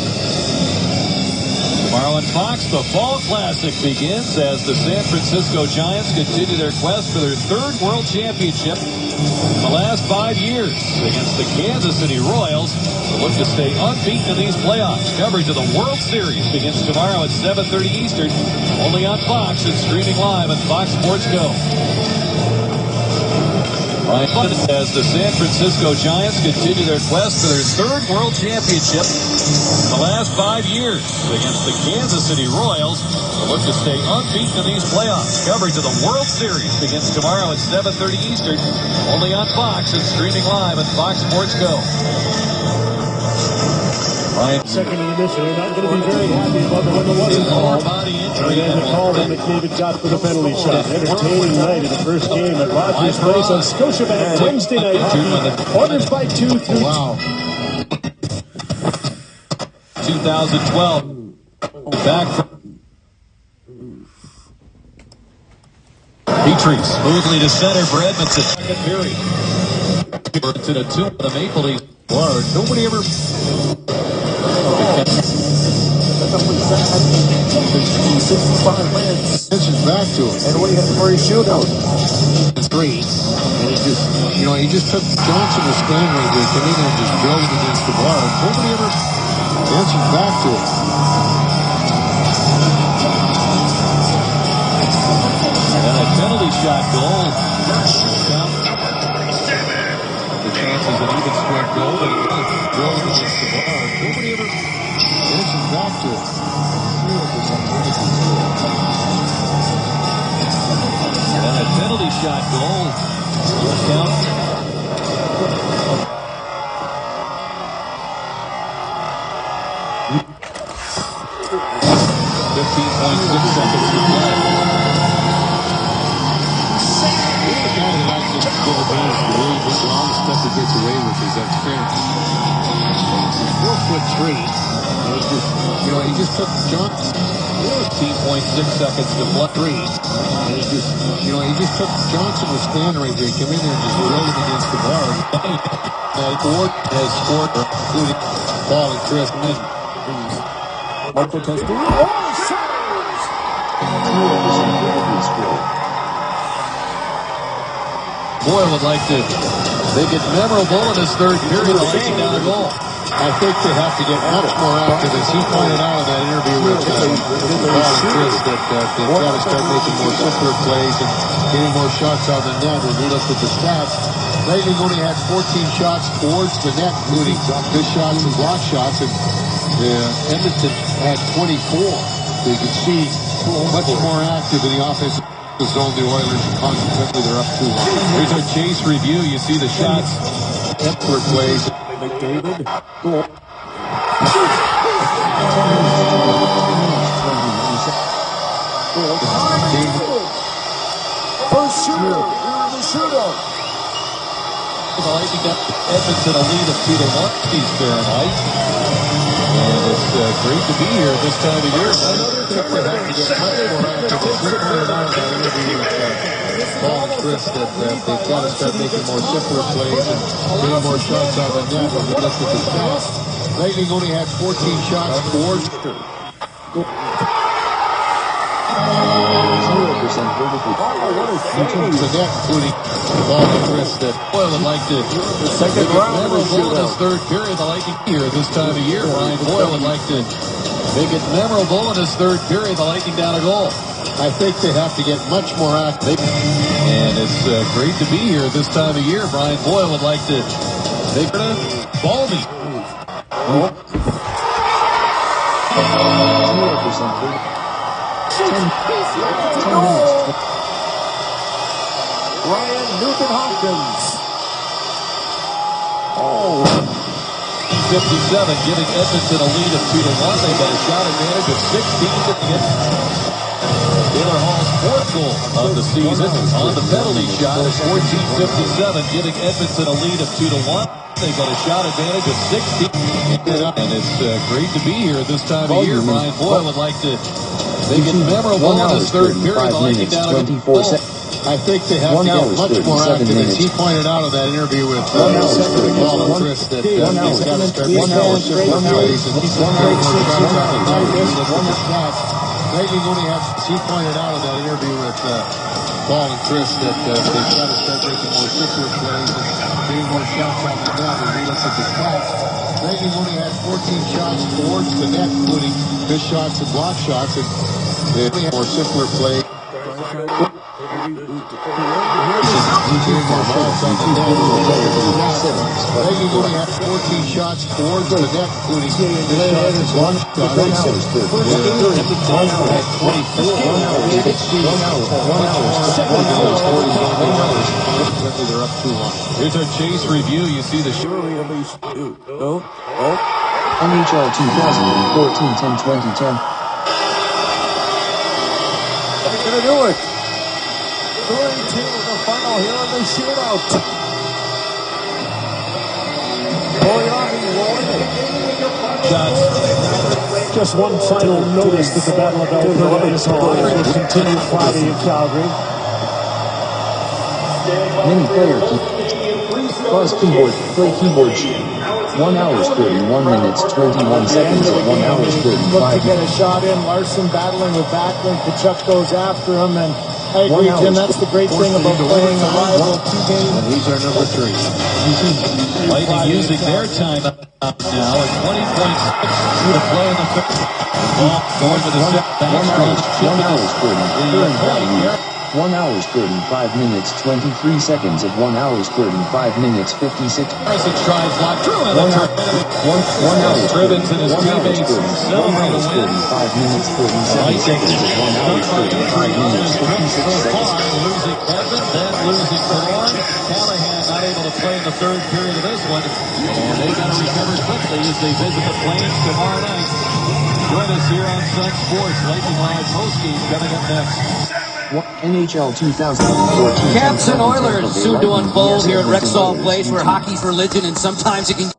A: Tomorrow on Fox, the Fall Classic begins as the San Francisco Giants continue their quest for their third World Championship in the last 5 years against the Kansas City Royals to look to stay unbeaten in these playoffs. Coverage of the World Series begins tomorrow at 7:30 Eastern, only on Fox and streaming live at Fox Sports Go. As the San Francisco Giants continue their quest for their third World Championship in the last 5 years against the Kansas City Royals to look to stay unbeaten in these playoffs. Coverage of the World Series begins tomorrow at 7:30 Eastern, only on Fox and streaming live at Fox Sports Go.
D: Second intermission, they're not going to be very happy about the one that wasn't called. And then the call that McDavid got for the penalty shot. Entertaining night in the first game at Rogers Place on Scotiabank Wednesday night. Oilers by 2 through
A: 2012. Back from Petrie smoothly to center for Edmonton. Second period. Edmonton a 2 for the Maple Leafs. Nobody ever.
C: Pitches back to him.
B: And what do you have for his shootout?
C: 3. And he just took Johnson was standing right there, came in and just drilled it against the bar. Nobody ever answers back to him.
A: And a penalty shot goal. The chances of an even strike goal, but he drilled it against the bar.
C: Nobody ever answers back to him.
A: And a penalty shot goal. Count. 15.6 seconds to play.
C: The guy that likes this full game, really, just all the stuff he gets away with is unfair. He's 4'3". He just took Johnson.
A: 15.6 seconds to play.
C: And he just took Johnson was standing right there, came in there and just drilled him against the bar.
A: Ford has scored, including
C: Paul and Chris.
E: Michael Testing.
A: Boyle would like to make it memorable in his third period, laying down a goal.
C: I think they have to get much more active, as he pointed out in that interview with Paul and Chris, that they've got to start making more simpler plays and getting more shots on the net. And we looked at the stats. Lightning only had 14 shots towards the net, including good shots and block shots, and Edmonton had 24. So you can see much more active in the offensive zone, the Oilers, and consequently they're up 2-1.
A: Here's our chase review. You see the shots.
C: Effort plays.
E: McDavid. Goal. First shooter. The shootout.
A: The Lightning got Edmonton a lead of 2-1. He's Fahrenheit. And it's great to be here this time of year.
C: Paul and Chris, that they've got to start making more simpler plays and getting more shots on the net. When we looked at the stats, Lightning only had 14 shots towards.
G: 0% vertical.
C: The net, including Paul and Chris, that
A: Boyle would like to
E: second round
A: memorable in his third period. The Lightning here this time of year. Ryan Boyle would like to make it memorable in his third period. The Lightning down a goal.
C: I think they have to get much more active.
A: And it's great to be here this time of year. Brian Boyle would like to make it a Baldy.
G: 0% vertical. 10 minutes.
E: Ryan Nugent-Hopkins.
A: 57, giving Edmonton a lead of 2-1. They got a shot advantage of 16 at the end. Taylor Hall's fourth goal of the season on the penalty shot is 14:57, giving Edmonton a lead of 2-1. They got a shot advantage of 16. And it's great to be here this time of year. Ryan Boyle would like to make it memorable in his third period. The Lightning down a goal.
C: I think they have to get much more active, as he pointed out in that interview with Paul and Chris, that they've got to start making more simple plays and getting more shots on the net. Lightning only has, he pointed out in that interview with Paul and Chris, that they've got to start making more simpler plays and getting more shots on the net. And we look at the stats. Lightning only had 14 shots towards the net, including good shots and block shots, and more simpler plays. Lightning only had 14 shots towards the net, including good shots and block shots. They're up 2-1.
A: Here's our chase review. You see the
G: NHL 2014, 10-20-10.
E: They're going to do it. 3-2 the final here in the shootout. Just one final notice that the Battle of Alberta is on. It will continue Friday in Calgary.
G: Mini player key. Pause keyboard. Play keyboard sheet. 1 hour 31 minutes 21 seconds at 1 hour 35.
D: Look to get a shot in. Larson battling with Backlund. Kachuk goes after him, and I agree, Jim. That's the great thing about playing a rival two-game.
C: And he's our number 3.
A: Lightning using their time now at 20.6 to play in the fifth. Going to the set.
G: 1 hour 35 minutes 23 seconds at 1 hour 35 minutes 56.
A: Carson tries lock through and
G: 1 hour
A: Cribbins and his teammates
G: 1 hour 35 minutes 37 seconds at 1 hour 35 minutes 56 seconds.
A: Losing Edmund, then losing Killorn. Callahan not able to play in the third period of this one. And they got to recover quickly as they visit the Flames tomorrow night. Join us here on Sun Sports. Lightning Live postgame coming up next.
G: NHL 2014.
I: Caps and Oilers soon to unfold here at Rexall Place, where hockey's religion and sometimes it can